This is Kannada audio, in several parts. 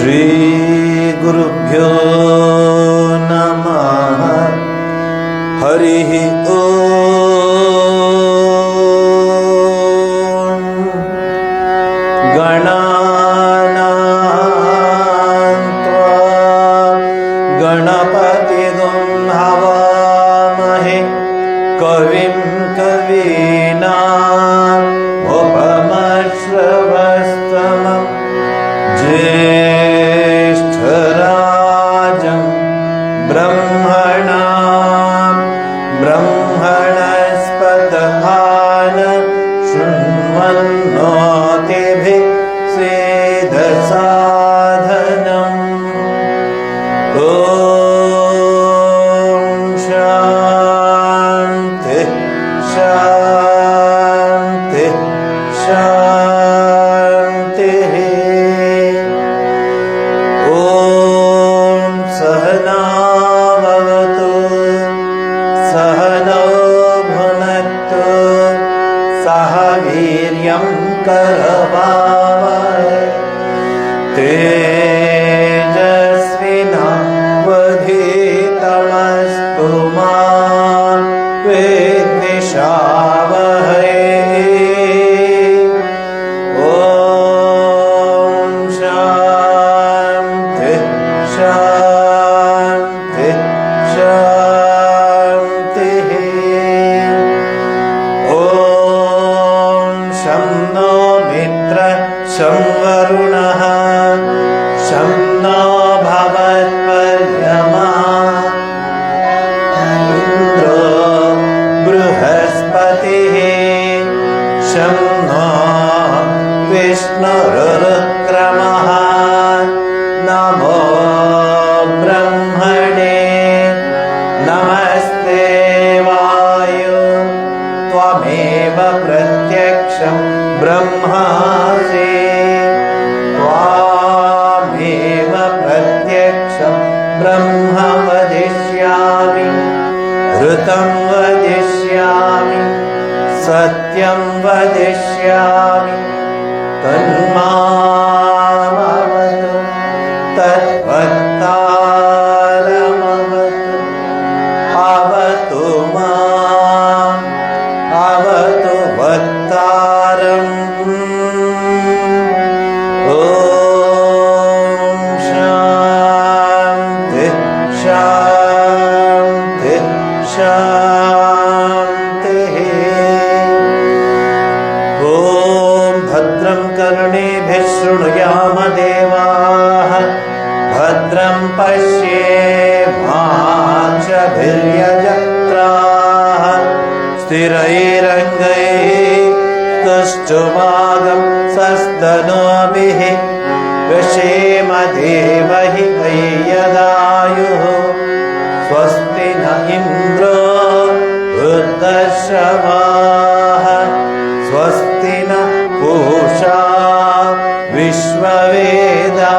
श्रीगुरुभ्यो नमः। हरिः ओम्। गणानां त्वा गणपतिगुं हवामहे कविं कवीनाम् उपमश्रवस्तमम् ज्येष्ठराजं ब्रह्मणां ब्रह्मणस्पत शृण्वन्नोतिभिः सेदसाधनम्। ॐ शान्ति शान्ति शान्तिः। ॐ सहना भवतु सहनौ भुनक्तु सह वीर्यं करवावहै तेजस्विनावधीतमस्तु मा विद्विषावहै। ॐ शान्ति शान्ति शान्तिः। ॐ शं नो मित्रः शं वरुणः शं नो भवत्पर्यमा इन्द्रो बृहस्पतिः शं नो विष्णुरुक्रमः। नमो ब्रह्मणे नमस्ते वायु त्वमेव प्रत्यक्षं ब्रह्मासि त्वामेव प्रत्यक्षं ब्रह्म वदिष्यामि ऋतं वदिष्यामि सत्यं वदिष्यामि तन्मामवतु तद्वक्तारमवतु अवतु माम् अवतु वक्तारम्। ॐ शान्ति शान्ति शान्तिः। ॐ भद्रं कर्णेभिः शृणुयाम देवाः भद्रं पश्येमाक्षभिर्यजत्राः स्थिरैरङ्गैस्तुष्टुवागं सस्तनूभिः व्यशेम देवहि वै यदायुः। स्वस्ति न इन्द्रो वृद्धश्रवाः स्वस्ति न पूषा विश्ववेदाः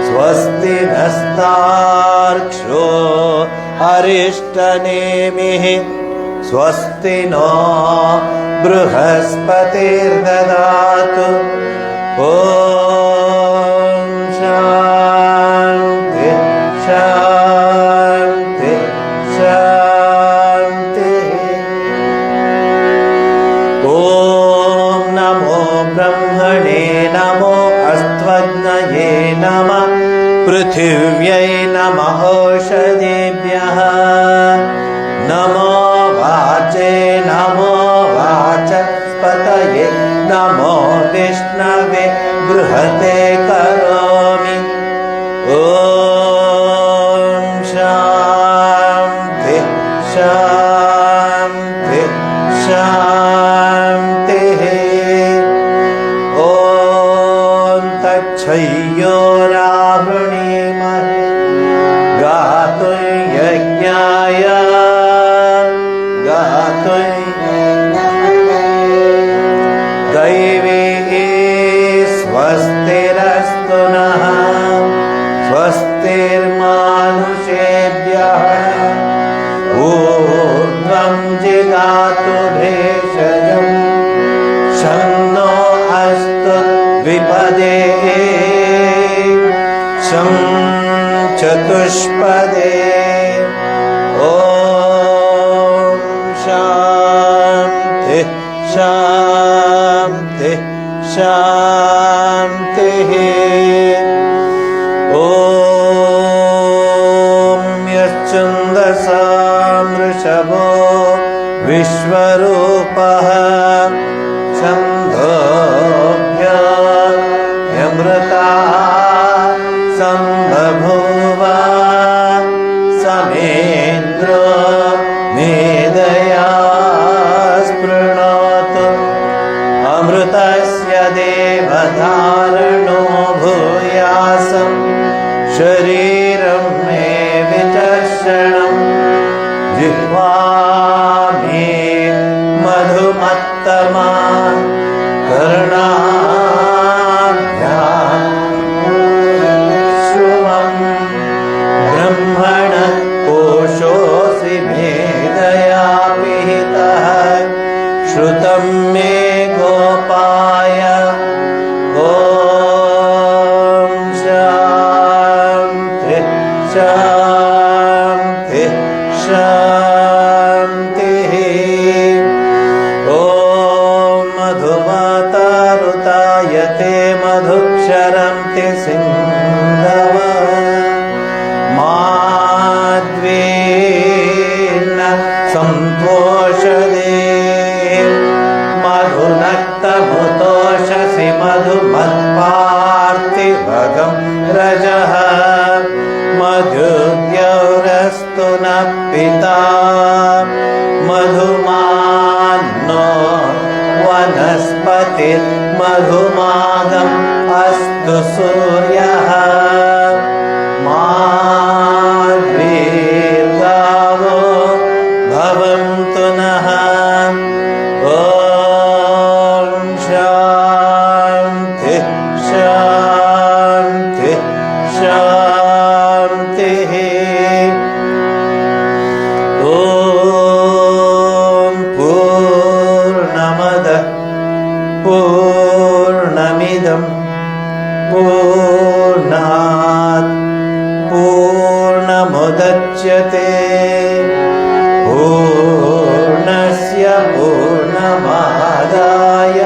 स्वस्ति नस्तार्क्ष्यो अरिष्टनेमिः स्वस्ति नो बृहस्पतिर्ददातु। ॐ शान्ति शान्ति शान्तिः। ॐ नमो ब्रह्मणे नमो अस्त्वग्नये नमः पृथिव्यै नमः ओषधेभ्यः नमो वाचे नमो वाचस्पतये नमो विष्णवे बृहते करोमि। ॐ शान्ति शान्ति शान्तिः। ॐ तच्छय्यो रावणीमहे गातुं यज्ञाय गातुं दैवी स्वस्तिरस्तु नः स्वस्तिर्मानुषेभ्यः ऊर्ध्वं जिगातु भेषजम् शं नो अस्तु द्विपदे शं चतुष्पदे ॐ शान्ति शान्ति शान्तिः ॐ यश्छन्दसां वृषभो विश्वरूपः छन्दोभ्यामृता सम्बभूव समेन्द्रो मेधया स्पृणोतु अमृतस्य देवधारणो भूयासं शरीरं मे विचर्षणं जिह्वा मे मधुमत्तमा कर्णाभ्यां श्रुवं ब्रह्मण कोशोऽसि मेधया विहितः श्रुतं मे गोपाय ॐ शान्ति शान्ति शान्तिः ॐ मधुमातारुतायते मधुक्षरन्ति सिन्धव माद्वेन्न सन्तोषदे मधुनक्तमुतोषसि मधुमत्पार्थिवगं रजः मधुद्यौरस्तु न पिता मधुमान्नो वनस्पतिर्मधुमागम् अस्तु सूर्यः माद्वीर्गावो भवन्तु नः ॐ शान्ति शान्ति शान्तिः ॐ पूर्णमदः पूर्णमिदं पूर्णात् पूर्णमुदच्यते पूर्णस्य पूर्णमादाय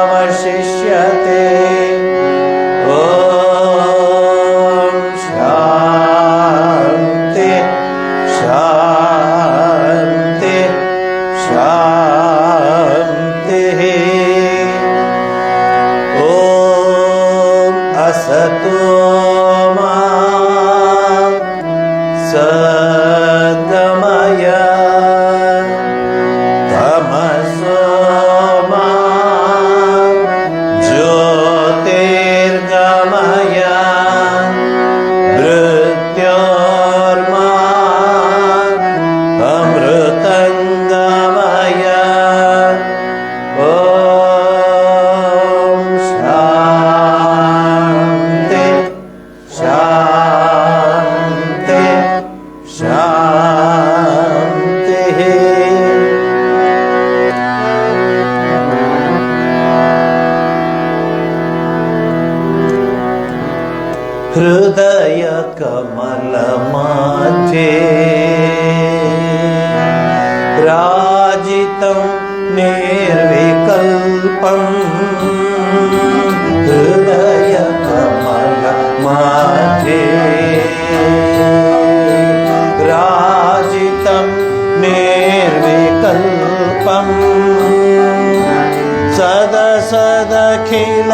पूर्णमेवावशिष्यते ॐ शान्ति शान्ति शान्तिः ॐ असतो मा सद्गमय तमसो मा ज्योतिर्गमय मृत्योर्मा अमृतङ्गमय ॐ शान्ति शान्ति शान्तिः हृदयकमलमध्ये राजितं निर्विकल्पं हृदयकमलमध्ये राजितं निर्विकल्पं सदसदखिल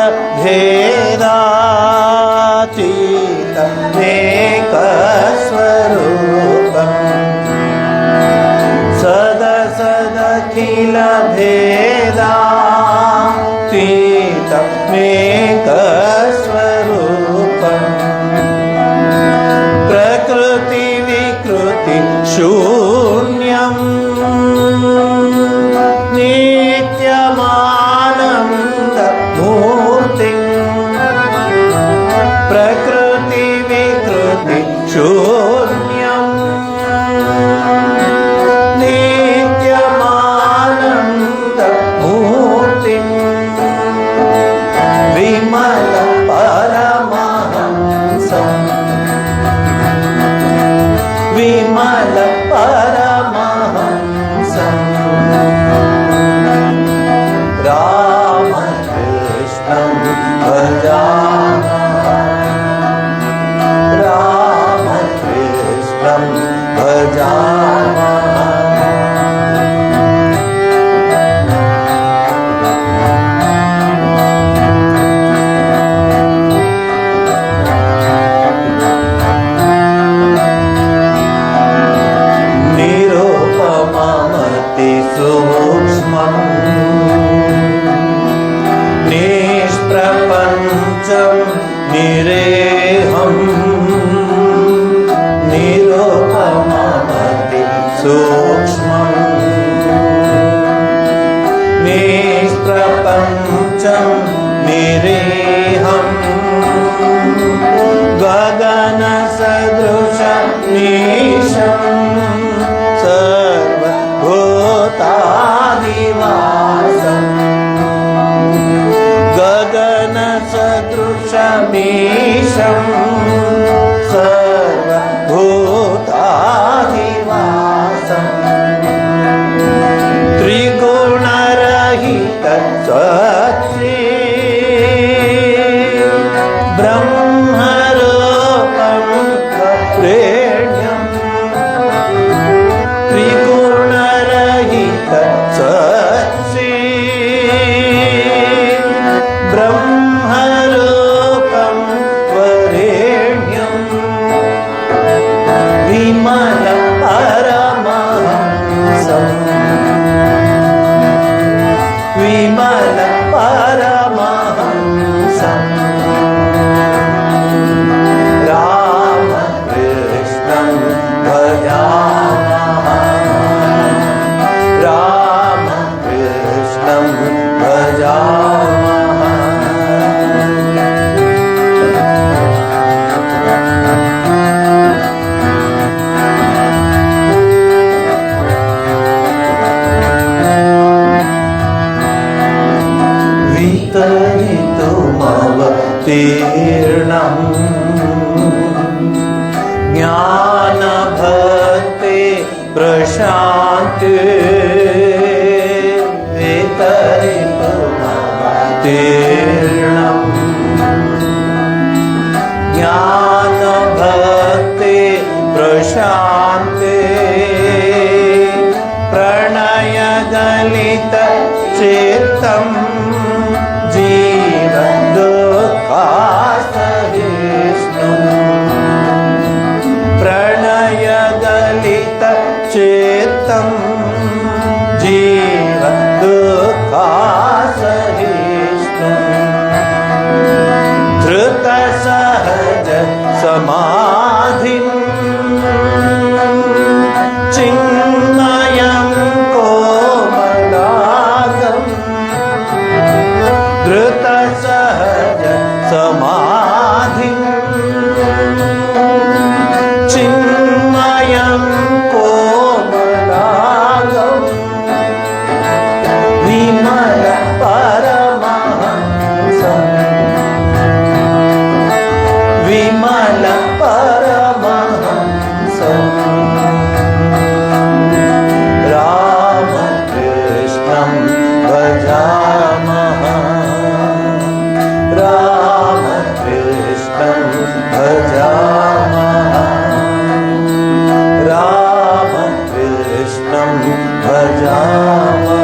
भेदातीतमेकस्वरूपम् सदसदखिल भेदातीतमेकस्वरूपम् प्रकृति विकृति शून्यम् नित्यमानन्दमूर्तिम् प्रकृति विकृति शून्यम् नित्यमानन्दमूर्तिम् विमल पर निरेहं निरुपममति सूक्ष्मं निष्प्रपञ्चं निरेहं गगनसदृशमीशं सर्वभूतादिवासम् गगनसदृशमीशं सर्वभूतादिवासम् त्रिगुणरहितत्वत्से ब्रह्मरूपं प्रेण्यम् त्रिगुणरहितत्वत्से ब्रह्मरूपं वरेण्यम् विमलपरमहंसम् विमलपरमहंसम् रामकृष्णं भजामः रामकृष्णं भजामः वितरितुमवतीर्णम् ज्ञानभक्ते प्रशान्ते वितरितुमवतीर्णम् ज्ञानभक्ते प्रशान्ते प्रणयगलितचित्तम् प्रणयगलितचित्तं जीवदुःखासहिष्णुम् धृतसहजसमाधिं चिन्मयं कोमलागम् धृतसहजसमाधिं चिन्मयं कोमलागम् विमलपरमहंसम् विमलपरमहंसम् रामकृष्णं भजामः रामकृष्णं भजामः रामकृष्णं भजामः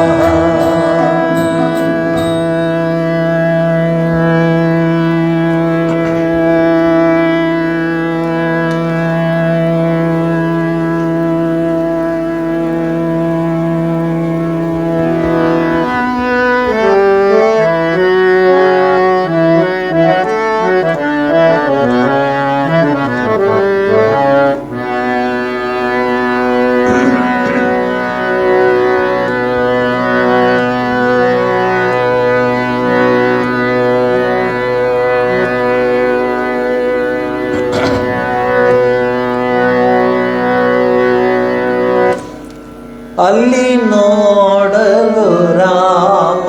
ಅಲ್ಲಿ ನೋಡಲು ರಾಮ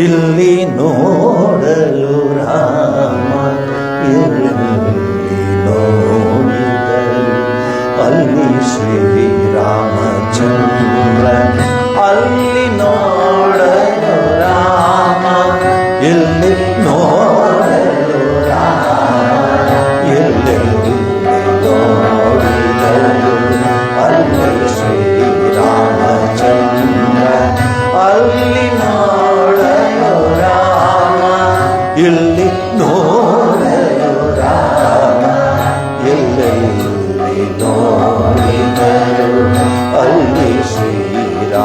ಇಲ್ಲಿ ನೋಡಲು ರಾಮ ಇಲ್ಲಿ ನೋಡಿದರು ಅಲ್ಲಿ ಶ್ರೀರಾಮಚಂದ್ರ ಅಲ್ಲಿ ನೋಡಲು ರಾಮ ಇಲ್ಲಿ ನೋಡಲು ರಾಮ ಎಲ್ಲೆಲ್ಲಿ ನೋಡಿದರು ಅಲ್ಲಿ ಶ್ರೀರಾಮಚಂದ್ರ ಅಲ್ಲಿ ನೋಡಲು ರಾಮ ಇಲ್ಲಿ ನೋಡಲು ರಾಮ ಎಲ್ಲೆಲ್ಲಿ ನೋಡಿದರು ಅಲ್ಲಿ ಶ್ರೀರಾಮಚಂದ್ರ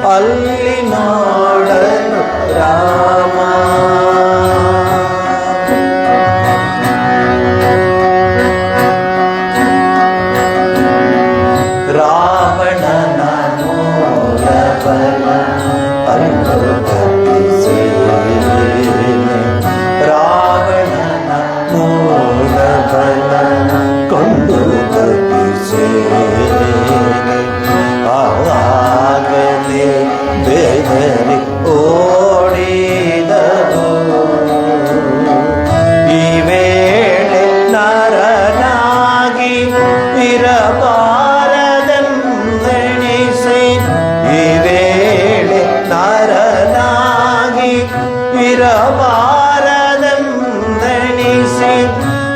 ಅಲ್ಲಿ ನೋಡಲು ರಾಮ ರಾವಣನ ಮೂಲಬಲ ಅನ್ನು ತಪ್ಪಿಸೇನೆ ರಾವಣನ ಮೂಲಬಲ ಕೊಂಡು ತಪ್ಪಿಸೇನೆ ಆಗಲೇ ಬೆದರಿ ಓಡಿದನು ಈ ವೇಳೆ ನರನಾಗಿ ಇರಬಾರದೆಂದೆಣಿಸಿ ಈ ವೇಳೆ ನರನಾಗಿ ಇರಬಾರದೆಂದೆಣಿಸಿ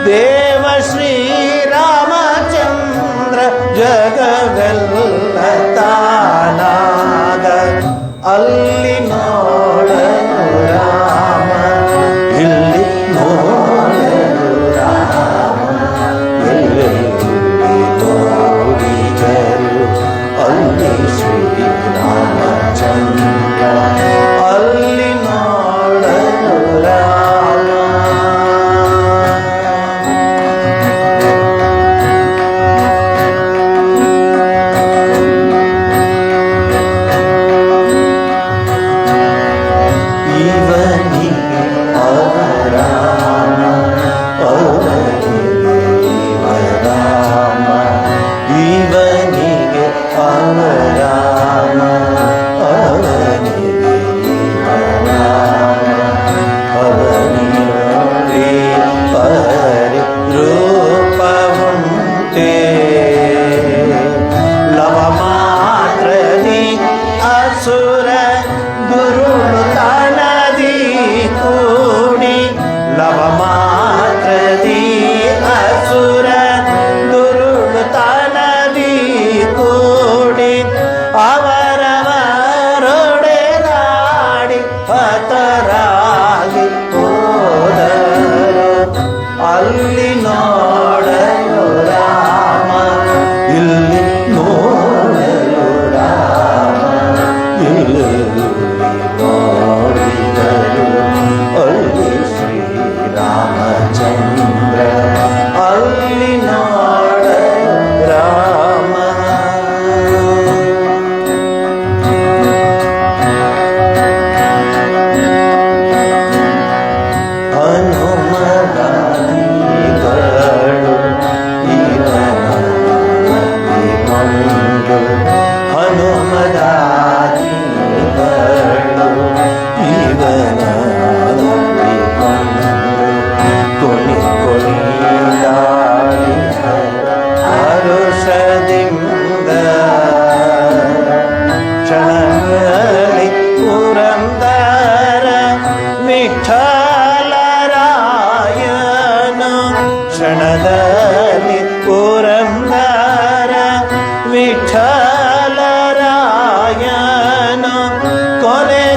ದೇವ ಶ್ರೀರಾಮಚಂದ್ರ ಜಗವೆಲ್ಲ ತಾನಾಗ ಅಲ್ಲಿ ನೋಡಲು ರಾಮ ಇಲ್ಲಿ ನೋಡಲು ರಾಮ ಎಲ್ಲೆಲ್ಲಿ ನೋಡಿದರು ಅಲ್ಲಿ ಶ್ರೀರಾಮಚಂದ್ರ ಅಲ್ಲಿ ನೋಡಲು ರಾಮ ಇವನಿಗೆ ಅವರಾಮ ಅವನಿಗೆ ಇವರಾಮ ಇವನಿಗೆ ಅವರಾಮ ಅವನಿಗೆ ಇವರಾಮ ಅವನಿಗೆ ಪರಿ ರೂಪವುಂಟೆ ಲವ ಮಾತ್ರದಿ ಅಸುರ ಗುರುಳು ತನದಿ ಕೂಡಿ ಲವ ಮಾತ್ರದಿ ಅಸುರ ಗುರುಳು ತನದಿ ಕೂಡಿ ಅವರವರೊಡೆದಾಡಿ ಹತರಾಗಿ ಹೋದರು ಅಲ್ಲಿ ನೋಡಲು ರಾಮ ಇಲ್ಲಿ ನೋಡಲು ರಾಮ ಎಲ್ಲೆಲ್ಲಿ ನೋಡಿದರು ಅಲ್ಲಿ ಶ್ರೀರಾಮಚಂದ್ರ ಅಲ್ಲಿ ನೋಡಲು ರಾಮ ಹನುಮದಾದಿಗಳು ಇವನಲ್ಲಿ ಕೊಂಡು ಹನುಮದಾದಿಗಳು ಇವನಲ್ಲಿ ಕೊಂಡು ಕೊಳಿ ಕೊಳಿದಾಡಿ ಹರುಷದಿಂದ ಕ್ಷಣದಲ್ಲಿ ಪುರಂದರ ವಿಠಲರಾಯನ ಕ್ಷಣದಲ್ಲಿ ಪುರಂದರ ವಿಠಲರಾಯನ ಕೊನೆಗಪ್ಪನಾಗಿ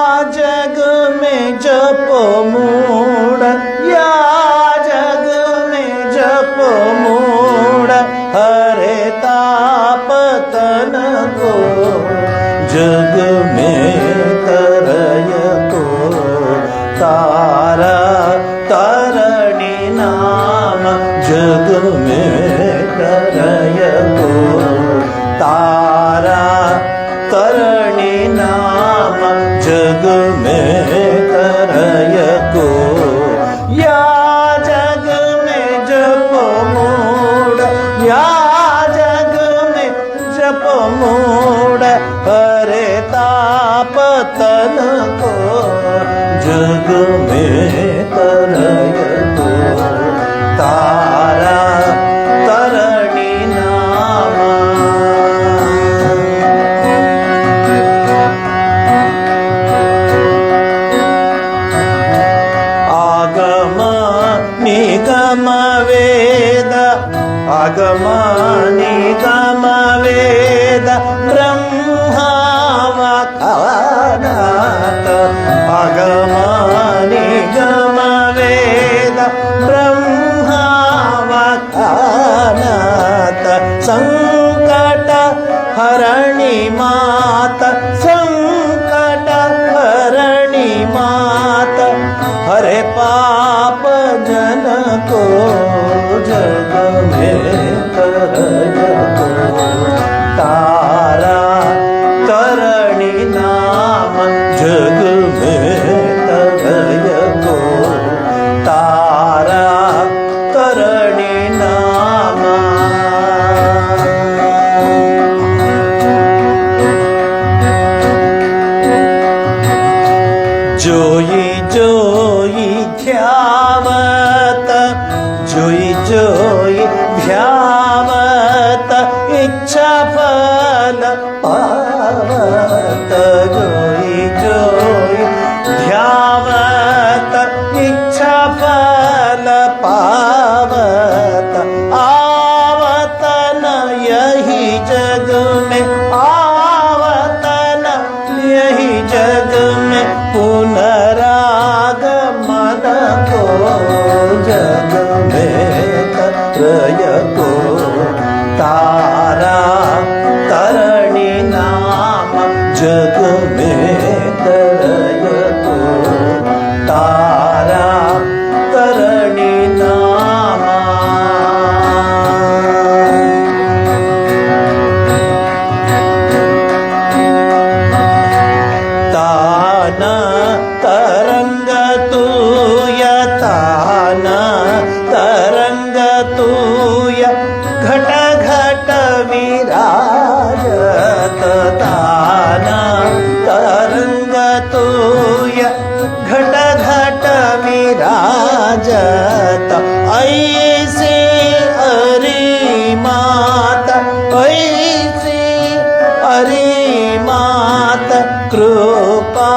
जग में जप मूड, या जग में जप मूड, हरे ताप तन को जग में करय को। तारा तारणी नाम जग में करय को। तारा तारणी नाम जग में करय को। या जग में जप मूड, या जग में जप मूड, हरे ताप तन को जग में करय को। तारा तारणी नाम। आगम निगम वेद, आगम निगम वेद, ब्रह्मा वखानात। आगम निगम वेद, ब्रह्मा वखानात। संकट हरणी मात, संकट हरणी मात, हरे पाप जन को जग में करय को। तारा तारणी नाम जग में करय को। तारा तारणी नाम। जोई जोई ध्यावत, जोई जोई ध्यावत, इच्छा फल पावत। जोई जोई ध्यावत, इच्छा फल पावत। आवत न यही जग में, आवत न यही जग में, पुनरागमन को जग में करय को। तारा तारणी नाम जग में करय को। तारा तारणी नाम। तान तरंग तूय, तान तरंग तूय, घट घट विराजत। तान तरंग तूय, घट घट विराजत। ऐसी अरी मात, ऐसी अरी मात, कृपा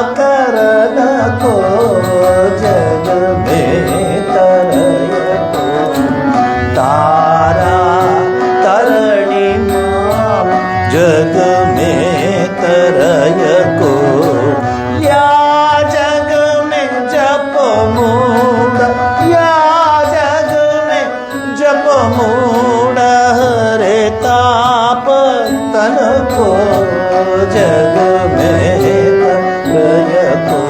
करन को जग में करय को। तारा तारणी नाम जग में करय को। या जग में जप मूड, या जग में जप मूड, हरे ताप तन को जग में करय को।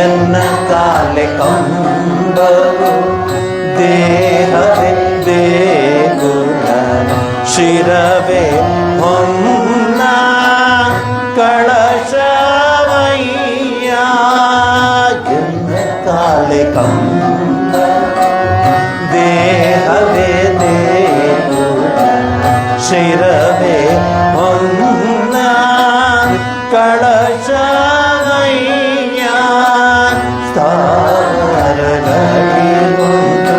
ಎನ್ನ ಕಾಲೆ ಕಂಬವು ದೇಹವೇ ದೇಗುಲ ಶಿರವೇ ಹೊನ್ನ ಕಳಶವಯ್ಯ ಎನ್ನ ಕಾಲೆ ಕಂಬ ದೇಹವೇ ದೇಗುಲ ಶಿರವೇ ಹೊನ್ನ ಕಳಶವಯ್ಯ ಸ್ಥಾವರಗಳಿರುವುದು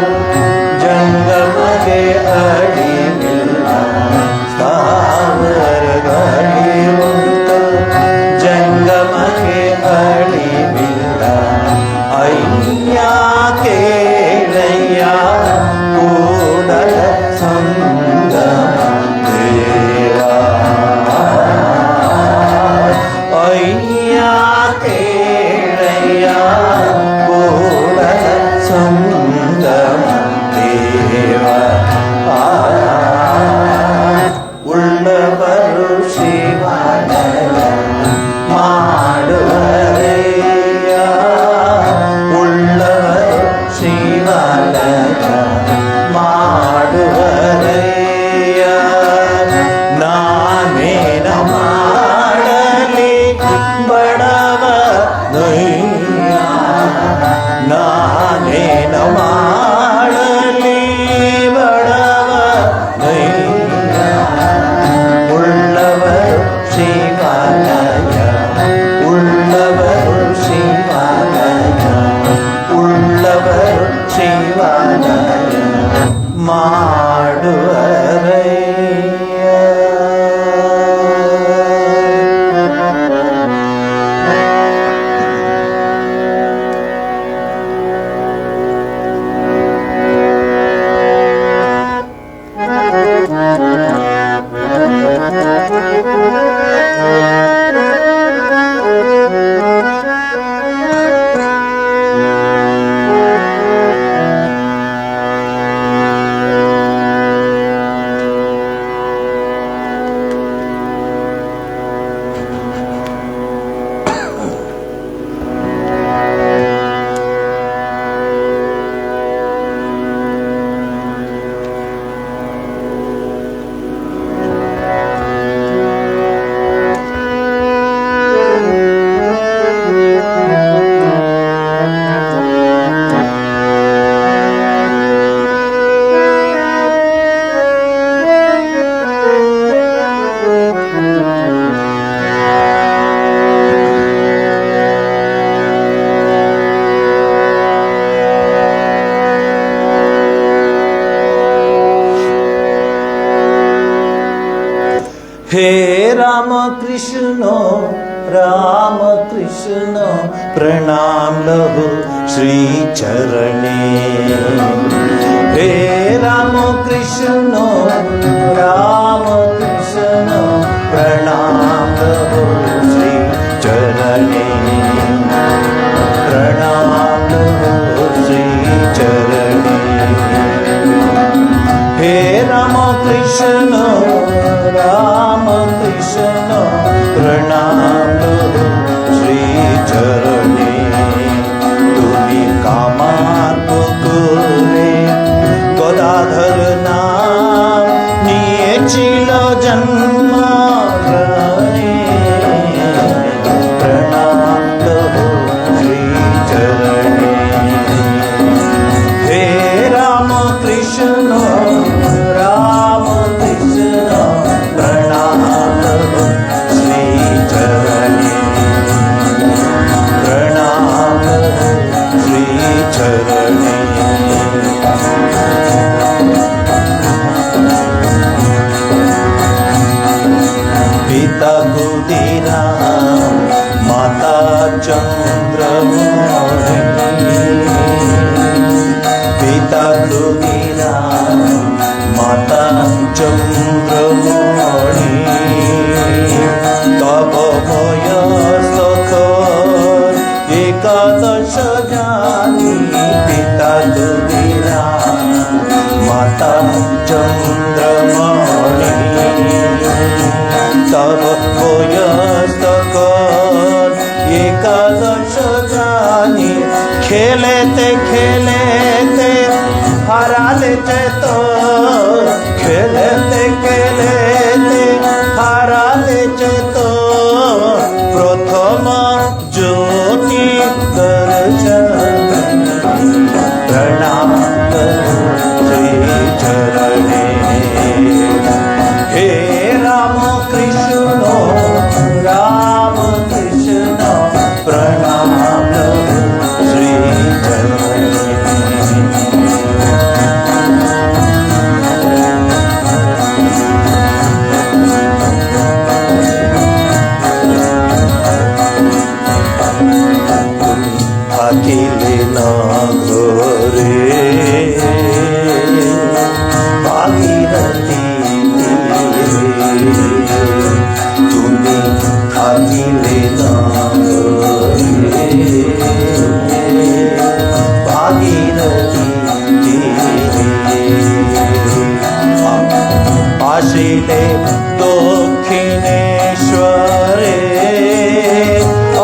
ಜಂಗಮಗೆ ಅಡಿವಿಲ್ಲ ಸ್ಥಾವರಗಳಿರುವುದು ಜಂಗಮಗೆ ಅಡಿವಿಲ್ಲ ಅಯ್ಯ ಕೇಳಯ್ಯ ಕೂಡಲ ಸಂಗಮ ದೇವಾ ಅಯ್ಯ ಕೇಳಯ್ಯ ಕೂಡಲ ಸಂಗಮ ದೇವ ಉಳ್ಳವರು ಶಿವನಯ ಮಾಡುವರೆಯ ಉಳ್ಳವರು ಶಿವನಯ ಮಾಡುವರೆಯ ನಾನೇನ ಮಾಡಲಿ ಬಡವ ನಯ್ಯ ನಾನೇನ ಮಾಡಲಿ ಬಡವ ನಯ್ಯ ಉಳ್ಳವರು ಶಿವಾಲಯ ಉಳ್ಳವರು ಶಿವಾಲಯ ಉಳ್ಳವರು ಶಿವಾಲಯ ಮಾಡುವರಯ್ಯ हे राम कृष्ण राम कृष्ण प्रणाम लहु श्री चरणे हे राम कृष्ण प्रणाम लहु श्री चरणे प्रणाम लहु श्री चरणे हे राम कृष्ण प्रणाम लहु श्री चरणे तुम्ही कामार पुकुरे गदाधर नाम नियेचिल जन्म प्रणाम लहु श्री चरणे हे राम कृष्ण प्रणाम लहु श्री चरणे प्रणाम लहु श्री चरणे पिता खुदीराम माता चंद्रमौली पिता खुदीराम माता चंद्रमौली तब वयस्कर एकादश जानी पिता खुदीराम माता चंद्रमौली तब वयस्कर एकादश जानी खेलेते खेलेते हारा लेते तो खेलेते खेलेते हारा लेते तो प्रथम ज्योति दर्शन प्रणाम श्री चरणे हे राम कृष्ण राम कृष्ण प्रणाम श्री चरणे থাকিলে না ঘরে ভাগীরথী তুমি থাকিলে না ঘরে ভাগীরথী আসিলে দক্ষিণেশ্বরে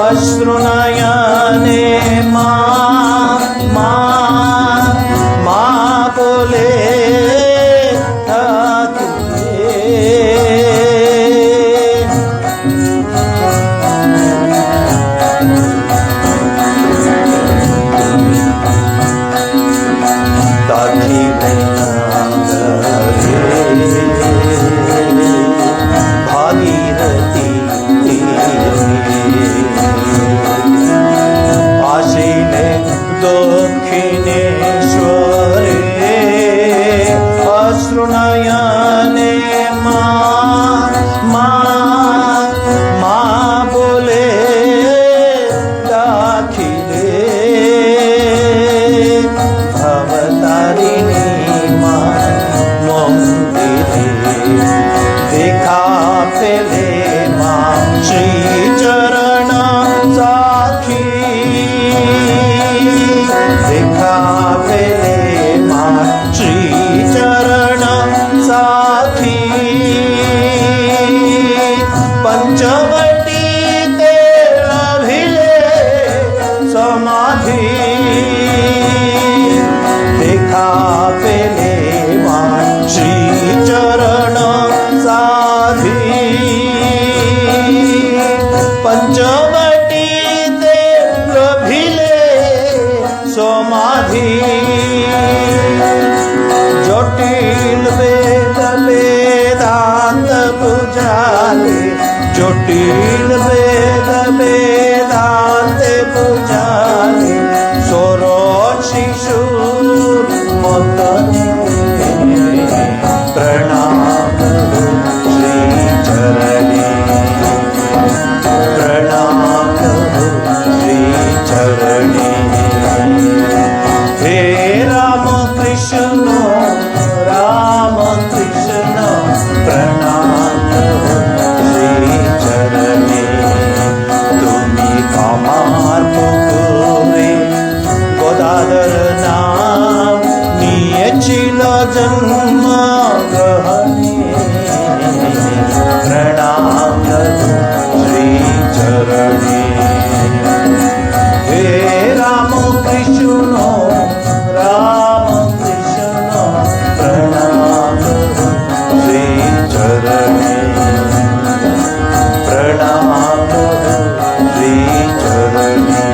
অশ্রুনয়নে মা মা মা বলে ভাগীরথী আসিলে দক্ষিণেশ্বরে অশ্রুনয়নে মা মা মা বলে ডাকিলে ভবতারিণী মা মন্দিরে দেখা পেলে মা শ্রী চরণ সাক্ষী দেখা পেলে মা শ্রী চরণ সাক্ষী পঞ্চবटीতে লভিলে সমাধি দেখা পেলে মা শ্রী চরণ সাধি পঞ্চবटीতে লভিলে সমাধি জটিল বেদ বেদান্ত বুঝালে জটিল বেদ বেদান্ত বুঝালে সরল শিশুর মতনে প্রণাম শ্রী চরণে प्रणाम श्री चरणे हे राम कृष्ण प्रणाम श्री चरणे तुम्ही कामार पुकुरे गोदाधर नाम नियचिल जन्म ग्रहणे प्रणाम श्री चरणे हे राम कृष्ण प्रणाम श्री चरणे प्रणाम श्री चरणे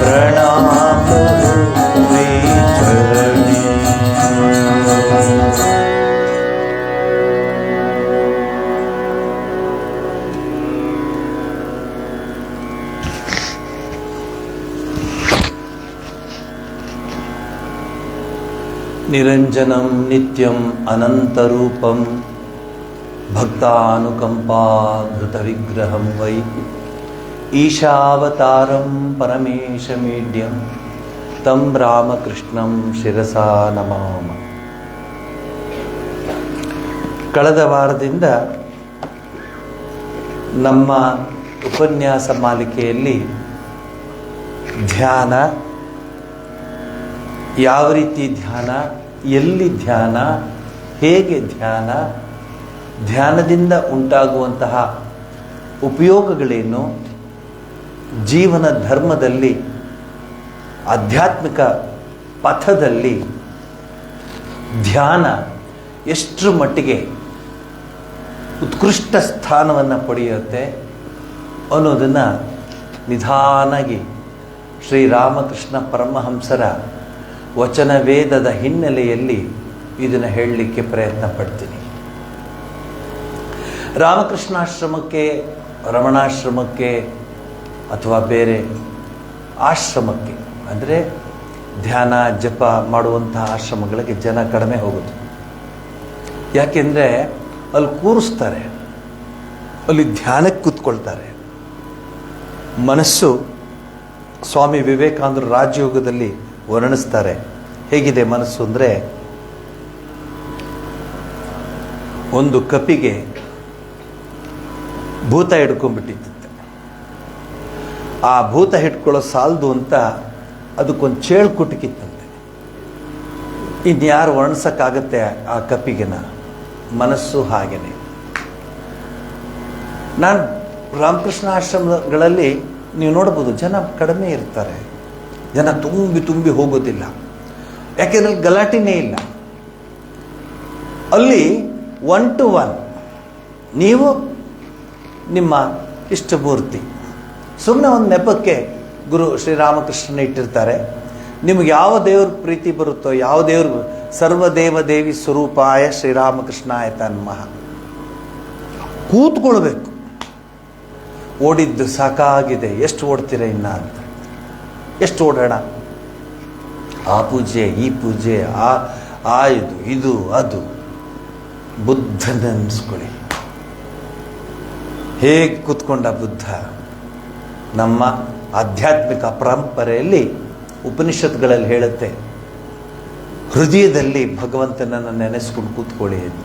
प्रणाम श्री चरणे निरंजनं नित्यं अनंतरूपं भक्तानुकंपाधृतविग्रहं वै ईशावतारं परमेशमीड्यं तं रामकृष्णं ಶಿರಸಾ ನಮಾಮ. ಕಳೆದ ವಾರದಿಂದ ನಮ್ಮ ಉಪನ್ಯಾಸ ಮಾಲಿಕೆಯಲ್ಲಿ ಧ್ಯಾನ, ಯಾವ ರೀತಿ ಧ್ಯಾನ, ಎಲ್ಲಿ ಧ್ಯಾನ, ಹೇಗೆ ಧ್ಯಾನ, ಧ್ಯಾನದಿಂದ ಉಂಟಾಗುವಂತಹ ಉಪಯೋಗಗಳೇನು, ಜೀವನ ಧರ್ಮದಲ್ಲಿ ಆಧ್ಯಾತ್ಮಿಕ ಪಥದಲ್ಲಿ ಧ್ಯಾನ ಎಷ್ಟರ ಮಟ್ಟಿಗೆ ಉತ್ಕೃಷ್ಟ ಸ್ಥಾನವನ್ನು ಪಡೆಯುತ್ತೆ ಅನ್ನೋದನ್ನು ನಿಧಾನಾಗಿ ಶ್ರೀರಾಮಕೃಷ್ಣ ಪರಮಹಂಸರ ವಚನ ವೇದದ ಹಿನ್ನೆಲೆಯಲ್ಲಿ ಇದನ್ನು ಹೇಳಲಿಕ್ಕೆ ಪ್ರಯತ್ನ ಪಡ್ತೀನಿ. ರಾಮಕೃಷ್ಣಾಶ್ರಮಕ್ಕೆ, ರಮಣಾಶ್ರಮಕ್ಕೆ ಅಥವಾ ಬೇರೆ ಆಶ್ರಮಕ್ಕೆ ಅಂದರೆ ಧ್ಯಾನ ಜಪ ಮಾಡುವಂತಹ ಆಶ್ರಮಗಳಿಗೆ ಜನ ಕಡಿಮೆ ಹೋಗೋದು. ಯಾಕೆಂದರೆ ಅಲ್ಲಿ ಕೂರಿಸ್ತಾರೆ, ಅಲ್ಲಿ ಧ್ಯಾನಕ್ಕೆ ಕೂತ್ಕೊಳ್ತಾರೆ. ಮನಸ್ಸು ಸ್ವಾಮಿ ವಿವೇಕಾನಂದರು ರಾಜಯೋಗದಲ್ಲಿ ವರ್ಣಿಸ್ತಾರೆ. ಹೇಗಿದೆ ಮನಸ್ಸು ಅಂದರೆ, ಒಂದು ಕಪಿಗೆ ಭೂತ ಹಿಡ್ಕೊಂಡ್ಬಿಟ್ಟಿತ್ತಂತೆ. ಆ ಭೂತ ಹಿಡ್ಕೊಳ್ಳೋ ಸಾಲದು ಅಂತ ಅದಕ್ಕೊಂದು ಚೇಳು ಕುಟುಕಿತ್ತಂತೆ. ಇನ್ಯಾರು ವರ್ಣಿಸೋಕ್ಕಾಗತ್ತೆ ಆ ಕಪಿಗೆನ? ಮನಸ್ಸು ಹಾಗೇನೆ. ನಾನು ರಾಮಕೃಷ್ಣ ಆಶ್ರಮಗಳಲ್ಲಿ ನೀವು ನೋಡ್ಬೋದು, ಜನ ಕಡಿಮೆ ಇರ್ತಾರೆ, ಜನ ತುಂಬಿ ಹೋಗೋದಿಲ್ಲ. ಯಾಕೆಂದ್ರೆ ಗಲಾಟೆನೇ ಇಲ್ಲ. ಅಲ್ಲಿ 1 to 1 ನೀವು ನಿಮ್ಮ ಇಷ್ಟಮೂರ್ತಿ. ಸುಮ್ಮನೆ ಒಂದು ನೆಪಕ್ಕೆ ಗುರು ಶ್ರೀರಾಮಕೃಷ್ಣನ ಇಟ್ಟಿರ್ತಾರೆ. ನಿಮ್ಗೆ ಯಾವ ದೇವ್ರ ಪ್ರೀತಿ ಬರುತ್ತೋ, ಯಾವ ದೇವ್ರ ಸರ್ವದೇವ ದೇವಿ ಸ್ವರೂಪಾಯ ಶ್ರೀರಾಮಕೃಷ್ಣಾಯ ತನ್ಮಃ ಕೂತ್ಕೊಳ್ಬೇಕು. ಓಡಿದ್ದು ಸಾಕಾಗಿದೆ, ಎಷ್ಟು ಓಡ್ತೀರ ಇನ್ನ ಅಂತ. ಎಷ್ಟು ಓಡೋಣ? ಆ ಪೂಜೆ, ಈ ಪೂಜೆ, ಆ ಇದು ಅದು. ಬುದ್ಧನ ನೆನೆಸ್ಕೊಳ್ಳಿ. ಹೇಗೆ ಕೂತ್ಕೊಂಡ ಬುದ್ಧ? ನಮ್ಮ ಆಧ್ಯಾತ್ಮಿಕ ಪರಂಪರೆಯಲ್ಲಿ ಉಪನಿಷತ್ಗಳಲ್ಲಿ ಹೇಳುತ್ತೆ, ಹೃದಯದಲ್ಲಿ ಭಗವಂತನನ್ನು ನೆನೆಸ್ಕೊಂಡು ಕೂತ್ಕೊಳ್ಳಿ ಅಂತ.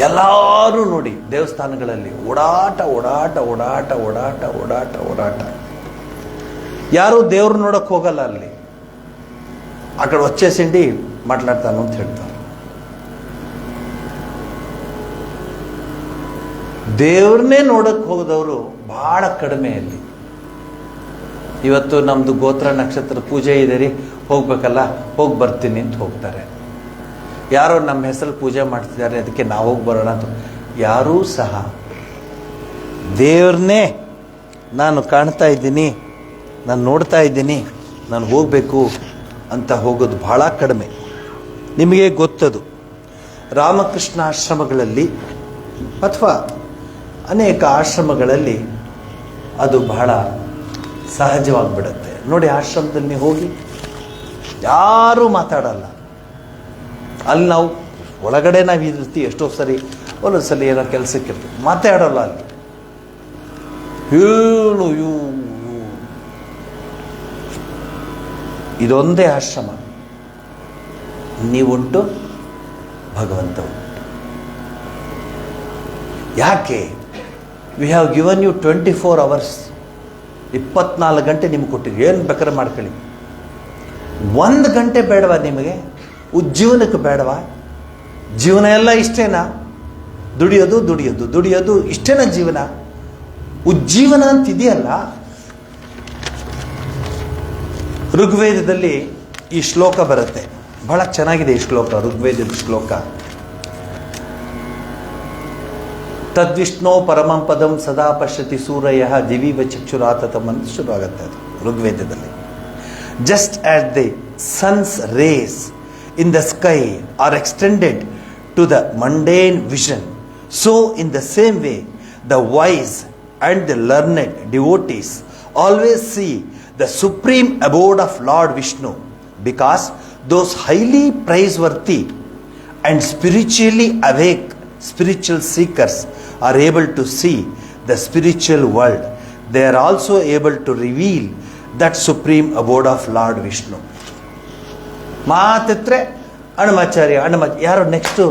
ಎಲ್ಲರೂ ನೋಡಿ ದೇವಸ್ಥಾನಗಳಲ್ಲಿ ಓಡಾಟ ಓಡಾಟ ಓಡಾಟ ಓಡಾಟ ಓಡಾಟ ಓಡಾಟ. ಯಾರು ದೇವ್ರು ನೋಡಕ್ ಹೋಗಲ್ಲ. ಅಲ್ಲಿ ಆ ಕಡೆ ಒಚ್ಚೆ ಸಿಂಡಿ ಮಾట్లాಡ್ತಾನು ಅಂತ ಹೇಳ್ತಾರೆ. ದೇವ್ರನ್ನೇ ನೋಡಕ್ ಹೋಗದವರು ಬಹಳ ಕಡಿಮೆ ಅಲ್ಲಿ. ಇವತ್ತು ನಮ್ದು ಗೋತ್ರ ನಕ್ಷತ್ರ ಪೂಜೆ ಇದೆ ರೀ, ಹೋಗ್ಬೇಕಲ್ಲ, ಹೋಗಿ ಬರ್ತೀನಿ ಅಂತ ಹೋಗ್ತಾರೆ. ಯಾರೋ ನಮ್ಮ ಹೆಸರು ಪೂಜೆ ಮಾಡ್ತಿದ್ದಾರೆ, ಅದಕ್ಕೆ ನಾವು ಹೋಗಿ ಬರೋಣ ಅಂತ. ಯಾರೂ ಸಹ ದೇವ್ರನ್ನೇ ನಾನು ಕಾಣ್ತಾ ಇದ್ದೀನಿ, ನಾನು ನೋಡ್ತಾ ಇದ್ದೀನಿ, ನಾನು ಹೋಗಬೇಕು ಅಂತ ಹೋಗೋದು ಬಹಳ ಕಡಿಮೆ. ನಿಮಗೆ ಗೊತ್ತದು, ರಾಮಕೃಷ್ಣ ಆಶ್ರಮಗಳಲ್ಲಿ ಅಥವಾ ಅನೇಕ ಆಶ್ರಮಗಳಲ್ಲಿ ಅದು ಬಹಳ ಸಹಜವಾಗಿಬಿಡುತ್ತೆ. ನೋಡಿ, ಆಶ್ರಮದಲ್ಲಿ ನೀವು ಹೋಗಿ ಯಾರೂ ಮಾತಾಡಲ್ಲ. ಅಲ್ಲಿ ನಾವು ಒಳಗಡೆ ನಾವು ಇರ್ತೀವಿ, ಎಷ್ಟೋ ಸರಿ ಒಂದೊಂದು ಸಲ ಏನೋ ಕೆಲಸಕ್ಕೆ ಇರ್ತೀವಿ, ಮಾತಾಡೋಲ್ಲ ಅಲ್ಲಿ. ಏನು ಇದೊಂದೇ ಆಶ್ರಮ. ನೀವುಂಟು, ಭಗವಂತ ಉಂಟು. ಯಾಕೆ? We have given you 24 hours, 24 ಗಂಟೆ ನಿಮ್ಗೆ ಕೊಟ್ಟಿದ್ವಿ. ಏನು ಬೇಕಾದ್ರೆ ಮಾಡ್ಕೊಳ್ಳಿ. 1 ಗಂಟೆ ಬೇಡವಾ ನಿಮಗೆ? ಉಜ್ಜೀವನಕ್ಕೆ ಬೇಡವಾ? ಜೀವನ ಎಲ್ಲ ಇಷ್ಟೇನಾ? ದುಡಿಯೋದು ದುಡಿಯೋದು ದುಡಿಯೋದು ಇಷ್ಟೇನಾ ಜೀವನ? ಉಜ್ಜೀವನ ಅಂತಿದೆಯಲ್ಲ. ಋಗ್ವೇದದಲ್ಲಿ ಈ ಶ್ಲೋಕ ಬರುತ್ತೆ, ಬಹಳ ಚೆನ್ನಾಗಿದೆ ಈ ಶ್ಲೋಕ, ಋಗ್ವೇದದ ಶ್ಲೋಕ. ತದ್ವಿಷ್ಣೋ ಪರಮಂ ಪದಂ ಸದಾ ಪಶ್ಯತಿ ಸೂರ್ಯ ದಿವಿವ ಚಕ್ಷುರಾತತಂ ಅಂತ ಶುರು ಆಗುತ್ತೆ ಅದು ಋಗ್ವೇದದಲ್ಲಿ. Just as the sun's rays in the sky are extended to the mundane vision, so in the same way the wise and the learned devotees always see the supreme abode of Lord Vishnu, because those highly praiseworthy and spiritually awake spiritual seekers are able to see the spiritual world. They are also able to reveal that supreme abode of Lord Vishnu. ಮಾತಿದ್ರೆ ಅಣ್ಣಮಾಚಾರ್ಯ ಯಾರು ನೆಕ್ಸ್ಟು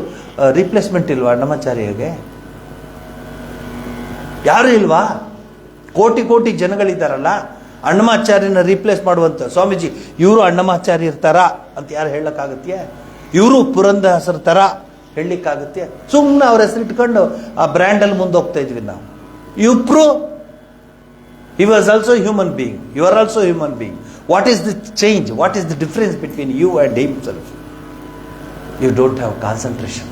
ರಿಪ್ಲೇಸ್ಮೆಂಟ್ ಇಲ್ವಾ ಅಣ್ಣಮಾಚಾರ್ಯಗೆ? ಯಾರು ಇಲ್ವಾ? ಕೋಟಿ ಕೋಟಿ ಜನಗಳಿದ್ದಾರಲ್ಲ, ಅಣ್ಣಮಾಚಾರ್ಯನ ರಿಪ್ಲೇಸ್ ಮಾಡುವಂಥ ಸ್ವಾಮೀಜಿ ಇವರು ಅಣ್ಣಮಾಚಾರ್ಯ ಇರ್ತಾರ ಅಂತ ಯಾರು ಹೇಳಕ್ಕಾಗತ್ಯ? ಇವರು ಪುರಂದರಸರ ಥರ ಹೇಳಲಿಕ್ಕಾಗತ್ಯ? ಸುಮ್ಮನೆ ಅವ್ರ ಹೆಸರು ಇಟ್ಕೊಂಡು ಆ ಬ್ರ್ಯಾಂಡಲ್ಲಿ ಮುಂದೆ ಹೋಗ್ತಾ ಇದ್ವಿ ನಾವು. ಇಬ್ರು He was also a human being. You are also a human being. What is the change? What is the difference between you and himself? You don't have concentration.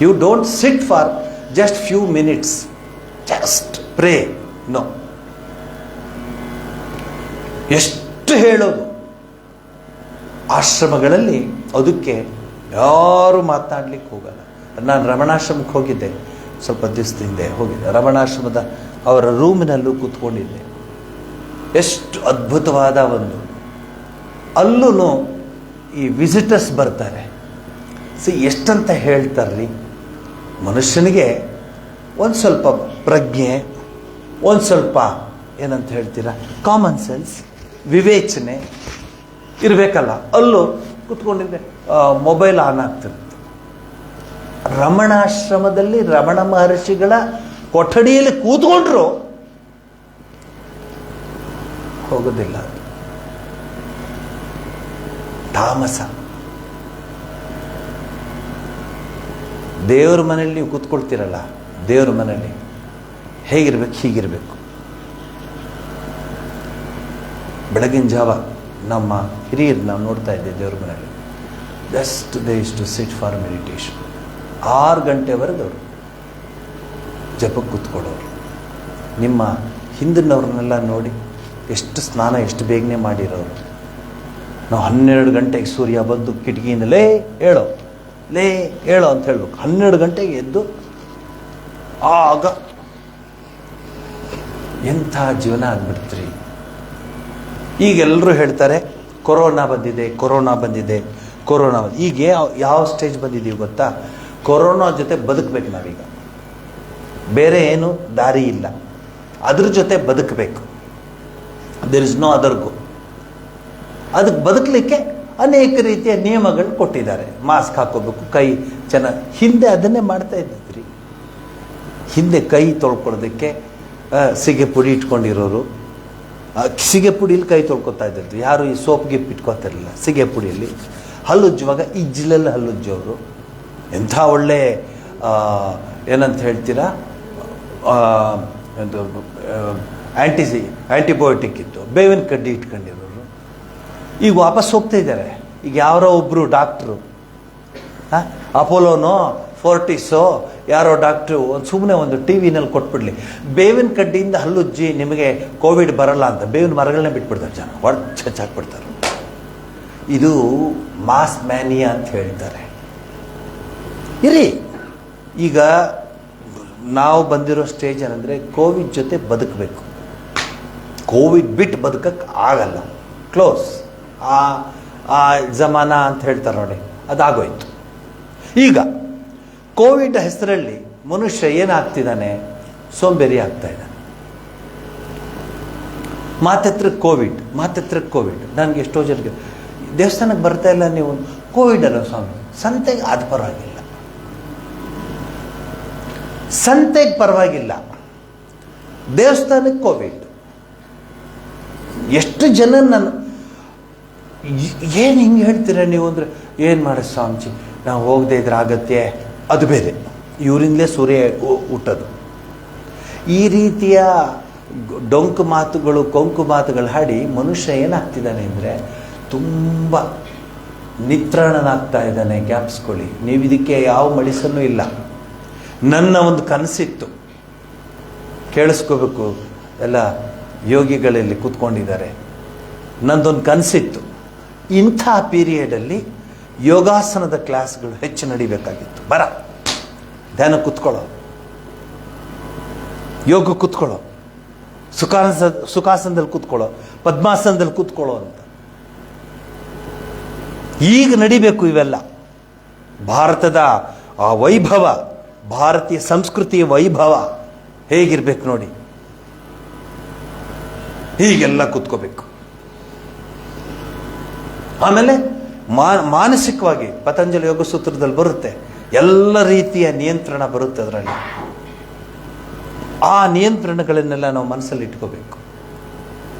You don't sit for just few minutes. Just pray. No. ಎಷ್ಟು ಹೇಳೋದು. ಆಶ್ರಮಗಳಲ್ಲಿ ಅದಕ್ಕೆ ಯಾರು ಮಾತನಾಡ್ಲಿಕ್ಕೆ ಹೋಗಲ್ಲ. ನಾನು ರಮಣಾಶ್ರಮಕ್ಕೆ ಹೋಗಿದ್ದೆ, ಸ್ವಲ್ಪ ದಿವಸದ ಹಿಂದೆ ಹೋಗಿದ್ದೆ. ರಮಣಾಶ್ರಮದ ಅವರ ರೂಮಿನಲ್ಲೂ ಕೂತ್ಕೊಂಡಿದ್ದೆ. ಎಷ್ಟು ಅದ್ಭುತವಾದ ಒಂದು, ಅಲ್ಲೂ ಈ ವಿಸಿಟರ್ಸ್ ಬರ್ತಾರೆ. ಎಷ್ಟಂತ ಹೇಳ್ತಾರ್ರಿ, ಮನುಷ್ಯನಿಗೆ ಒಂದು ಸ್ವಲ್ಪ ಪ್ರಜ್ಞೆ, ಒಂದು ಸ್ವಲ್ಪ ಏನಂತ ಹೇಳ್ತೀರಾ, ಕಾಮನ್ ಸೆನ್ಸ್, ವಿವೇಚನೆ ಇರಬೇಕಲ್ಲ. ಅಲ್ಲೂ ಕೂತ್ಕೊಂಡಿದ್ದೆ, ಮೊಬೈಲ್ ಆನ್ ಆಗ್ತಿರುತ್ತೆ. ರಮಣಾಶ್ರಮದಲ್ಲಿ ರಮಣ ಮಹರ್ಷಿಗಳ ಕೊಠಡಿಯಲ್ಲಿ ಕೂತ್ಕೊಂಡ್ರು ಹೋಗೋದಿಲ್ಲ. ತಾಮಸ. ದೇವ್ರ ಮನೆಯಲ್ಲಿ ನೀವು ಕೂತ್ಕೊಳ್ತೀರಲ್ಲ, ದೇವ್ರ ಮನೆಯಲ್ಲಿ ಹೇಗಿರ್ಬೇಕು, ಹೀಗಿರಬೇಕು. ಬೆಳಗಿನ ಜಾವ ನಮ್ಮ ಹಿರಿಯರು ನಾವು ನೋಡ್ತಾ ಇದ್ದೆ ದೇವ್ರ ಮನೆಯಲ್ಲಿ, just they is to sit for meditation. 6 ಗಂಟೆವರೆಗೆ ಅವರು ಜಪಕ್ಕೆ ಕೂತ್ಕೊಳ್ಳೋರು. ನಿಮ್ಮ ಹಿಂದಿನವ್ರನ್ನೆಲ್ಲ ನೋಡಿ, ಎಷ್ಟು ಸ್ನಾನ ಎಷ್ಟು ಬೇಗನೆ ಮಾಡಿರೋರು. ನಾವು 12 ಗಂಟೆಗೆ ಸೂರ್ಯ ಬಂದು ಕಿಟಕಿಯಿಂದ ಲೇ ಹೇಳೋ ಅಂತ ಹೇಳ್ಬೇಕು. 12 ಗಂಟೆಗೆ ಎದ್ದು ಆಗ ಎಂಥ ಜೀವನ ಆಗ್ಬಿಡ್ತೀರಿ. ಈಗೆಲ್ಲರೂ ಹೇಳ್ತಾರೆ ಕೊರೋನಾ ಬಂದಿದೆ. ಈಗ ಯಾವ ಸ್ಟೇಜ್ ಬಂದಿದ್ದೀವಿ ಗೊತ್ತಾ? ಕೊರೋನಾ ಜೊತೆ ಬದುಕಬೇಕು ನಾವೀಗ. ಬೇರೆ ಏನು ದಾರಿ ಇಲ್ಲ, ಅದ್ರ ಜೊತೆ ಬದುಕಬೇಕು. There is no other go. ಅದಕ್ಕೆ ಬದುಕಲಿಕ್ಕೆ ಅನೇಕ ರೀತಿಯ ನಿಯಮಗಳು ಕೊಟ್ಟಿದ್ದಾರೆ. ಮಾಸ್ಕ್ ಹಾಕೋಬೇಕು, ಕೈ ಚೆನ್ನಾಗಿ. ಹಿಂದೆ ಅದನ್ನೇ ಮಾಡ್ತಾ ಇದ್ದಿದ್ರಿ. ಹಿಂದೆ ಕೈ ತೊಳ್ಕೊಳ್ಳೋದಕ್ಕೆ ಸಿಗೆ ಪುಡಿ ಇಟ್ಕೊಂಡಿರೋರು, ಸಿಗೆ ಪುಡಿಯಲ್ಲಿ ಕೈ ತೊಳ್ಕೊತಾ ಇದ್ದಿದ್ದು. ಯಾರು ಈ ಸೋಪ್ ಗಿಪ್ ಇಟ್ಕೊತಿರಲಿಲ್ಲ. ಸಿಗೆ ಪುಡಿಯಲ್ಲಿ ಹಲ್ಲುಜ್ಜುವಾಗ ಇಜ್ಜಿಲಲ್ಲಿ ಹಲ್ಲುಜ್ಜೋರು. ಎಂಥ ಒಳ್ಳೆ ಏನಂತ ಹೇಳ್ತೀರಾ, ಆ್ಯಂಟಿಬಯೋಟಿಕ್ ಇತ್ತು. ಬೇವಿನ ಕಡ್ಡಿ ಇಟ್ಕೊಂಡಿರೋರು ಈಗ ವಾಪಸ್ ಹೋಗ್ತಾ ಇದ್ದಾರೆ. ಈಗ ಯಾರೋ ಒಬ್ಬರು ಡಾಕ್ಟ್ರು, ಅಪೋಲೋನೋ ಫೋರ್ಟಿಸೋ ಯಾರೋ ಡಾಕ್ಟ್ರು ಸುಮ್ಮನೆ ಒಂದು ಟಿ ವಿನಲ್ಲಿ ಕೊಟ್ಬಿಡ್ಲಿ, ಬೇವಿನ ಕಡ್ಡಿಯಿಂದ ಹಲ್ಲುಜ್ಜಿ ನಿಮಗೆ ಕೋವಿಡ್ ಬರಲ್ಲ ಅಂತ ಬೇವಿನ ಮರಗಳನ್ನೇ ಬಿಟ್ಬಿಡ್ತಾರೆ ಜನ, ಹಾಕ್ಬಿಡ್ತಾರೆ. ಇದು ಮಾಸ್ ಮ್ಯಾನಿಯಾ ಅಂತ ಹೇಳ್ತಾರೆ. ಇರಿ, ಈಗ ನಾವು ಬಂದಿರೋ ಸ್ಟೇಜ್ ಏನಂದರೆ ಕೋವಿಡ್ ಜೊತೆ ಬದುಕಬೇಕು. ಕೋವಿಡ್ ಬಿಟ್ಟು ಬದುಕಕ್ಕೆ ಆಗಲ್ಲ. ಕ್ಲೋಸ್. ಆ ಜಮಾನ ಅಂತ ಹೇಳ್ತಾರೆ ನೋಡಿ, ಅದಾಗೋಯ್ತು. ಈಗ ಕೋವಿಡ್ ಹೆಸರಲ್ಲಿ ಮನುಷ್ಯ ಏನಾಗ್ತಿದ್ದಾನೆ, ಸೋಂಬೇರಿ ಆಗ್ತಾ ಇದ್ದಾನೆ. ಮಾತೆತ್ರಕ್ಕೆ ಕೋವಿಡ್. ನನಗೆ ಎಷ್ಟೋ ಜನಕ್ಕೆ ದೇವಸ್ಥಾನಕ್ಕೆ ಬರ್ತಾ ಇಲ್ಲ ನೀವು, ಕೋವಿಡ್ ಅಲ್ಲ ಸ್ವಾಮಿ, ಸಂತೆಗೆ ಅದು ಪರವಾಗಿಲ್ಲ, ಸಂತೆಗೆ ಪರವಾಗಿಲ್ಲ, ದೇವಸ್ಥಾನಕ್ಕೆ ಕೋವಿಡ್. ಎಷ್ಟು ಜನ ನಾನು ಏನು ಹಿಂಗೆ ಹೇಳ್ತೀರ ನೀವು ಅಂದರೆ, ಏನು ಮಾಡೋದು ಸ್ವಾಮೀಜಿ, ನಾವು ಹೋಗದೆ ಇದ್ರೆ ಆಗತ್ತೆ, ಅದು ಬೇರೆ, ಇವರಿಂದಲೇ ಸೂರ್ಯ ಹುಟ್ಟೋದು. ಈ ರೀತಿಯ ಡೊಂಕು ಮಾತುಗಳು, ಕೊಂಕು ಮಾತುಗಳು ಹಾಡಿ ಮನುಷ್ಯ ಏನಾಗ್ತಿದ್ದಾನೆ ಅಂದರೆ ತುಂಬ ನಿತ್ರಾಣನಾಗ್ತಾ ಇದ್ದಾನೆ. ಗ್ಯಾಪ್ಸ್ಕೊಳ್ಳಿ, ನೀವು ಇದಕ್ಕೆ ಯಾವ ಮಳಿಸನೂ ಇಲ್ಲ. ನನ್ನ ಒಂದು ಕನಸಿತ್ತು, ಕೇಳಿಸ್ಕೋಬೇಕು, ಎಲ್ಲ ಯೋಗಿಗಳಲ್ಲಿ ಕೂತ್ಕೊಂಡಿದ್ದಾರೆ. ನಂದೊಂದು ಕನಸಿತ್ತು, ಇಂಥ ಪೀರಿಯಡಲ್ಲಿ ಯೋಗಾಸನದ ಕ್ಲಾಸ್ಗಳು ಹೆಚ್ಚು ನಡಿಬೇಕಾಗಿತ್ತು. ಧ್ಯಾನ ಕೂತ್ಕೊಳ್ಳೋ, ಯೋಗ ಕೂತ್ಕೊಳ್ಳೋ, ಸುಖಾಸನದಲ್ಲಿ ಕೂತ್ಕೊಳ್ಳೋ, ಪದ್ಮಾಸನದಲ್ಲಿ ಕೂತ್ಕೊಳ್ಳೋ ಅಂತ. ಈಗ ನಡಿಬೇಕು ಇವೆಲ್ಲ. ಭಾರತದ ಆ ವೈಭವ, ಭಾರತೀಯ ಸಂಸ್ಕೃತಿಯ ವೈಭವ ಹೇಗಿರ್ಬೇಕು ನೋಡಿ. ಹೀಗೆಲ್ಲ ಕೂತ್ಕೋಬೇಕು. ಆಮೇಲೆ ಮಾನಸಿಕವಾಗಿ ಪತಂಜಲಿ ಯೋಗ ಸೂತ್ರದಲ್ಲಿ ಬರುತ್ತೆ, ಎಲ್ಲ ರೀತಿಯ ನಿಯಂತ್ರಣ ಬರುತ್ತೆ ಅದರಲ್ಲಿ. ಆ ನಿಯಂತ್ರಣಗಳನ್ನೆಲ್ಲ ನಾವು ಮನಸ್ಸಲ್ಲಿ ಇಟ್ಕೋಬೇಕು.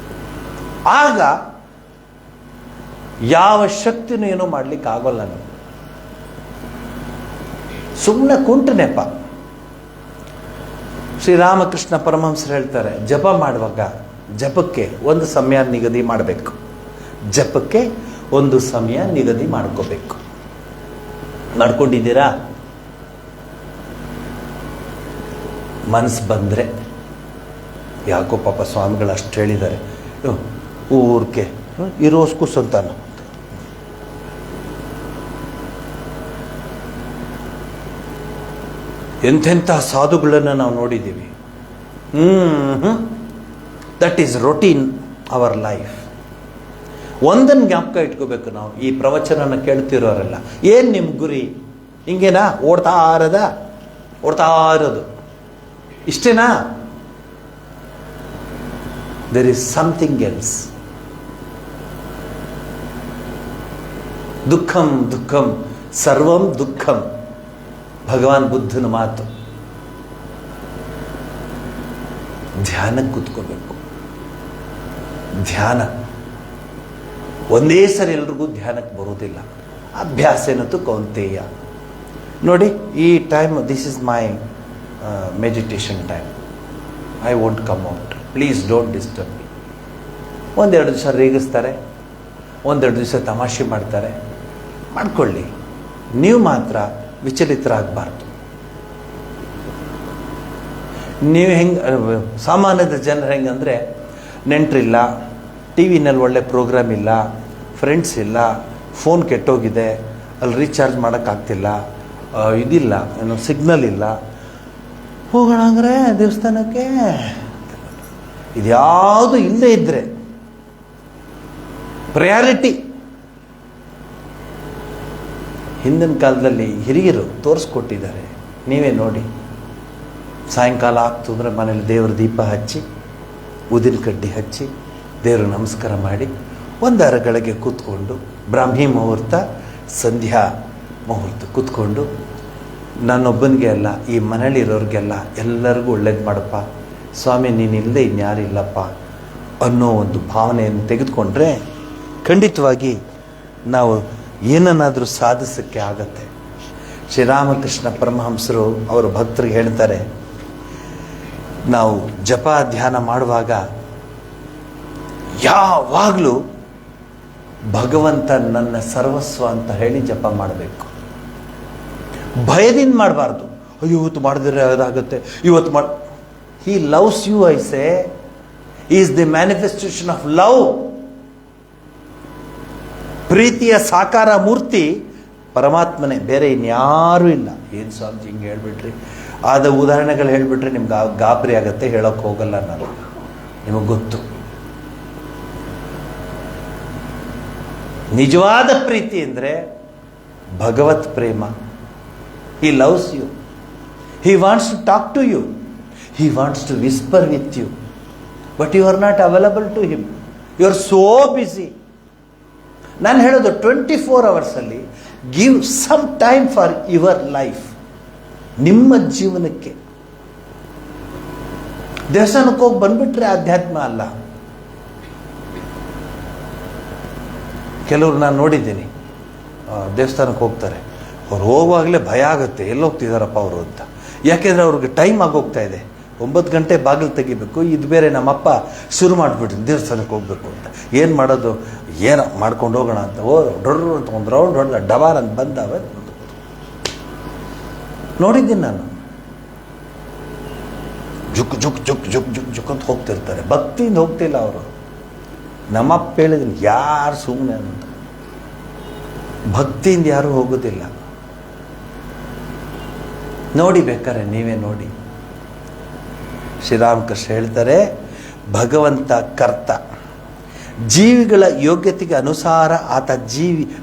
ಆಗ ಯಾವ ಶಕ್ತಿನೂ ಏನೋ ಮಾಡ್ಲಿಕ್ಕೆ ಆಗೋಲ್ಲ. ನಾವು ಸುಮ್ಮನೆ ಕುಂಟು ನೆಪ. ಶ್ರೀರಾಮಕೃಷ್ಣ ಪರಮಹಂಸರು ಹೇಳ್ತಾರೆ, ಜಪ ಮಾಡುವಾಗ ಜಪಕ್ಕೆ ಒಂದು ಸಮಯ ನಿಗದಿ ಮಾಡಬೇಕು. ಜಪಕ್ಕೆ ಒಂದು ಸಮಯ ನಿಗದಿ ಮಾಡ್ಕೋಬೇಕು. ಮಾಡ್ಕೊಂಡಿದ್ದೀರಾ? ಮನಸ್ಸು ಬಂದರೆ, ಯಾಕೋ ಪಾಪ ಸ್ವಾಮಿಗಳು ಅಷ್ಟು ಹೇಳಿದ್ದಾರೆ, ಊರ್ಕೆ ಇರೋಸ್ ಕುಸಂತಾನ, ಎಂತೆಂಥ ಸಾಧುಗಳನ್ನು ನಾವು ನೋಡಿದ್ದೀವಿ. That is routine our life. ಒಂದನ್ನು ಜ್ಞಾಪಕ ಇಟ್ಕೋಬೇಕು ನಾವು, ಈ ಪ್ರವಚನನ ಕೇಳ್ತಿರೋರೆಲ್ಲ, ಏನು ನಿಮ್ಮ ಗುರಿ? ಹಿಂಗೇನಾ? ಓಡ್ತಾ ಇರೋದು ಇಷ್ಟೇನಾ? There is something else. ದುಃಖಂ ದುಃಖಂ ಸರ್ವಂ ದುಃಖಂ, ಭಗವಾನ್ ಬುದ್ಧನ ಮಾತು. ಧ್ಯಾನಕ್ಕೆ ಕೂತ್ಕೋಬೇಕು. ಧ್ಯಾನ ಒಂದೇ ಸರಿ ಎಲ್ರಿಗೂ ಧ್ಯಾನಕ್ಕೆ ಬರೋದಿಲ್ಲ. ಅಭ್ಯಾಸ ಏನತ್ತು ಕೌಂತೆಯ. ನೋಡಿ, ಈ time, this is my meditation time. I won't come out, please don't disturb me. ಒಂದೆರಡು ದಿವಸ ರೇಗಿಸ್ತಾರೆ, ಒಂದೆರಡು ದಿವಸ ತಮಾಷೆ ಮಾಡ್ತಾರೆ, ಮಾಡ್ಕೊಳ್ಳಿ. ನೀವು ಮಾತ್ರ ವಿಚಲಿತರಾಗಬಾರ್ದು. ನೀವು ಹೆಂಗೆ, ಸಾಮಾನ್ಯದ ಜನರು ಹೆಂಗಂದರೆ, ನೆಂಟರಿಲ್ಲ, ಟಿ ವಿನಲ್ಲಿ ಒಳ್ಳೆ ಪ್ರೋಗ್ರಾಮ್ ಇಲ್ಲ, ಫ್ರೆಂಡ್ಸ್ ಇಲ್ಲ, ಫೋನ್ ಕೆಟ್ಟೋಗಿದೆ, ಅಲ್ಲಿ ರೀಚಾರ್ಜ್ ಮಾಡೋಕ್ಕಾಗ್ತಿಲ್ಲ, ಇದಿಲ್ಲ, ಏನು ಸಿಗ್ನಲ್ ಇಲ್ಲ, ಹೋಗೋಣ ಅಂದರೆ ದೇವಸ್ಥಾನಕ್ಕೆ. ಇದ್ಯಾವುದು ಇಲ್ಲದೆ ಇದ್ದರೆ ಪ್ರಯಾರಿಟಿ. ಹಿಂದಿನ ಕಾಲದಲ್ಲಿ ಹಿರಿಯರು ತೋರಿಸ್ಕೊಟ್ಟಿದ್ದಾರೆ, ನೀವೇ ನೋಡಿ. ಸಾಯಂಕಾಲ ಆಗ್ತು ಅಂದರೆ ಮನೇಲಿ ದೇವರ ದೀಪ ಹಚ್ಚಿ, ಉದಿನ ಕಡ್ಡಿ ಹಚ್ಚಿ, ದೇವರು ನಮಸ್ಕಾರ ಮಾಡಿ, ಒಂದು ಅರಗಳಿಗೆ ಕೂತ್ಕೊಂಡು, ಬ್ರಾಹ್ಮಿ ಮುಹೂರ್ತ, ಸಂಧ್ಯಾ ಮುಹೂರ್ತ ಕೂತ್ಕೊಂಡು, ನನ್ನೊಬ್ಬನಿಗೆ ಅಲ್ಲ, ಈ ಮನೇಲಿರೋರಿಗೆಲ್ಲ ಎಲ್ಲರಿಗೂ ಒಳ್ಳೇದು ಮಾಡಪ್ಪ ಸ್ವಾಮಿ, ನೀನಿಲ್ಲದೆ ಇನ್ಯಾರಿಲ್ಲಪ್ಪ ಅನ್ನೋ ಒಂದು ಭಾವನೆಯನ್ನು ತೆಗೆದುಕೊಂಡ್ರೆ ಖಂಡಿತವಾಗಿ ನಾವು ಏನನ್ನಾದರೂ ಸಾಧಿಸೋಕ್ಕೆ ಆಗತ್ತೆ. ಶ್ರೀರಾಮಕೃಷ್ಣ ಪರಮಹಂಸರು ಅವರ ಭಕ್ತರಿಗೆ ಹೇಳ್ತಾರೆ, ನಾವು ಜಪ ಧ್ಯಾನ ಮಾಡುವಾಗ ಯಾವಾಗಲೂ ಭಗವಂತ ನನ್ನ ಸರ್ವಸ್ವ ಅಂತ ಹೇಳಿ ಜಪ ಮಾಡಬೇಕು. ಭಯದಿಂದ ಮಾಡಬಾರ್ದು. ಅಯ್ಯೋ, ಇವತ್ತು ಮಾಡಿದ್ರೆ ಅದಾಗುತ್ತೆ, ಇವತ್ತು ಮಾಡಿ. He loves you, I say. Is the manifestation of love. ಪ್ರೀತಿಯ ಸಾಕಾರ ಮೂರ್ತಿ ಪರಮಾತ್ಮನೇ, ಬೇರೆ ಇನ್ಯಾರೂ ಇಲ್ಲ. ಏನು ಸ್ವಾಮೀಜಿ ಹಿಂಗೆ ಹೇಳ್ಬಿಟ್ರಿ, ಆದ ಉದಾಹರಣೆಗಳು ಹೇಳಿಬಿಟ್ರೆ ನಿಮ್ಗೆ ಗಾಬರಿ ಆಗುತ್ತೆ, ಹೇಳೋಕ್ಕೆ ಹೋಗಲ್ಲ ನಾನು, ನಿಮಗೆ ಗೊತ್ತು. ನಿಜವಾದ ಪ್ರೀತಿ ಅಂದರೆ ಭಗವತ್ ಪ್ರೇಮ. He loves you, he wants to talk to you, he wants to whisper with you, but you are not available to him. You are so busy. ನಾನು ಹೇಳೋದು 24 ಅವರ್ಸಲ್ಲಿ give some time for your life. ನಿಮ್ಮ ಜೀವನಕ್ಕೆ. ದೇವಸ್ಥಾನಕ್ಕೆ ಹೋಗಿ ಬಂದ್ಬಿಟ್ರೆ ಆಧ್ಯಾತ್ಮ ಅಲ್ಲ. ಕೆಲವರು ನಾನು ನೋಡಿದ್ದೀನಿ, ದೇವಸ್ಥಾನಕ್ಕೆ ಹೋಗ್ತಾರೆ, ಅವ್ರು ಹೋಗುವಾಗಲೇ ಭಯ ಆಗುತ್ತೆ, ಎಲ್ಲಿ ಹೋಗ್ತಿದ್ದಾರಪ್ಪ ಅವರು ಅಂತ. ಯಾಕೆಂದರೆ ಅವ್ರಿಗೆ ಟೈಮ್ ಆಗೋಗ್ತಾ ಇದೆ, 9 ಗಂಟೆ ಬಾಗಿಲು ತೆಗಿಬೇಕು. ಇದು ಬೇರೆ ನಮ್ಮಪ್ಪ ಶುರು ಮಾಡಿಬಿಟ್ರು ದೇವಸ್ಥಾನಕ್ಕೆ ಹೋಗ್ಬೇಕು ಅಂತ. ಏನು ಮಾಡೋದು, ಏನೋ ಮಾಡ್ಕೊಂಡು ಹೋಗೋಣ ಅಂತ ಡೊಡ್ರು ಅಂತ ಒಂದು ರೌಂಡ್ ಹೊಡೆದ, ಡಬಾರ್ ಅಂತ ಬಂದಾವೆ. ನೋಡಿದ್ದೀನಿ ನಾನು. ಜುಕ್ ಜುಕ್ ಜುಕ್ ಜುಕ್ ಜುಕ್ ಜುಕ್ ಅಂತ ಹೋಗ್ತಿರ್ತಾರೆ, ಭಕ್ತಿಯಿಂದ ಹೋಗ್ತಿಲ್ಲ ಅವರು. ನಮ್ಮಪ್ಪ ಹೇಳಿದ್ರು, ಯಾರು ಸುಮ್ಮನೆ ಅಂತ. ಭಕ್ತಿಯಿಂದ ಯಾರೂ ಹೋಗೋದಿಲ್ಲ. ನೋಡಿ, ಬೇಕಾರೆ ನೀವೇ ನೋಡಿ. ಶ್ರೀರಾಮಕೃಷ್ಣ ಹೇಳ್ತಾರೆ, ಭಗವಂತ ಕರ್ತ. ಜೀವಿಗಳ ಯೋಗ್ಯತೆಗೆ ಅನುಸಾರ ಆತ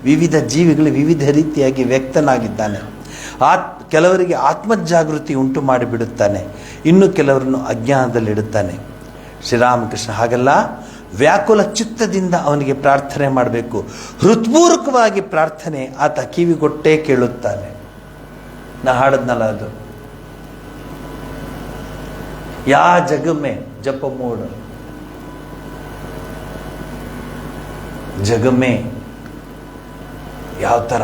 ವಿವಿಧ ಜೀವಿಗಳು ವಿವಿಧ ರೀತಿಯಾಗಿ ವ್ಯಕ್ತನಾಗಿದ್ದಾನೆ. ಕೆಲವರಿಗೆ ಆತ್ಮಜಾಗೃತಿ ಉಂಟು ಮಾಡಿಬಿಡುತ್ತಾನೆ, ಇನ್ನು ಕೆಲವರನ್ನು ಅಜ್ಞಾನದಲ್ಲಿಡುತ್ತಾನೆ. ಶ್ರೀರಾಮಕೃಷ್ಣ ಹಾಗಲ್ಲ, ವ್ಯಾಕುಲ ಚಿತ್ತದಿಂದ ಅವನಿಗೆ ಪ್ರಾರ್ಥನೆ ಮಾಡಬೇಕು. ಹೃತ್ಪೂರ್ವಕವಾಗಿ ಪ್ರಾರ್ಥನೆ ಆತ ಕಿವಿಗೊಟ್ಟೇ ಕೇಳುತ್ತಾನೆ. ನಾ ಹಾಡದ್ನಲ್ಲ ಅದು, ಯಾ ಜಗಮೆ ಜಪ ಮೋಡ, ಜಗಮೆ ಯಾವ ಥರ,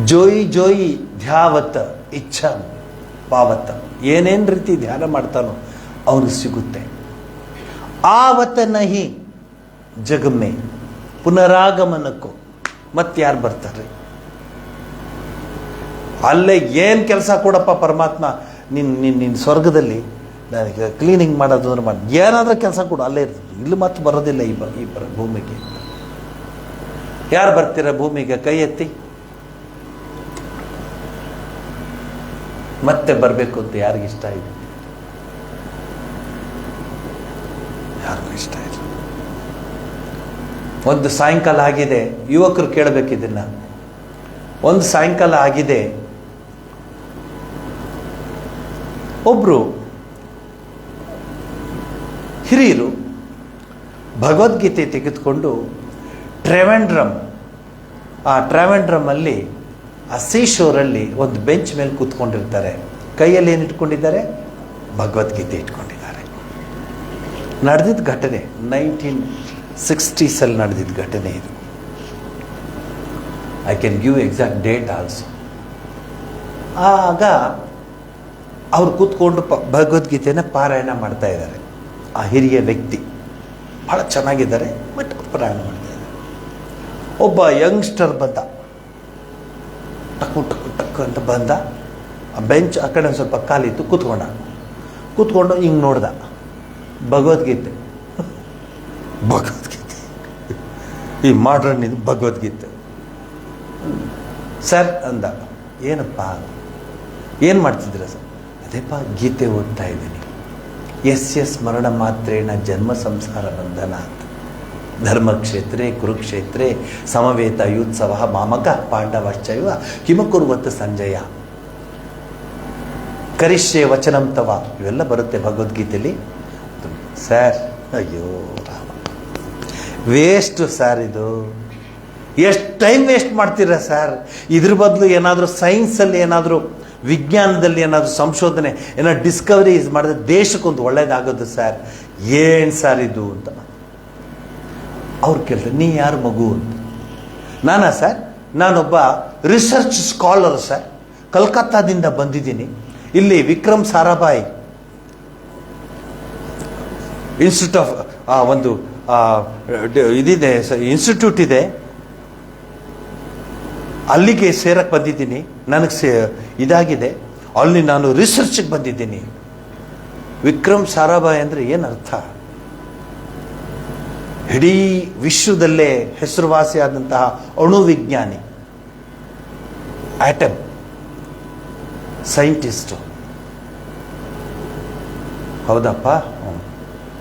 ಜೋಯಿ ಜೋಯಿ ಧ್ಯಾವತ ಇಚ್ಛಾ, ಪಾವತ. ಏನೇನು ರೀತಿ ಧ್ಯಾನ ಮಾಡ್ತಾನೋ ಅವನಿಗೆ ಸಿಗುತ್ತೆ. ಆವತ ನಹಿ ಜಗಮೆ ಪುನರಾಗಮನಕ್ಕೂ ಮತ್ತೆ ಯಾರು ಬರ್ತಾರೆ? ಅಲ್ಲೇ ಏನು ಕೆಲಸ ಕೊಡಪ್ಪ ಪರಮಾತ್ಮ, ನಿನ್ನ ಸ್ವರ್ಗದಲ್ಲಿ ನನಗೆ ಕ್ಲೀನಿಂಗ್ ಮಾಡೋದು ಅಂದ್ರೆ ಮಾಡಿ, ಏನಾದರೂ ಕೆಲಸ ಕೊಡು, ಅಲ್ಲೇ ಇರ್ತದೆ. ಇಲ್ಲಿ ಮತ್ತೆ ಬರೋದಿಲ್ಲ ಈ ಭೂಮಿಗೆ. ಯಾರು ಬರ್ತೀರ ಭೂಮಿಗೆ? ಕೈ ಎತ್ತಿ. ಮತ್ತೆ ಬರಬೇಕು ಅಂತ ಯಾರಿಗಿಷ್ಟ ಇದೆ? ಯಾರಿಗೂ ಇಷ್ಟ ಇಲ್ಲ. ಒಂದು ಸಾಯಂಕಾಲ ಆಗಿದೆ, ಯುವಕರು ಕೇಳಬೇಕಿದ್ದನ್ನ. ಒಂದು ಸಾಯಂಕಾಲ ಆಗಿದೆ, ಒಬ್ರು ಹಿರಿಯರು ಭಗವದ್ಗೀತೆ ತೆಗೆದುಕೊಂಡು ಆ ಟ್ರಾವೆಂಡ್ರಮಲ್ಲಿ ಆ ಸೀಶೋರಲ್ಲಿ ಒಂದು ಬೆಂಚ್ ಮೇಲೆ ಕೂತ್ಕೊಂಡಿರ್ತಾರೆ. ಕೈಯಲ್ಲಿ ಏನು ಇಟ್ಕೊಂಡಿದ್ದಾರೆ? ಭಗವದ್ಗೀತೆ ಇಟ್ಕೊಂಡಿದ್ದಾರೆ. ನಡೆದಿದ್ದ ಘಟನೆ 1960s ನಡೆದಿದ್ದ ಘಟನೆ ಇದು. I can give exact date also. ಆಗ ಅವ್ರು ಕೂತ್ಕೊಂಡು ಭಗವದ್ಗೀತೆನ ಪಾರಾಯಣ ಮಾಡ್ತಾ ಇದ್ದಾರೆ. ಆ ಹಿರಿಯ ವ್ಯಕ್ತಿ ಭಾಳ ಚೆನ್ನಾಗಿದ್ದಾರೆ, ಬಟ್ ಪಾರಾಯಣ ಮಾಡ್ತಾ ಇದ್ದಾರೆ. ಒಬ್ಬ ಯಂಗ್ಸ್ಟರ್ ಬಂದ, ಟಕ್ಕು ಟಕ್ಕು ಟಕ್ಕು ಅಂತ ಬಂದ. ಆ ಬೆಂಚ್ ಆ ಕಡೆ ಒಂದು ಸ್ವಲ್ಪ ಕಾಲಿತ್ತು, ಕೂತ್ಕೊಂಡು ಹಿಂಗೆ ನೋಡ್ದ. ಭಗವದ್ಗೀತೆ ಈ ಮಾಡ್ರನ್ ಇದು ಭಗವದ್ಗೀತೆ. ಸರ್ ಅಂದ, ಏನಪ್ಪ ಏನು ಮಾಡ್ತಿದ್ದೀರ ಸರ್? ಅದೇಪ್ಪ ಗೀತೆ ಓದ್ತಾ ಇದ್ದೀನಿ. ಎಸ್ ಮರಣ ಮಾತ್ರೇಣ ಜನ್ಮ ಸಂಸಾರ ಬಂಧನ ಅಂತ. ಧರ್ಮಕ್ಷೇತ್ರೇ ಕುರುಕ್ಷೇತ್ರೇ ಸಮವೇತ ಯುತ್ಸವ ಮಾಮಕ ಪಾಂಡವಶ್ಚೈವ ಕಿಮಕುರ್ವತ್ ಸಂಜಯ ಕರಿಷ್ಯೆ ವಚನಂ ತವ, ಇವೆಲ್ಲ ಬರುತ್ತೆ ಭಗವದ್ಗೀತೆಯಲ್ಲಿ. ಸರ್ ಅಯ್ಯೋ ರಾಮ, ವೇಸ್ಟು ಸರ್ ಇದು. ಎಷ್ಟು ಟೈಮ್ ವೇಸ್ಟ್ ಮಾಡ್ತೀರಾ ಸರ್? ಇದ್ರ ಬದಲು ಏನಾದರೂ ಸೈನ್ಸಲ್ಲಿ ಏನಾದರೂ ವಿಜ್ಞಾನದಲ್ಲಿ ಏನಾದರೂ ಸಂಶೋಧನೆ ಏನಾದ್ರು ಡಿಸ್ಕವರಿ ಮಾಡಿದ್ರೆ ದೇಶಕ್ಕೊಂದು ಒಳ್ಳೇದಾಗೋದು ಸರ್. ಏನು ಸರ್ ಇದು ಅಂತ ಅವ್ರು ಕೇಳ್ತಾರೆ. ನೀ ಯಾರು ಮಗು ಅಂತ. ನಾನಾ ಸರ್? ನಾನೊಬ್ಬ ರಿಸರ್ಚ್ ಸ್ಕಾಲರ್ ಸರ್, ಕಲ್ಕತ್ತಾದಿಂದ ಬಂದಿದ್ದೀನಿ. ಇಲ್ಲಿ ವಿಕ್ರಮ್ ಸಾರಾಭಾಯಿ ಇನ್ಸ್ಟಿಟ್ಯೂಟ್ ಆಫ್ ಒಂದು ಇದಿದೆ, ಇನ್ಸ್ಟಿಟ್ಯೂಟ್ ಇದೆ, ಅಲ್ಲಿಗೆ ಸೇರಕ್ಕೆ ಬಂದಿದ್ದೀನಿ. ನನಗೆ ಇದಾಗಿದೆ, ಅಲ್ಲಿ ನಾನು ರಿಸರ್ಚ್ಗೆ ಬಂದಿದ್ದೀನಿ. ವಿಕ್ರಮ್ ಸಾರಾಭಾಯಿ ಅಂದರೆ ಏನು ಅರ್ಥ? ಇಡೀ ವಿಶ್ವದಲ್ಲೇ ಹೆಸರುವಾಸಿಯಾದಂತಹ ಅಣುವಿಜ್ಞಾನಿ, ಆಟಮ್ ಸೈಂಟಿಸ್ಟು. ಹೌದಪ್ಪ.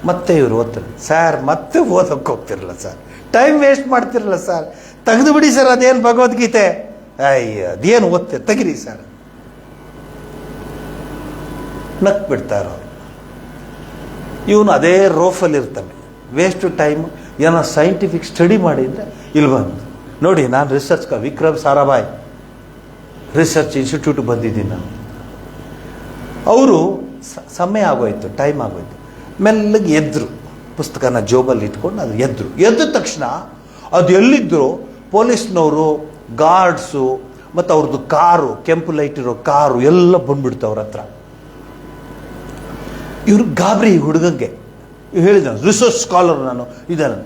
ಮತ್ತೆ ಇವರು ಓದ್ತಾರೆ. ಸರ್ ಮತ್ತೆ ಓದಕ್ಕೆ ಹೋಗ್ತಿರಲ್ಲ ಸರ್, ಟೈಮ್ ವೇಸ್ಟ್ ಮಾಡ್ತಿರಲ್ಲ ಸರ್, ತೆಗೆದು ಬಿಡಿ ಸರ್ ಅದೇನು ಭಗವದ್ಗೀತೆ. ಅಯ್ಯ ಅದೇನು ಓದ್ತೀರ, ತೆಗಿರಿ ಸರ್. ನಕ್ ಬಿಡ್ತಾರ. ಇವನು ಅದೇ ರೋಫಲ್ಲಿ ಇರ್ತಾನೆ, ವೇಸ್ಟ್ ಟೈಮ್. ಏನೋ ಸೈಂಟಿಫಿಕ್ ಸ್ಟಡಿ ಮಾಡಿದರೆ ಇಲ್ಲಿ ಬಂದು ನೋಡಿ, ನಾನು research Vikram Sarabhai research institute ಬಂದಿದ್ದೀನಿ ನಾನು. ಅವರು ಸಮಯ ಆಗೋಯ್ತು, ಟೈಮ್ ಆಗೋಯ್ತು. ಮೆಲ್ಲಗೆ ಎದ್ರು, ಪುಸ್ತಕನ ಜೋಬಲ್ಲಿ ಇಟ್ಕೊಂಡು ಅದು ಎದ್ದ ತಕ್ಷಣ ಅದು ಎಲ್ಲಿದ್ದರು ಪೊಲೀಸ್ನವರು, ಗಾರ್ಡ್ಸು ಮತ್ತು ಅವ್ರದ್ದು ಕಾರು, ಕೆಂಪು ಲೈಟ್ ಇರೋ ಕಾರು ಎಲ್ಲ ಬಂದ್ಬಿಡ್ತು ಅವ್ರ ಹತ್ರ. ಇವ್ರು ಗಾಬರಿ ಹುಡುಗಂಗೆ. ಹೇಳಿದ ರಿಸರ್ಚ್ ಸ್ಕಾಲರ್ ನಾನು ಇದ್ದಾನೆ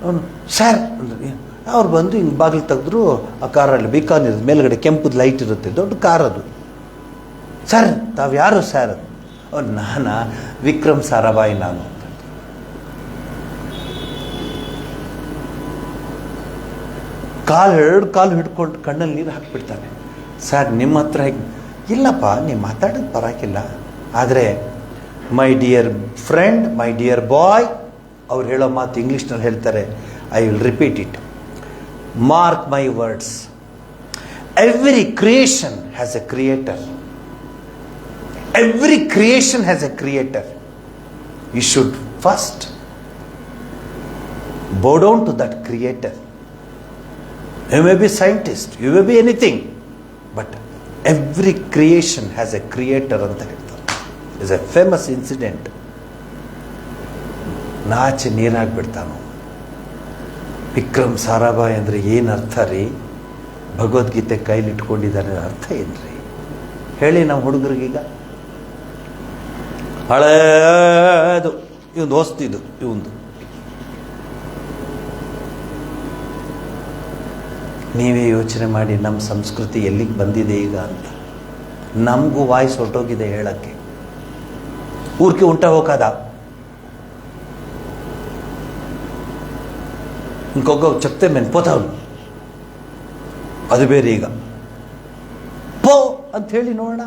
ಅವನು. ಸರ್ ಅಂದ್ರೆ ಅವ್ರು ಬಂದು ಹಿಂಗೆ ಬಾಗಿಲು ತೆಗೆದ್ರು. ಆ ಕಾರಲ್ಲಿ ಬಿಕಾನಿರ್ ಮೇಲ್ಗಡೆ ಕೆಂಪುದು ಲೈಟ್ ಇರುತ್ತೆ, ದೊಡ್ಡ ಕಾರ್ ಅದು. ಸರ್ ತಾವು ಯಾರು ಸರ್? ಅವ್ರು ನಾನಾ ವಿಕ್ರಮ್ ಸಾರಾಭಾಯಿ ನಾನು. ಕಾಲು ಹಿಡ್ಕೊಂಡು ಕಣ್ಣಲ್ಲಿ ನೀರು ಹಾಕ್ಬಿಡ್ತಾನೆ. ಸರ್ ನಿಮ್ಮ ಹತ್ರ ಇಲ್ಲಪ್ಪ, ನೀವು ಮಾತಾಡೋದು ಪರವಾಗಿಲ್ಲ, ಆದರೆ my dear friend, my dear boy, ಅವ್ರು ಹೇಳೋ ಮಾತು ಇಂಗ್ಲೀಷ್ನಲ್ಲಿ ಹೇಳ್ತಾರೆ. I will repeat it. Mark my words, every creation has a creator. Every creation has a creator. You should first bow down to that creator. You may be scientist, you may be anything, but every creation has a creator ಅಂತ ಹೇಳ್ತಾರೆ. It's a famous incident. ನಾಚಿ ನೀರಾಗ್ಬಿಡ್ತಾನು. Vikram Sarabhai ಅಂದರೆ ಏನು ಅರ್ಥ ರೀ? ಭಗವದ್ಗೀತೆ ಕೈಲಿಟ್ಕೊಂಡಿದ್ದಾರೆ, ಅರ್ಥ ಏನ್ರಿ ಹೇಳಿ ನಮ್ಮ ಹುಡುಗರಿಗೀಗ? ಹಳೇದು ಇವೊಂದು ಹೊಸ್ತಿದು ಇವಂದು. ನೀವೇ ಯೋಚನೆ ಮಾಡಿ ನಮ್ಮ ಸಂಸ್ಕೃತಿ ಎಲ್ಲಿಗೆ ಬಂದಿದೆ ಈಗ ಅಂತ. ನಮಗೂ ವಾಯ್ಸ್ ಹೊರಟೋಗಿದೆ ಹೇಳಕ್ಕೆ. ಊರ್ಕೆ ಉಂಟ ಹೋಗದ ఇంకొక చెప్తే నేను పోతాను, అది ಬೇರೆ. ಈಗ ಪೋ ಅಂತ ಹೇಳಿ ನೋಡೋಣ.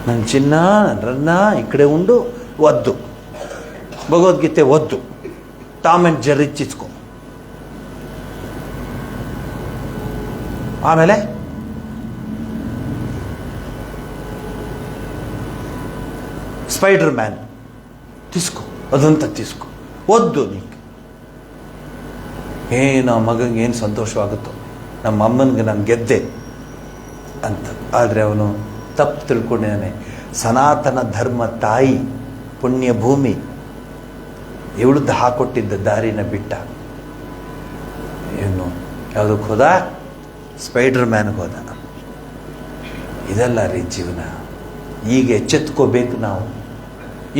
ನನ್ನ ಚಿನ್ನ ನನ್ನ ರನ್ನ ಈ ಕಡೆ ಉಂಡು ಒದ್ದು ಭಗವದ್ಗೀತೆ ಒದ್ದು ಟಾಮ್ ಅಂಡ್ ಜೆರ್ರಿ ಚಿಚ್ಕೊ. ಆಮೇಲೆ ಸ್ಪೈಡರ್ ಮ್ಯಾನ್ ತಿಸ್ಕೊ, ಅದಂತ ತಿಸ್ಕೊ, ಒದ್ದು ನಿಂಗೆ. ನಮ್ಮ ಮಗಂಗೆ ಏನು ಸಂತೋಷವಾಗುತ್ತೋ, ನಮ್ಮ ಅಮ್ಮನಿಗೆ ನಾನು ಗೆದ್ದೆ ಅಂತ. ಆದರೆ ಅವನು ತಪ್ಪು ತಿಳ್ಕೊಂಡಿದ್ದಾನೆ. ಸನಾತನ ಧರ್ಮ ತಾಯಿ ಪುಣ್ಯ ಭೂಮಿ ಇವಳದ್ದು ಹಾಕೊಟ್ಟಿದ್ದ ದಾರಿನ ಬಿಟ್ಟ. ಏನು ಯಾವುದಕ್ಕೆ ಹೋದ? ಸ್ಪೈಡರ್ ಮ್ಯಾನ್ಗೆ ಹೋದ. ಇದಲ್ಲ ರೀ ಜೀವನ. ಈಗ ಎಚ್ಚೆತ್ಕೋಬೇಕು ನಾವು.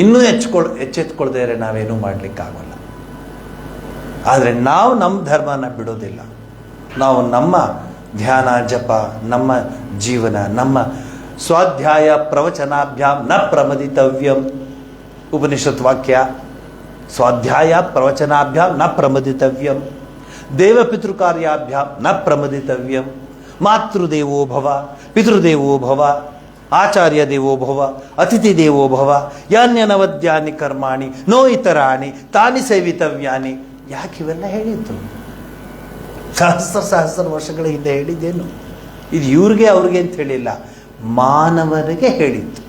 ಇನ್ನೂ ಎಚ್ಚೆತ್ಕೊಳ್ದೇ ಇದ್ರೆ ನಾವೇನೂ ಮಾಡಲಿಕ್ಕಾಗಲ್ಲ. ಆದರೆ ನಾವು ನಮ್ಮ ಧರ್ಮನ ಬಿಡೋದಿಲ್ಲ. ನಾವು ನಮ್ಮ ಧ್ಯಾನ ಜಪ, ನಮ್ಮ ಜೀವನ, ನಮ್ಮ ಸ್ವಾಧ್ಯಾಯ ಪ್ರವಚನಾಭ್ಯಾಂ ನ ಪ್ರಮದಿತವ್ಯಂ. ಉಪನಿಷತ್ ವಾಕ್ಯ. ಸ್ವಾಧ್ಯಾಯ ಪ್ರವಚನಾಭ್ಯಾಂ ನ ಪ್ರಮದಿತವ್ಯಂ. ದೇವಪಿತೃಕಾರ್ಯಾಭ್ಯಾಂ ನ ಪ್ರಮದಿತವ್ಯಂ. ಮಾತೃದೇವೋ ಭವ, ಪಿತೃದೇವೋ ಭವ, ಆಚಾರ್ಯ ದೇವೋ ಭವ, ಅತಿಥಿ ದೇವೋ ಭವ. ಯಾನ್ಯನವದ್ಯಾನಿ ಕರ್ಮಾಣಿ ನೋ ಇತರಾಣಿ ತಾನಿ ಸೇವಿತವ್ಯಾನಿ. ಯಾಕೆ ಇವೆಲ್ಲ ಹೇಳಿದ್ದು? ಸಹಸ್ರ ವರ್ಷಗಳ ಹಿಂದೆ ಹೇಳಿದ್ದೇನು? ಇದು ಇವ್ರಿಗೆ ಅವ್ರಿಗೆ ಅಂತ ಹೇಳಿಲ್ಲ, ಮಾನವರಿಗೆ ಹೇಳಿದ್ದು.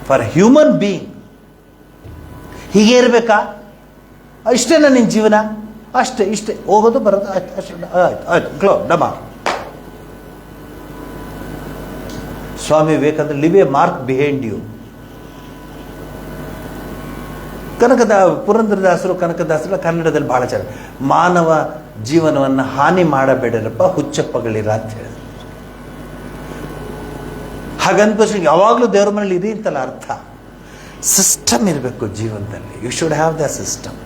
For human being. ಹೀಗೆ ಇರಬೇಕಾ? ಇಷ್ಟೇನ ನಿನ್ನ ಜೀವನ? ಅಷ್ಟೇ, ಇಷ್ಟೇ, ಹೋಗೋದು ಬರೋದು, ಆಯ್ತು, ಅಷ್ಟೇ, ಆಯ್ತು ಆಯ್ತು, ಕ್ಲೋ ಡಮ. Swami Vivekananda, live a mark behind you. ಪುರಂದರದಾಸರು ಕನಕದಾಸರು ಕನ್ನಡದಲ್ಲಿ ಬಹಳ ಚೆನ್ನಾಗಿ, ಮಾನವ ಜೀವನವನ್ನು ಹಾನಿ ಮಾಡಬೇಡರಪ್ಪ, ಹುಚ್ಚಪ್ಪಗಳಿರ ಅಂತ ಹೇಳಿದ್ರು. ಹಾಗನ್ಪೋಸ್ ಯಾವಾಗಲೂ ದೇವ್ರ ಮನೇಲಿ ಇರಿ ಅಂತಲ್ಲ ಅರ್ಥ. ಸಿಸ್ಟಮ್ ಇರಬೇಕು ಜೀವನದಲ್ಲಿ. You should have the system.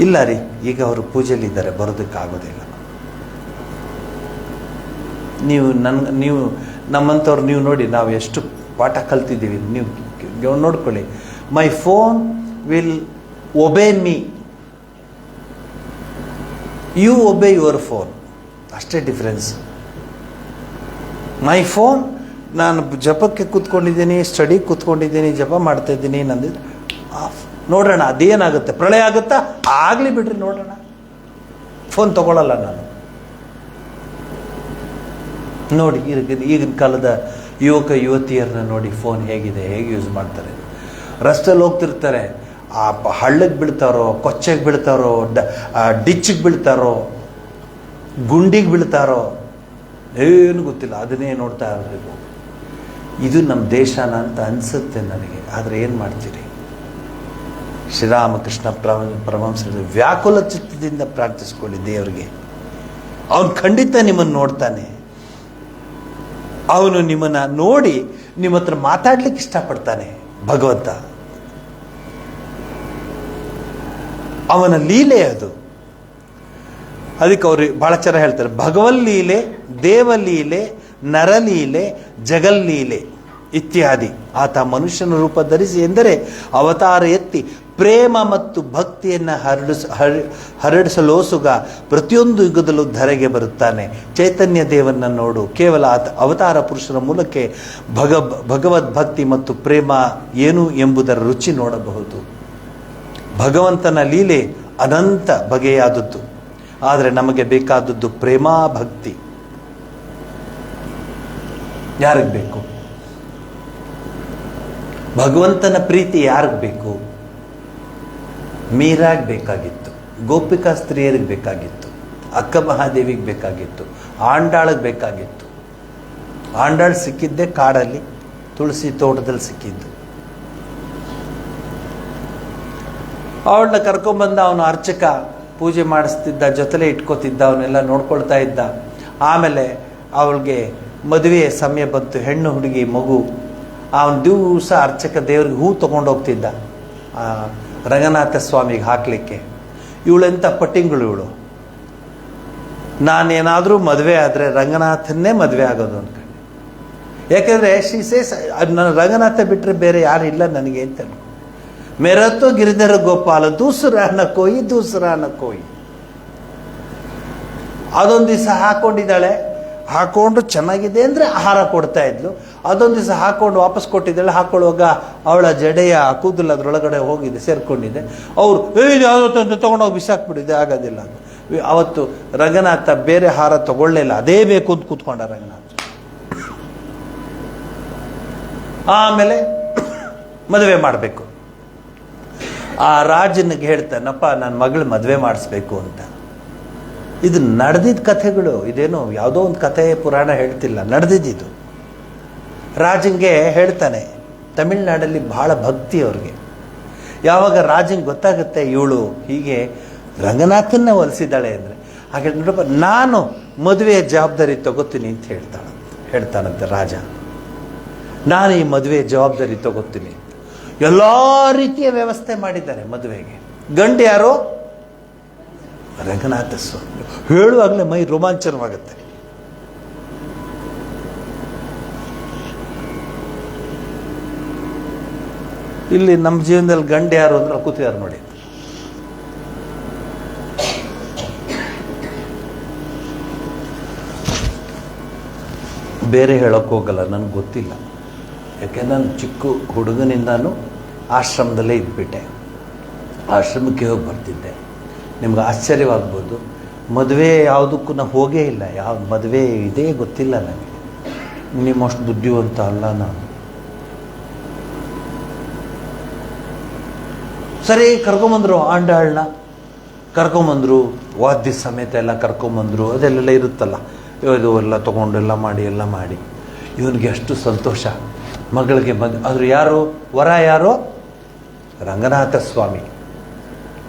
ಇಲ್ಲ ರೀ, ಈಗ ಅವರು ಪೂಜೆಯಲ್ಲಿದ್ದಾರೆ, ಬರೋದಕ್ಕಾಗೋದಿಲ್ಲ. ನೀವು ನಮ್ಮಂಥವ್ರು ನೀವು ನೋಡಿ, ನಾವು ಎಷ್ಟು ಪಾಠ ಕಲ್ತಿದ್ದೀವಿ. ನೀವು ನೋಡ್ಕೊಳ್ಳಿ. My phone will obey me, you obey your phone. ಅಷ್ಟೇ ಡಿಫ್ರೆನ್ಸ್. ಮೈ ಫೋನ್, ನಾನು ಜಪಕ್ಕೆ ಕೂತ್ಕೊಂಡಿದ್ದೀನಿ, ಸ್ಟಡಿ ಕೂತ್ಕೊಂಡಿದ್ದೀನಿ, ಜಪ ಮಾಡ್ತಾ ಇದ್ದೀನಿ, ನಂದಿದ್ದು ಆಫ್. ನೋಡೋಣ ಅದೇನಾಗುತ್ತೆ, ಪ್ರಳಯ ಆಗುತ್ತಾ ಆಗಲಿ ಬಿಡ್ರಿ, ನೋಡೋಣ. ಫೋನ್ ತಗೊಳ್ಳಲ್ಲ ನಾನು. ನೋಡಿ ಈಗಿನ ಕಾಲದ ಯುವಕ ಯುವತಿಯರನ್ನ ನೋಡಿ, ಫೋನ್ ಹೇಗಿದೆ, ಹೇಗೆ ಯೂಸ್ ಮಾಡ್ತಾರೆ. ರಸ್ತೆಯಲ್ಲಿ ಹೋಗ್ತಿರ್ತಾರೆ, ಆ ಹಳ್ಳಕ್ಕೆ ಬೀಳ್ತಾರೋ, ಕೊಚ್ಚೆಗೆ ಬೀಳ್ತಾರೋ, ಡಿಚ್ಚಿಗೆ ಬೀಳ್ತಾರೋ, ಗುಂಡಿಗೆ ಬೀಳ್ತಾರೋ, ಏನು ಗೊತ್ತಿಲ್ಲ. ಅದನ್ನೇ ನೋಡ್ತಾ ಇರಬೇಕು. ಇದು ನಮ್ಮ ದೇಶನ ಅಂತ ಅನಿಸುತ್ತೆ ನನಗೆ. ಆದರೆ ಏನು ಮಾಡ್ತೀರಿ? ಶ್ರೀರಾಮಕೃಷ್ಣ ಪರಮಹಂಸರು ವ್ಯಾಕುಲ ಚಿತ್ತದಿಂದ ಪ್ರಾರ್ಥಿಸ್ಕೊಳ್ಳಿ ದೇವರಿಗೆ. ಅವನು ಖಂಡಿತ ನಿಮ್ಮನ್ನು ನೋಡ್ತಾನೆ. ಅವನು ನಿಮ್ಮನ್ನ ನೋಡಿ ನಿಮ್ಮ ಹತ್ರ ಮಾತಾಡ್ಲಿಕ್ಕೆ ಇಷ್ಟಪಡ್ತಾನೆ ಭಗವಂತ. ಅವನ ಲೀಲೆ ಅದು. ಅದಕ್ಕೆ ಅವರು ಬಹಳ ಚೆನ್ನಾಗಿ ಹೇಳ್ತಾರೆ, ಭಗವಲ್ಲೀಲೆ, ದೇವಲೀಲೆ, ನರಲೀಲೆ, ಜಗಲ್ಲೀಲೆ ಇತ್ಯಾದಿ. ಆತ ಮನುಷ್ಯನ ರೂಪ ಧರಿಸಿ ಎಂದರೆ ಅವತಾರ ಎತ್ತಿ ಪ್ರೇಮ ಮತ್ತು ಭಕ್ತಿಯನ್ನು ಹರಡಿಸಲೋಸುಗ ಪ್ರತಿಯೊಂದು ಯುಗದಲ್ಲೂ ಧರೆಗೆ ಬರುತ್ತಾನೆ. ಚೈತನ್ಯ ದೇವನ್ನ ನೋಡು. ಕೇವಲ ಆತ ಅವತಾರ ಪುರುಷರ ಮೂಲಕ ಭಗವದ್ ಭಕ್ತಿ ಮತ್ತು ಪ್ರೇಮ ಏನು ಎಂಬುದರ ರುಚಿ ನೋಡಬಹುದು. ಭಗವಂತನ ಲೀಲೆ ಅನಂತ ಬಗೆಯಾದದ್ದು. ಆದರೆ ನಮಗೆ ಬೇಕಾದದ್ದು ಪ್ರೇಮ ಭಕ್ತಿ. ಯಾರಿಗೆ ಬೇಕು? ಭಗವಂತನ ಪ್ರೀತಿ ಯಾರಿಗೆ ಬೇಕು? ಮೀರಾಗ್ ಬೇಕಾಗಿತ್ತು, ಗೋಪಿಕಾ ಸ್ತ್ರೀಯರಿಗೆ ಬೇಕಾಗಿತ್ತು, ಅಕ್ಕ ಮಹಾದೇವಿಗೆ ಬೇಕಾಗಿತ್ತು, ಆಂಡಾಳಿಗೆ ಬೇಕಾಗಿತ್ತು. ಆಂಡಾಳ್ ಸಿಕ್ಕಿದ್ದೆ ಕಾಡಲ್ಲಿ, ತುಳಸಿ ತೋಟದಲ್ಲಿ ಸಿಕ್ಕಿದ್ದು. ಅವಳನ್ನ ಕರ್ಕೊಂಡ್ಬಂದ ಅವನು ಅರ್ಚಕ, ಪೂಜೆ ಮಾಡಿಸ್ತಿದ್ದ, ಜೊತೆಲೆ ಇಟ್ಕೋತಿದ್ದ, ಅವನ್ನೆಲ್ಲ ನೋಡ್ಕೊಳ್ತಾ ಇದ್ದ. ಆಮೇಲೆ ಅವಳಿಗೆ ಮದುವೆ ಸಮಯ ಬಂತು, ಹೆಣ್ಣು ಹುಡುಗಿ ಮಗು. ಅವನ ದಿವಸ ಅರ್ಚಕ ದೇವ್ರಿಗೆ ಹೂ ತೊಗೊಂಡು ಹೋಗ್ತಿದ್ದ ರಂಗನಾಥ ಸ್ವಾಮಿಗೆ ಹಾಕಲಿಕ್ಕೆ. ಇವಳೆಂಥ ಪಟ್ಟಿಂಗಳು ಇವಳು. ನಾನೇನಾದರೂ ಮದುವೆ ಆದರೆ ರಂಗನಾಥನ್ನೇ ಮದುವೆ ಆಗೋದು ಅನ್ಕೊಂಡು. ಯಾಕೆಂದರೆ ಶೀಸೇಸ್ ನಾನು ರಂಗನಾಥ ಬಿಟ್ಟರೆ ಬೇರೆ ಯಾರು ಇಲ್ಲ ನನಗೆ ಅಂತ. ಮೇರತ್ತು ಗಿರಿಧರ ಗೋಪಾಲ ದೂಸರಾನ ಕೋಯಿ ದೂಸರಾನ ಕೋಯಿ. ಅದೊಂದು ದಿವಸ ಹಾಕೊಂಡಿದ್ದಾಳೆ. ಹಾಕೊಂಡು ಚೆನ್ನಾಗಿದೆ ಅಂದರೆ ಆಹಾರ ಕೊಡ್ತಾ ಇದ್ಲು. ಅದೊಂದು ದಿವಸ ಹಾಕೊಂಡು ವಾಪಸ್ ಕೊಟ್ಟಿದ್ದಾಳೆ. ಹಾಕೊಳ್ಳುವಾಗ ಅವಳ ಜಡೆಯ ಕೂದಲು ಅದರೊಳಗಡೆ ಹೋಗಿದೆ, ಸೇರ್ಕೊಂಡಿದೆ. ಅವರು ಯಾವುದೋ ತೊಗೊಂಡೋಗಿ ಬಿಸಾಕ್ಬಿಟ್ಟಿದೆ, ಆಗೋದಿಲ್ಲ ಅದು. ಅವತ್ತು ರಂಗನಾಥ ಬೇರೆ ಹಾರ ತಗೊಳ್ಳಲಿಲ್ಲ, ಅದೇ ಬೇಕು ಅಂತ ಕೂತ್ಕೊಂಡ ರಂಗನಾಥ. ಆಮೇಲೆ ಮದುವೆ ಮಾಡಬೇಕು. ಆ ರಾಜನಿಗೆ ಹೇಳ್ತಾನಪ್ಪ, ನನ್ನ ಮಗಳು ಮದುವೆ ಮಾಡಿಸ್ಬೇಕು ಅಂತ. ಇದು ನಡೆದಿದ್ದ ಕಥೆಗಳು, ಇದೇನು ಯಾವುದೋ ಒಂದು ಕಥೆ ಪುರಾಣ ಹೇಳ್ತಿಲ್ಲ, ನಡೆದಿದ್ದು. ರಾಜಂಗೆ ಹೇಳ್ತಾನೆ. ತಮಿಳ್ನಾಡಲ್ಲಿ ಬಹಳ ಭಕ್ತಿ ಅವ್ರಿಗೆ. ಯಾವಾಗ ರಾಜಂಗೆ ಗೊತ್ತಾಗುತ್ತೆ ಇವಳು ಹೀಗೆ ರಂಗನಾಥನ್ನ ಒಲಿಸಿದ್ದಾಳೆ ಅಂದರೆ, ಹಾಗೆ ನೋಡಪ್ಪ ನಾನು ಮದುವೆಯ ಜವಾಬ್ದಾರಿ ತಗೋತೀನಿ ಅಂತ ಹೇಳ್ತಾನಂತೆ ರಾಜ. ನಾನು ಈ ಮದುವೆಯ ಜವಾಬ್ದಾರಿ ತಗೋತೀನಿ. ಎಲ್ಲ ರೀತಿಯ ವ್ಯವಸ್ಥೆ ಮಾಡಿದ್ದಾರೆ ಮದುವೆಗೆ. ಗಂಡು ಯಾರೋ ರಂಗನಾಥ ಸ್ವಾಮಿ. ಹೇಳುವಾಗಲೇ ಮೈ ರೋಮಾಂಚನವಾಗುತ್ತೆ. ಇಲ್ಲಿ ನಮ್ಮ ಜೀವನದಲ್ಲಿ ಗಂಡು ಯಾರು ಅಂದ್ರೆ ಕೂತಿದ್ದಾರೆ ನೋಡಿ. ಬೇರೆ ಹೇಳೋಕೆ ಹೋಗಲ್ಲ, ನನಗೆ ಗೊತ್ತಿಲ್ಲ. ಯಾಕೆ ನಾನು ಚಿಕ್ಕ ಹುಡುಗನಿಂದಾನು ಆಶ್ರಮದಲ್ಲೇ ಇದ್ಬಿಟ್ಟೆ. ಆಶ್ರಮಕ್ಕೆ ಹೋಗಿ ಬರ್ತಿದ್ದೆ. ನಿಮ್ಗೆ ಆಶ್ಚರ್ಯವಾಗ್ಬೋದು, ಮದುವೆ ಯಾವುದಕ್ಕೂ ನಾನು ಹೋಗೇ ಇಲ್ಲ. ಯಾವ ಮದುವೆ ಇದೇ ಗೊತ್ತಿಲ್ಲ ನನಗೆ. ನಿಮ್ಮಷ್ಟು ಬುದ್ಧಿವಂತ ಅಲ್ಲ ನಾನು. ಸರಿ ಕರ್ಕೊಂಬಂದರು, ಆಂಡಾಳನ್ನ ಕರ್ಕೊಂಬಂದರು, ವಾದ್ಯ ಸಮೇತ ಎಲ್ಲ ಕರ್ಕೊಂಬಂದರು. ಅದೆಲ್ಲ ಇರುತ್ತಲ್ಲ, ಇದು ಎಲ್ಲ ತೊಗೊಂಡು ಎಲ್ಲ ಮಾಡಿ ಇವನಿಗೆ ಅಷ್ಟು ಸಂತೋಷ. ಮಗಳಿಗೆ ಆದರೂ ಯಾರು ವರ, ಯಾರೋ ರಂಗನಾಥ ಸ್ವಾಮಿ.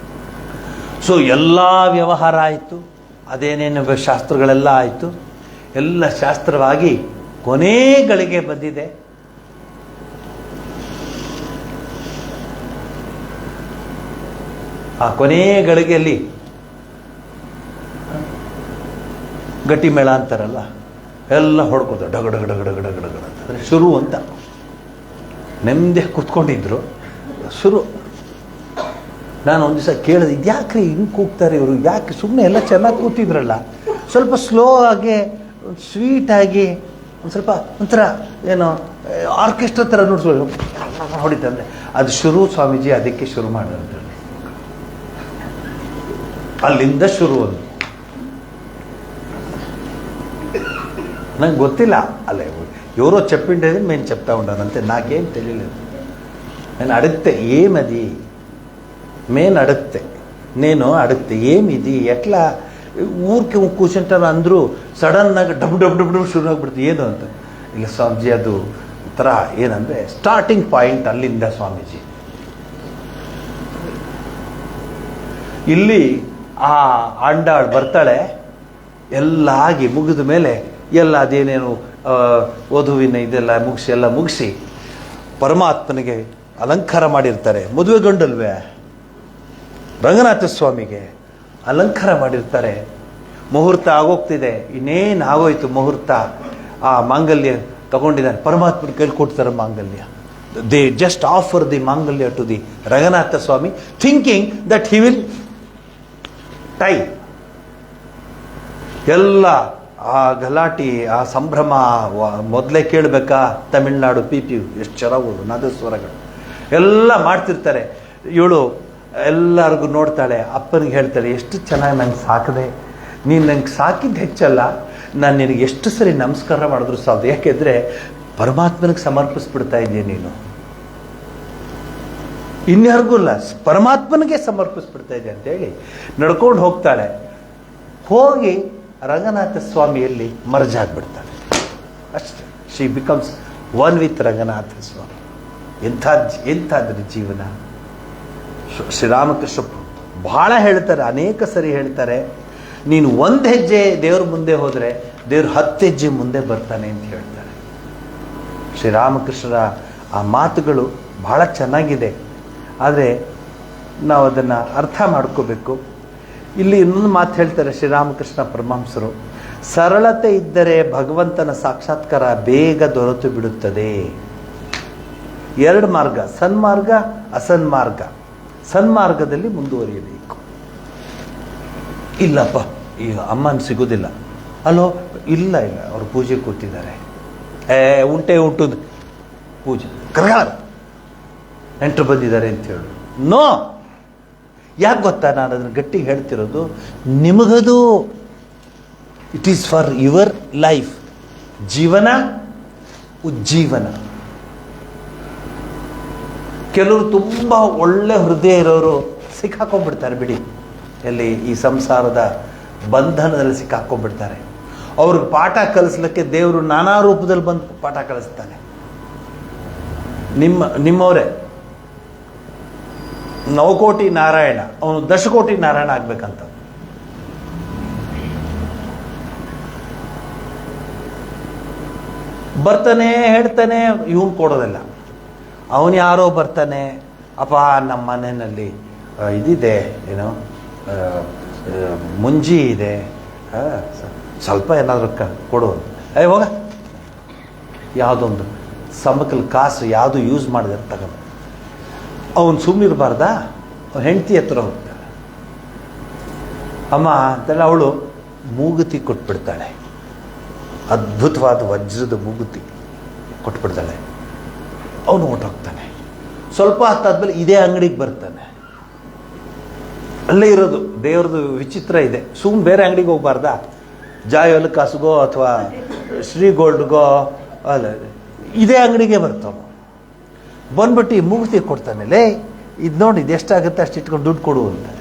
ಸೊ ಎಲ್ಲ ವ್ಯವಹಾರ ಆಯಿತು, ಅದೇನೇನು ಶಾಸ್ತ್ರಗಳೆಲ್ಲ ಆಯಿತು. ಎಲ್ಲ ಶಾಸ್ತ್ರವಾಗಿ ಕೊನೇ ಗಳಿಗೆ ಬಂದಿದೆ. ಆ ಕೊನೇ ಗಳಿಗೆಯಲ್ಲಿ ಗಟ್ಟಿ ಮೇಳ ಅಂತಾರಲ್ಲ, ಎಲ್ಲ ಹೊಡ್ಕೋದು ಡಗ ಡಗ ಡಗ ಡಗ ಡಗ ಡಗ ಅಂತಂದರೆ ಶುರು ಅಂತ. ನೆಮ್ಮದಿ ಕೂತ್ಕೊಂಡಿದ್ರು, ಶುರು. ನಾನು ಒಂದು ದಿವಸ ಕೇಳಿದೆ, ಇದ್ಯಾಕ್ರಿ ಹಿಂಗೆ ಕೂಗ್ತಾರೆ ಇವರು, ಯಾಕೆ? ಸುಮ್ಮನೆ ಎಲ್ಲ ಚೆನ್ನಾಗಿ ಕೂತಿದ್ರಲ್ಲ, ಸ್ವಲ್ಪ ಸ್ಲೋ ಆಗಿ ಸ್ವೀಟಾಗಿ ಒಂದು ಸ್ವಲ್ಪ ಒಂಥರ ಏನೋ ಆರ್ಕೆಸ್ಟ್ರಾ ಥರ ನೋಡ್ಸೋದು ಹೊಡಿತಂದರೆ ಅದು ಶುರು ಸ್ವಾಮೀಜಿ. ಅದಕ್ಕೆ ಶುರು ಮಾಡಿದ್ರಲ್ಲಿ ಅಲ್ಲಿಂದ ಶುರು. ಒಂದು ನಂಗೆ ಗೊತ್ತಿಲ್ಲ, ಅಲ್ಲೇ ఎవరో చెప్పిండేది మేము చెప్తా ఉంటానంతే, నాకేం తెలియలేదు. నేను అడిగితే ఏమది, నేను అడిగితే ఏమిది, ఎట్లా ఊరికి కూర్చుంటారు అందరూ, ಸಡನ್ನಾಗಿ ಡಬ್ ಡಬ್ ಡಬ್ ಡಬ್ ಶುರು ಆಗಿಬಿಡ್ತು. ಏನು ಅಂತ, ಇಲ್ಲ ಸ್ವಾಮೀಜಿ ಅದು ಥರ ಏನಂದರೆ ಸ್ಟಾರ್ಟಿಂಗ್ ಪಾಯಿಂಟ್ ಅಲ್ಲಿಂದ ಸ್ವಾಮೀಜಿ. ಇಲ್ಲಿ ಆ ಆಂಡಾಳ್ ಬರ್ತಾಳೆ, ಎಲ್ಲ ಆಗಿ ಮುಗಿದ ಮೇಲೆ ಎಲ್ಲ ಅದೇನೇನು ವಧುವಿನ ಇದೆಲ್ಲ ಮುಗಿಸಿ ಪರಮಾತ್ಮನಿಗೆ ಅಲಂಕಾರ ಮಾಡಿರ್ತಾರೆ. ಮದುವೆ ಗಂಡಲ್ವೇ ರಂಗನಾಥ ಸ್ವಾಮಿಗೆ ಅಲಂಕಾರ ಮಾಡಿರ್ತಾರೆ. ಮುಹೂರ್ತ ಆಗೋಗ್ತಿದೆ, ಇನ್ನೇನು ಆಗೋಯ್ತು ಮುಹೂರ್ತ. ಆ ಮಾಂಗಲ್ಯ ತಗೊಂಡಿದ್ದಾನೆ, ಪರಮಾತ್ಮನ ಕೈಲಿ ಕೊಡ್ತಾರೆ ಮಾಂಗಲ್ಯ. They just offer the mangalya to the Ranganatha Swami, thinking that he will tie. ಎಲ್ಲ ಆ ಗಲಾಟಿ, ಆ ಸಂಭ್ರಮ ಮೊದಲೇ ಕೇಳಬೇಕಾ? ತಮಿಳ್ನಾಡು ಪಿ ಎಷ್ಟು ಚೆನ್ನಾಗೋದು ನಾದಸ್ವರಗಳು ಎಲ್ಲ ಮಾಡ್ತಿರ್ತಾರೆ. ಇವಳು ಎಲ್ಲರಿಗೂ ನೋಡ್ತಾಳೆ, ಅಪ್ಪನಿಗೆ ಹೇಳ್ತಾಳೆ, ಎಷ್ಟು ಚೆನ್ನಾಗಿ ನಂಗೆ ಸಾಕಿದೆ ನೀನು, ನಂಗೆ ಸಾಕಿದ್ದು ಹೆಚ್ಚಲ್ಲ, ನಾನು ನಿನಗೆ ಎಷ್ಟು ಸರಿ ನಮಸ್ಕಾರ ಮಾಡಿದ್ರು ಸಾಕು, ಯಾಕೆಂದರೆ ಪರಮಾತ್ಮನಿಗೆ ಸಮರ್ಪಿಸ್ಬಿಡ್ತಾ ಇದ್ದೀಯ ನೀನು, ಇನ್ಯಾರಿಗೂ ಅಲ್ಲ ಪರಮಾತ್ಮನಿಗೆ ಸಮರ್ಪಿಸ್ಬಿಡ್ತಾ ಇದೆ ಅಂತೇಳಿ ನಡ್ಕೊಂಡು ಹೋಗ್ತಾಳೆ. ಹೋಗಿ ರಂಗನಾಥ ಸ್ವಾಮಿಯಲ್ಲಿ ಮರ್ಜ್ ಆಗಿಬಿಡ್ತಾಳೆ ಅಷ್ಟೇ. She becomes one with Ranganatha Swami. ಎಂಥಾದ್ರಿ ಜೀವನ. ಶ್ರೀರಾಮಕೃಷ್ಣ ಬಹಳ ಹೇಳ್ತಾರೆ, ಅನೇಕ ಸರಿ ಹೇಳ್ತಾರೆ, ನೀನು ಒಂದು ಹೆಜ್ಜೆ ದೇವ್ರ ಮುಂದೆ ಹೋದರೆ ದೇವ್ರು 10 ಹೆಜ್ಜೆ ಮುಂದೆ ಬರ್ತಾನೆ ಅಂತ ಹೇಳ್ತಾರೆ. ಶ್ರೀರಾಮಕೃಷ್ಣರ ಆ ಮಾತುಗಳು ಬಹಳ ಚೆನ್ನಾಗಿದೆ. ಆದರೆ ನಾವು ಅದನ್ನು ಅರ್ಥ ಮಾಡ್ಕೋಬೇಕು. ಇಲ್ಲಿ ಇನ್ನೊಂದು ಮಾತು ಹೇಳ್ತಾರೆ ಶ್ರೀರಾಮಕೃಷ್ಣ ಪರಮಹಂಸರು, ಸರಳತೆ ಇದ್ದರೆ ಭಗವಂತನ ಸಾಕ್ಷಾತ್ಕಾರ ಬೇಗ ದೊರೆತು ಬಿಡುತ್ತದೆ. 2 ಮಾರ್ಗ, ಸನ್ಮಾರ್ಗ ಅಸನ್ಮಾರ್ಗ. ಸನ್ಮಾರ್ಗದಲ್ಲಿ ಮುಂದುವರಿಯಬೇಕು. ಇಲ್ಲಪ್ಪ ಈಗ ಅಮ್ಮನ ಸಿಗೋದಿಲ್ಲ, ಅಲ್ಲೋ ಇಲ್ಲ ಅವ್ರು ಪೂಜೆ ಕೂತಿದ್ದಾರೆ, ಉಂಟುದು ಪೂಜೆ ಕರಗಾಲ ನೆಂಟರು ಬಂದಿದ್ದಾರೆ ಅಂತ ಹೇಳು. ನೋ, ಯಾಕೆ ಗೊತ್ತಾ, ನಾನು ಅದನ್ನು ಗಟ್ಟಿಗೆ ಹೇಳ್ತಿರೋದು, ನಿಮಗದು it is for your life. ಜೀವನ ಉಜ್ಜೀವನ. ಕೆಲವರು ತುಂಬ ಒಳ್ಳೆ ಹೃದಯ ಇರೋರು ಸಿಕ್ಕಾಕೊಂಡ್ಬಿಡ್ತಾರೆ ಬಿಡಿ, ಎಲ್ಲಿ ಈ ಸಂಸಾರದ ಬಂಧನದಲ್ಲಿ ಸಿಕ್ಕಾಕೊಂಡ್ಬಿಡ್ತಾರೆ. ಅವ್ರಿಗೆ ಪಾಠ ಕಲಿಸ್ಲಿಕ್ಕೆ ದೇವರು ನಾನಾ ರೂಪದಲ್ಲಿ ಬಂದು ಪಾಠ ಕಲಿಸ್ತಾನೆ. ನಿಮ್ಮವರೇ, ನವಕೋಟಿ ನಾರಾಯಣ, ಅವನು ದಶಕೋಟಿ ನಾರಾಯಣ ಆಗ್ಬೇಕಂತ. ಬರ್ತಾನೆ ಹೇಳ್ತಾನೆ, ಇವನು ಕೊಡೋದಿಲ್ಲ. ಅವನು ಯಾರೋ ಬರ್ತಾನೆ, ಅಪ್ಪ ನಮ್ಮ ಮನೆಯಲ್ಲಿ ಇದಿದೆ, ಏನೋ ಮುಂಜಿ ಇದೆ, ಸ್ವಲ್ಪ ಏನಾದರೂ ಕೊಡು. ಹೋಗ, ಯಾವುದೊಂದು ಸಮಕಲ್ ಕಾಸು ಯಾವುದು ಯೂಸ್ ಮಾಡಿದೆ ತಗೊಂಡು ಅವನು ಸುಮ್ಮನಿರಬಾರ್ದಾ? ಅವನು ಹೆಂಡತಿ ಹತ್ರ ಹೋಗ್ತಾಳೆ, ಅಮ್ಮ ಅಂತೆಲ್ಲ ಅವಳು ಮೂಗುತಿ ಕೊಟ್ಬಿಡ್ತಾಳೆ. ಅದ್ಭುತವಾದ ವಜ್ರದ ಮೂಗುತಿ ಕೊಟ್ಬಿಡ್ತಾಳೆ. ಅವನು ಹೊರಟೋಗ್ತಾನೆ. ಸ್ವಲ್ಪ ಹೊತ್ತಾದ್ಮೇಲೆ ಇದೇ ಅಂಗಡಿಗೆ ಬರ್ತಾನೆ. ಅಲ್ಲೇ ಇರೋದು ದೇವ್ರದ್ದು ವಿಚಿತ್ರ ಇದೆ. ಸುಮ್ಮನೆ ಬೇರೆ ಅಂಗಡಿಗೆ ಹೋಗ್ಬಾರ್ದಾ? ಜಾಯ್ ಕಾಸುಗೋ ಅಥವಾ ಶ್ರೀ ಗೋಲ್ಡ್ಗೋ ಅಲ್ಲ, ಇದೇ ಅಂಗಡಿಗೆ ಬರ್ತಾವ. ಬಂದ್ಬಿಟ್ಟು ಈ ಮೂಗುತಿ ಕೊಡ್ತಾನೆ. ಲೇ, ಇದು ನೋಡಿ, ಇದು ಎಷ್ಟಾಗುತ್ತೆ ಅಷ್ಟು ಇಟ್ಕೊಂಡು ದುಡ್ಡು ಕೊಡು ಅಂತಾನೆ.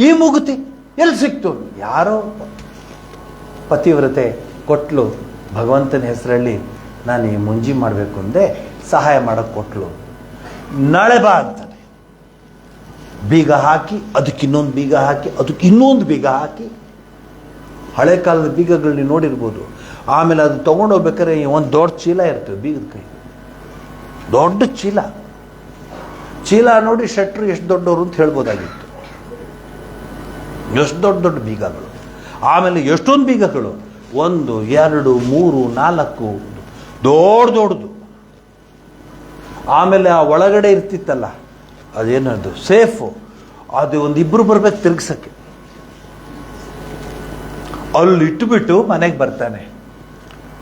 ಈ ಮೂಗುತಿ ಎಲ್ಲಿ ಸಿಕ್ತು? ಯಾರೋ ಪತಿವ್ರತೆ ಕೊಟ್ಲು, ಭಗವಂತನ ಹೆಸರಲ್ಲಿ ನಾನು ಈ ಮುಂಜಿ ಮಾಡಬೇಕು ಅಂದೆ, ಸಹಾಯ ಮಾಡೋಕ್ಕೆ ಕೊಟ್ಲು. ನಾಳೆ ಬಾ ಅಂತಾನೆ. ಬೀಗ ಹಾಕಿ, ಅದಕ್ಕೆ ಇನ್ನೊಂದು ಬೀಗ ಹಾಕಿ, ಅದಕ್ಕೆ ಇನ್ನೊಂದು ಬೀಗ ಹಾಕಿ, ಹಳೆ ಕಾಲದ ಬೀಗಗಳು ನೀವು ನೋಡಿರ್ಬೋದು. ಆಮೇಲೆ ಅದು ತೊಗೊಂಡೋಗ್ಬೇಕಾದ್ರೆ ಒಂದು ದೊಡ್ಡ ಚೀಲ ಇರ್ತದೆ, ಬೀಗದ ಕೈ ದೊಡ್ಡ ಚೀಲ ನೋಡಿ ಶೆಟ್ರು ಎಷ್ಟು ದೊಡ್ಡವರು ಅಂತ ಹೇಳ್ಬೋದಾಗಿತ್ತು. ಎಷ್ಟು ದೊಡ್ಡ ದೊಡ್ಡ ಬೀಗಗಳು. ಆಮೇಲೆ ಎಷ್ಟೊಂದು ಬೀಗಗಳು, 1 2 3 4 ದೊಡ್ಡದು. ಆಮೇಲೆ ಆ ಒಳಗಡೆ ಇರ್ತಿತ್ತಲ್ಲ, ಅದೇನದು ಸೇಫು, ಅದು ಒಂದಿಬ್ಬರು ಬರ್ಬೇಕು ತಿರುಗಿಸಕ್ಕೆ. ಅಲ್ಲಿ ಇಟ್ಟುಬಿಟ್ಟು ಮನೆಗೆ ಬರ್ತಾನೆ.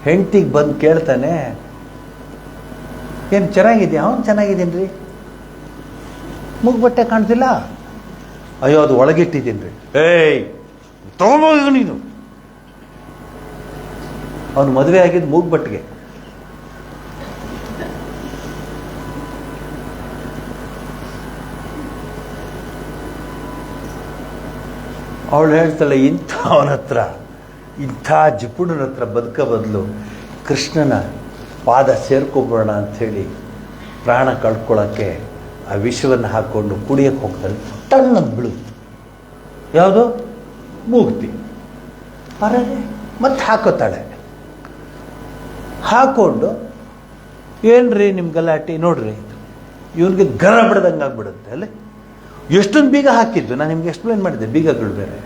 ಹೆಂಡ್ತಿಗೆ ಬಂದು ಕೇಳ್ತಾನೆ, ಏನು ಚೆನ್ನಾಗಿದೆಯಾ? ಅವನು ಚೆನ್ನಾಗಿದ್ದೀನಿ ರೀ. ಬಟ್ಟೆ ಕಾಣ್ತಿಲ್ಲ. ಅಯ್ಯೋ, ಅದು ಒಳಗಿಟ್ಟಿದ್ದೀನಿ ರೀ. ತಗೊಂಬೋಗ ನೀನು. ಅವನು ಮದುವೆ ಆಗಿದ್ದು ಮೂಗ್ಬಟ್ಟಿಗೆ. ಅವಳು ಹೇಳ್ತಾಳೆ, ಅವನ ಹತ್ರ, ಇಂಥ ಜಿಪುಣನ ಹತ್ರ ಬದುಕ ಬದಲು ಕೃಷ್ಣನ ಪಾದ ಸೇರ್ಕೊಬೋಣ ಅಂಥೇಳಿ ಪ್ರಾಣ ಕಳ್ಕೊಳ್ಳೋಕ್ಕೆ ಆ ವಿಷವನ್ನು ಹಾಕ್ಕೊಂಡು ಕುಡಿಯೋಕ್ಕೆ ಹೋಗ್ತಾಳೆ. ಟಣ್ಣಂತ ಬೀಳುತ್ತೆ. ಯಾವುದು? ಮೂಗುತಿ. ಪರದೆ ಮತ್ತೆ ಹಾಕೋತಾಳೆ. ಹಾಕ್ಕೊಂಡು, ಏನ್ರಿ ನಿಮ್ಮ ಗಲಾಟೆ ನೋಡ್ರಿ, ಇವನಿಗೆ ಗರ ಬಿಡ್ದಂಗೆ ಆಗ್ಬಿಡುತ್ತೆ. ಅಲ್ಲೇ ಎಷ್ಟೊಂದು ಬೀಗ ಹಾಕಿದ್ದು ನಾನು ನಿಮ್ಗೆ ಎಕ್ಸ್ಪ್ಲೇನ್ ಮಾಡಿದ್ದೆ. ಬೀಗಗಳು ಬೇರೆ.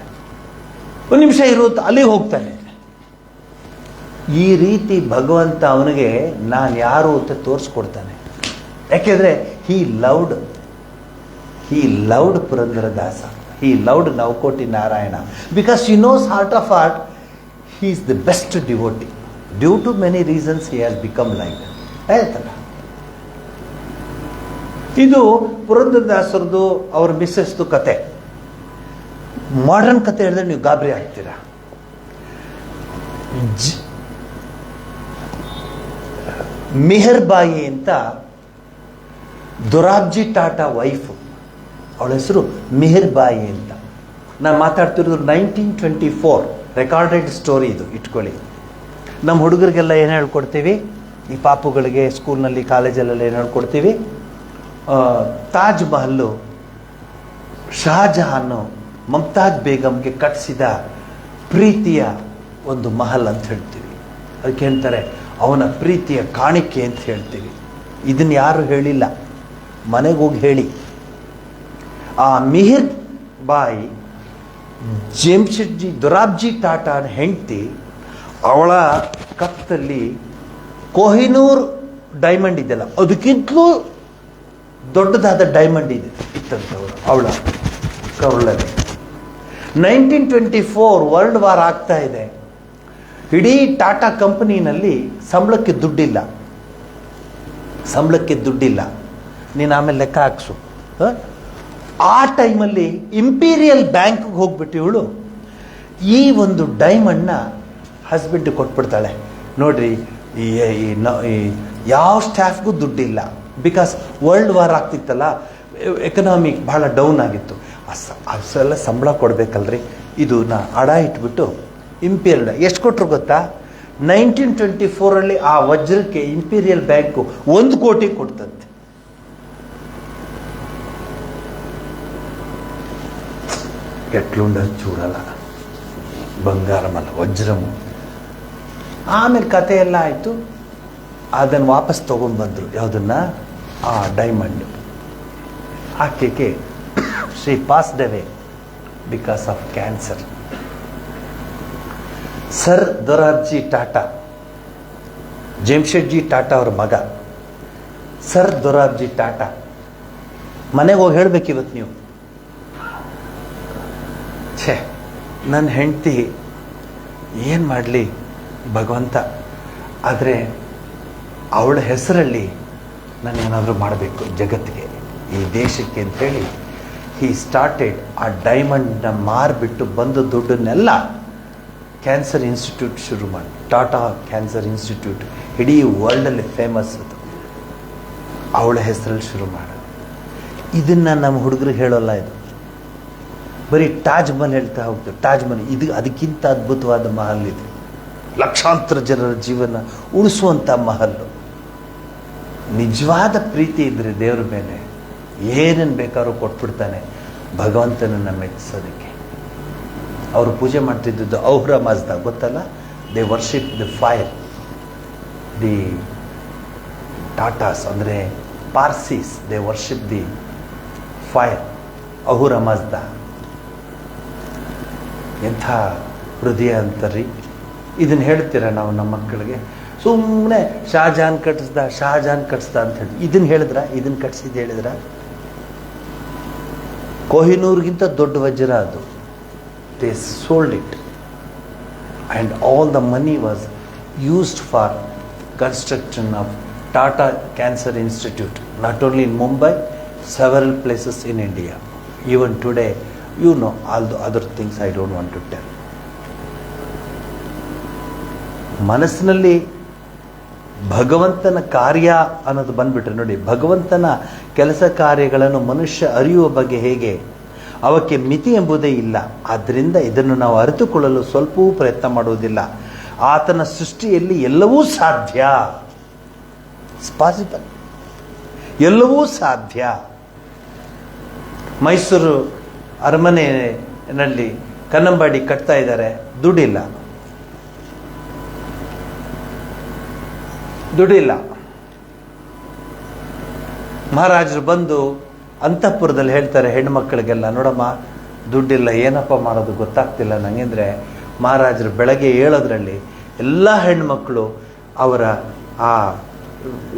ಒಂದು ನಿಮಿಷ ಇರುತ್ತೆ, ಅಲ್ಲಿಗೆ ಹೋಗ್ತಾನೆ. ಈ ರೀತಿ ಭಗವಂತ ಅವನಿಗೆ ನಾನು ಯಾರು ಅಂತ ತೋರಿಸ್ಕೊಡ್ತಾನೆ. ಯಾಕೆಂದರೆ he loved Purandaradasa, he loved Navakoti Narayana, because he knows heart of heart he is the best devotee. Due to many reasons he has become like. ಆಯ್ತಲ್ಲ, ಇದು ಪುರಂದರದಾಸರದು ಅವ್ರ ಮಿಸ್ಸಸ್ದು ಕತೆ. ಮಾಡರ್ನ್ ಕತೆ ಹೇಳಿದ್ರೆ ನೀವು ಗಾಬರಿ ಆಗ್ತೀರಾ. ಮಿಹರ್ಬಾಯಿ ಅಂತ ದೊರಾಬ್ಜಿ ಟಾಟಾ ವೈಫ್, ಅವಳ ಹೆಸರು ಮಿಹರ್ಬಾಯಿ ಅಂತ. ನಾನು ಮಾತಾಡ್ತಿರೋದು 1924 ರೆಕಾರ್ಡೆಡ್ ಸ್ಟೋರಿ. ಇದು ಇಟ್ಕೊಳ್ಳಿ. ನಮ್ಮ ಹುಡುಗರಿಗೆಲ್ಲ ಏನು ಹೇಳ್ಕೊಡ್ತೀವಿ, ಈ ಪಾಪುಗಳಿಗೆ ಸ್ಕೂಲ್ನಲ್ಲಿ ಕಾಲೇಜಲ್ಲೆಲ್ಲ ಏನು ಹೇಳ್ಕೊಡ್ತೀವಿ, ತಾಜ್ ಮಹಲ್ಲು ಶಹಜಹಾನು ಮಮ್ತಾಜ್ ಬೇಗಂಗೆ ಕಟ್ಟಿಸಿದ ಪ್ರೀತಿಯ ಒಂದು ಮಹಲ್ ಅಂತ ಹೇಳ್ತೀವಿ. ಅದಕ್ಕೆ ಹೇಳ್ತಾರೆ ಅವನ ಪ್ರೀತಿಯ ಕಾಣಿಕೆ ಅಂತ ಹೇಳ್ತೀವಿ. ಇದನ್ನು ಯಾರು ಹೇಳಿಲ್ಲ, ಮನೆಗೆ ಹೋಗಿ ಹೇಳಿ. ಆ ಮಿಹಿರ್ ಬಾಯಿ ಜೆಮ್ಶೆಡ್ಜಿ ದೊರಾಬ್ಜಿ ಟಾಟಾನ ಹೆಂಡತಿ, ಅವಳ ಕತ್ತಲ್ಲಿ ಕೊಹಿನೂರ್ ಡೈಮಂಡ್ ಇದೆಯಲ್ಲ ಅದಕ್ಕಿಂತಲೂ ದೊಡ್ಡದಾದ ಡೈಮಂಡ್ ಇತ್ತಂತವರು ಅವಳ ಕರುಳಲ್ಲಿ. 1924 ವರ್ಲ್ಡ್ ವಾರ್ ಆಗ್ತಾ ಇದೆ. ಇಡೀ ಟಾಟಾ ಕಂಪನಿನಲ್ಲಿ ಸಂಬಳಕ್ಕೆ ದುಡ್ಡಿಲ್ಲ. ನೀನು ಆಮೇಲೆ ಲೆಕ್ಕ ಹಾಕ್ಸು. ಆ ಟೈಮಲ್ಲಿ ಇಂಪೀರಿಯಲ್ ಬ್ಯಾಂಕ್ಗೆ ಹೋಗ್ಬಿಟ್ಟು ಇವಳು ಈ ಒಂದು ಡೈಮಂಡ್ನ ಹಸ್ಬೆಂಡ್ ಕೊಟ್ಬಿಡ್ತಾಳೆ. ನೋಡ್ರಿ, ಯಾವ ಸ್ಟಾಫ್ಗೂ ದುಡ್ಡಿಲ್ಲ. ಬಿಕಾಸ್ ವರ್ಲ್ಡ್ ವಾರ್ ಆಗ್ತಿತ್ತಲ್ಲ, ಎಕನಾಮಿಕ್ ಬಹಳ ಡೌನ್ ಆಗಿತ್ತು. ಅಷ್ಟೆಲ್ಲ ಸಂಬಳ ಕೊಡಬೇಕಲ್ರಿ, ಇದನ್ನ ಅಡ ಇಟ್ಬಿಟ್ಟು ಇಂಪೀರಿಯಲ್ ಎಷ್ಟು ಕೊಟ್ಟರು ಗೊತ್ತಾ? 1924 ಆ ವಜ್ರಕ್ಕೆ ಇಂಪೀರಿಯಲ್ ಬ್ಯಾಂಕು 1 ಕೋಟಿ ಕೊಡ್ತಂತೆ. ಎಟ್ಲುಂಡ ಚೂಡಲ್ಲ, ಬಂಗಾರಮಲ್ಲ, ವಜ್ರಮು. ಆಮೇಲೆ ಕತೆ ಎಲ್ಲ ಆಯಿತು. ಅದನ್ನು ವಾಪಸ್ ತೊಗೊಂಡ್ಬಂದರು. ಯಾವುದನ್ನ? ಆ ಡೈಮಂಡ್. ಆಕೆಗೆ she passed away because of cancer. Sir Dorabji Tata, Jamsetji Tata ಅವ್ರ ಮಗ ಸರ್ ದೊರಾಬ್ಜಿ ಟಾಟಾ. ಮನೆಗೆ ಹೋಗಿ ಹೇಳ್ಬೇಕಿವತ್ತು ನೀವು, ಛೇ ನನ್ನ ಹೆಂಡತಿ ಏನು ಮಾಡಲಿ ಭಗವಂತ, ಆದರೆ ಅವಳ ಹೆಸರಲ್ಲಿ ನಾನು ಏನಾದರೂ ಮಾಡಬೇಕು ಜಗತ್ತಿಗೆ, ಈ ದೇಶಕ್ಕೆ ಅಂಥೇಳಿ ಹಿ ಸ್ಟಾರ್ಟೆಡ್. ಆ ಡೈಮಂಡ್ನ ಮಾರಿಬಿಟ್ಟು ಬಂದ ದುಡ್ಡನ್ನೆಲ್ಲ ಕ್ಯಾನ್ಸರ್ ಇನ್ಸ್ಟಿಟ್ಯೂಟ್ ಶುರು ಮಾಡಿ. ಟಾಟಾ ಕ್ಯಾನ್ಸರ್ ಇನ್ಸ್ಟಿಟ್ಯೂಟ್ ಇಡೀ ವರ್ಲ್ಡಲ್ಲಿ ಫೇಮಸ್. ಅದು ಅವಳ ಹೆಸರಲ್ಲಿ ಶುರು ಮಾಡೋದು. ಇದನ್ನು ನಮ್ಮ ಹುಡುಗರಿಗೆ ಹೇಳೋಲ್ಲ. ಇದು ಬರೀ ತಾಜ್ ಮಹಲ್ ಹೇಳ್ತಾ ಹೋಗ್ತೇವೆ. ತಾಜ್ ಮಹಲ್ ಇದು ಅದಕ್ಕಿಂತ ಅದ್ಭುತವಾದ ಮಹಲ್ ಇದೆ. ಲಕ್ಷಾಂತರ ಜನರ ಜೀವನ ಉಳಿಸುವಂಥ ಮಹಲ್ಲು. ನಿಜವಾದ ಪ್ರೀತಿ ಇದ್ದರೆ ದೇವ್ರ ಮೇಲೆ ಏನೇನು ಬೇಕಾದ್ರೂ ಕೊಟ್ಬಿಡ್ತಾನೆ ಭಗವಂತನನ್ನು ಮೆಚ್ಚಿಸೋದಕ್ಕೆ. ಅವರು ಪೂಜೆ ಮಾಡ್ತಿದ್ದದ್ದು ಔಹ್ರ ಮಾಜ್ದ, ಗೊತ್ತಲ್ಲ? They worship the fire. The Tatas ಅಂದರೆ Parsis, they worship the fire. ಅಹುರ ಮಾಜ್ದ ಎಂಥ ಹೃದಯ ಅಂತರಿ. ಇದನ್ನು ಹೇಳ್ತೀರ ನಾವು ನಮ್ಮ ಮಕ್ಕಳಿಗೆ? ಸುಮ್ಮನೆ ಶಾಜಹಾನ್ ಕಟ್ಟಿಸ್ದ ಅಂತ ಹೇಳಿ ಇದನ್ನು ಹೇಳಿದ್ರ? ಇದನ್ನು ಕಟ್ಟಿಸಿದ್ದು ಹೇಳಿದ್ರ? ಕೊಹಿನೂರ್ಗಿಂತ ದೊಡ್ಡ ವಜ್ರ ಅದು. They sold it and all the money was used for construction of Tata cancer institute, not only in Mumbai, several places in India. Even today you know all the other things I don't want to tell. ಮನಸ್ಸಿನಲ್ಲಿ ಭಗವಂತನ ಕಾರ್ಯ ಅನ್ನೋದು ಬಂದ್ಬಿಟ್ರೆ ನೋಡಿ, ಭಗವಂತನ ಕೆಲಸ ಕಾರ್ಯಗಳನ್ನು ಮನುಷ್ಯ ಅರಿಯುವ ಬಗ್ಗೆ ಹೇಗೆ, ಅವಕ್ಕೆ ಮಿತಿ ಎಂಬುದೇ ಇಲ್ಲ. ಆದ್ದರಿಂದ ಇದನ್ನು ನಾವು ಅರಿತುಕೊಳ್ಳಲು ಸ್ವಲ್ಪವೂ ಪ್ರಯತ್ನ ಮಾಡುವುದಿಲ್ಲ. ಆತನ ಸೃಷ್ಟಿಯಲ್ಲಿ ಎಲ್ಲವೂ ಸಾಧ್ಯ. ಇಟ್ಸ್ ಪಾಸಿಬಲ್, ಎಲ್ಲವೂ ಸಾಧ್ಯ. ಮೈಸೂರು ಅರಮನೆಯಲ್ಲಿ ಕನ್ನಂಬಾಡಿ ಕಟ್ತಾ ಇದ್ದಾರೆ, ದುಡ್ಡಿಲ್ಲ. ಮಹಾರಾಜರು ಬಂದು ಅಂತಃಪುರದಲ್ಲಿ ಹೇಳ್ತಾರೆ ಹೆಣ್ಮಕ್ಳಿಗೆಲ್ಲ, ನೋಡಮ್ಮ ದುಡ್ಡಿಲ್ಲ, ಏನಪ್ಪ ಮಾಡೋದು ಗೊತ್ತಾಗ್ತಿಲ್ಲ ನನಗೆ ಅಂದರೆ, ಮಹಾರಾಜರು ಬೆಳಗ್ಗೆ ಏಳೋದ್ರಲ್ಲಿ ಎಲ್ಲ ಹೆಣ್ಮಕ್ಳು ಅವರ ಆ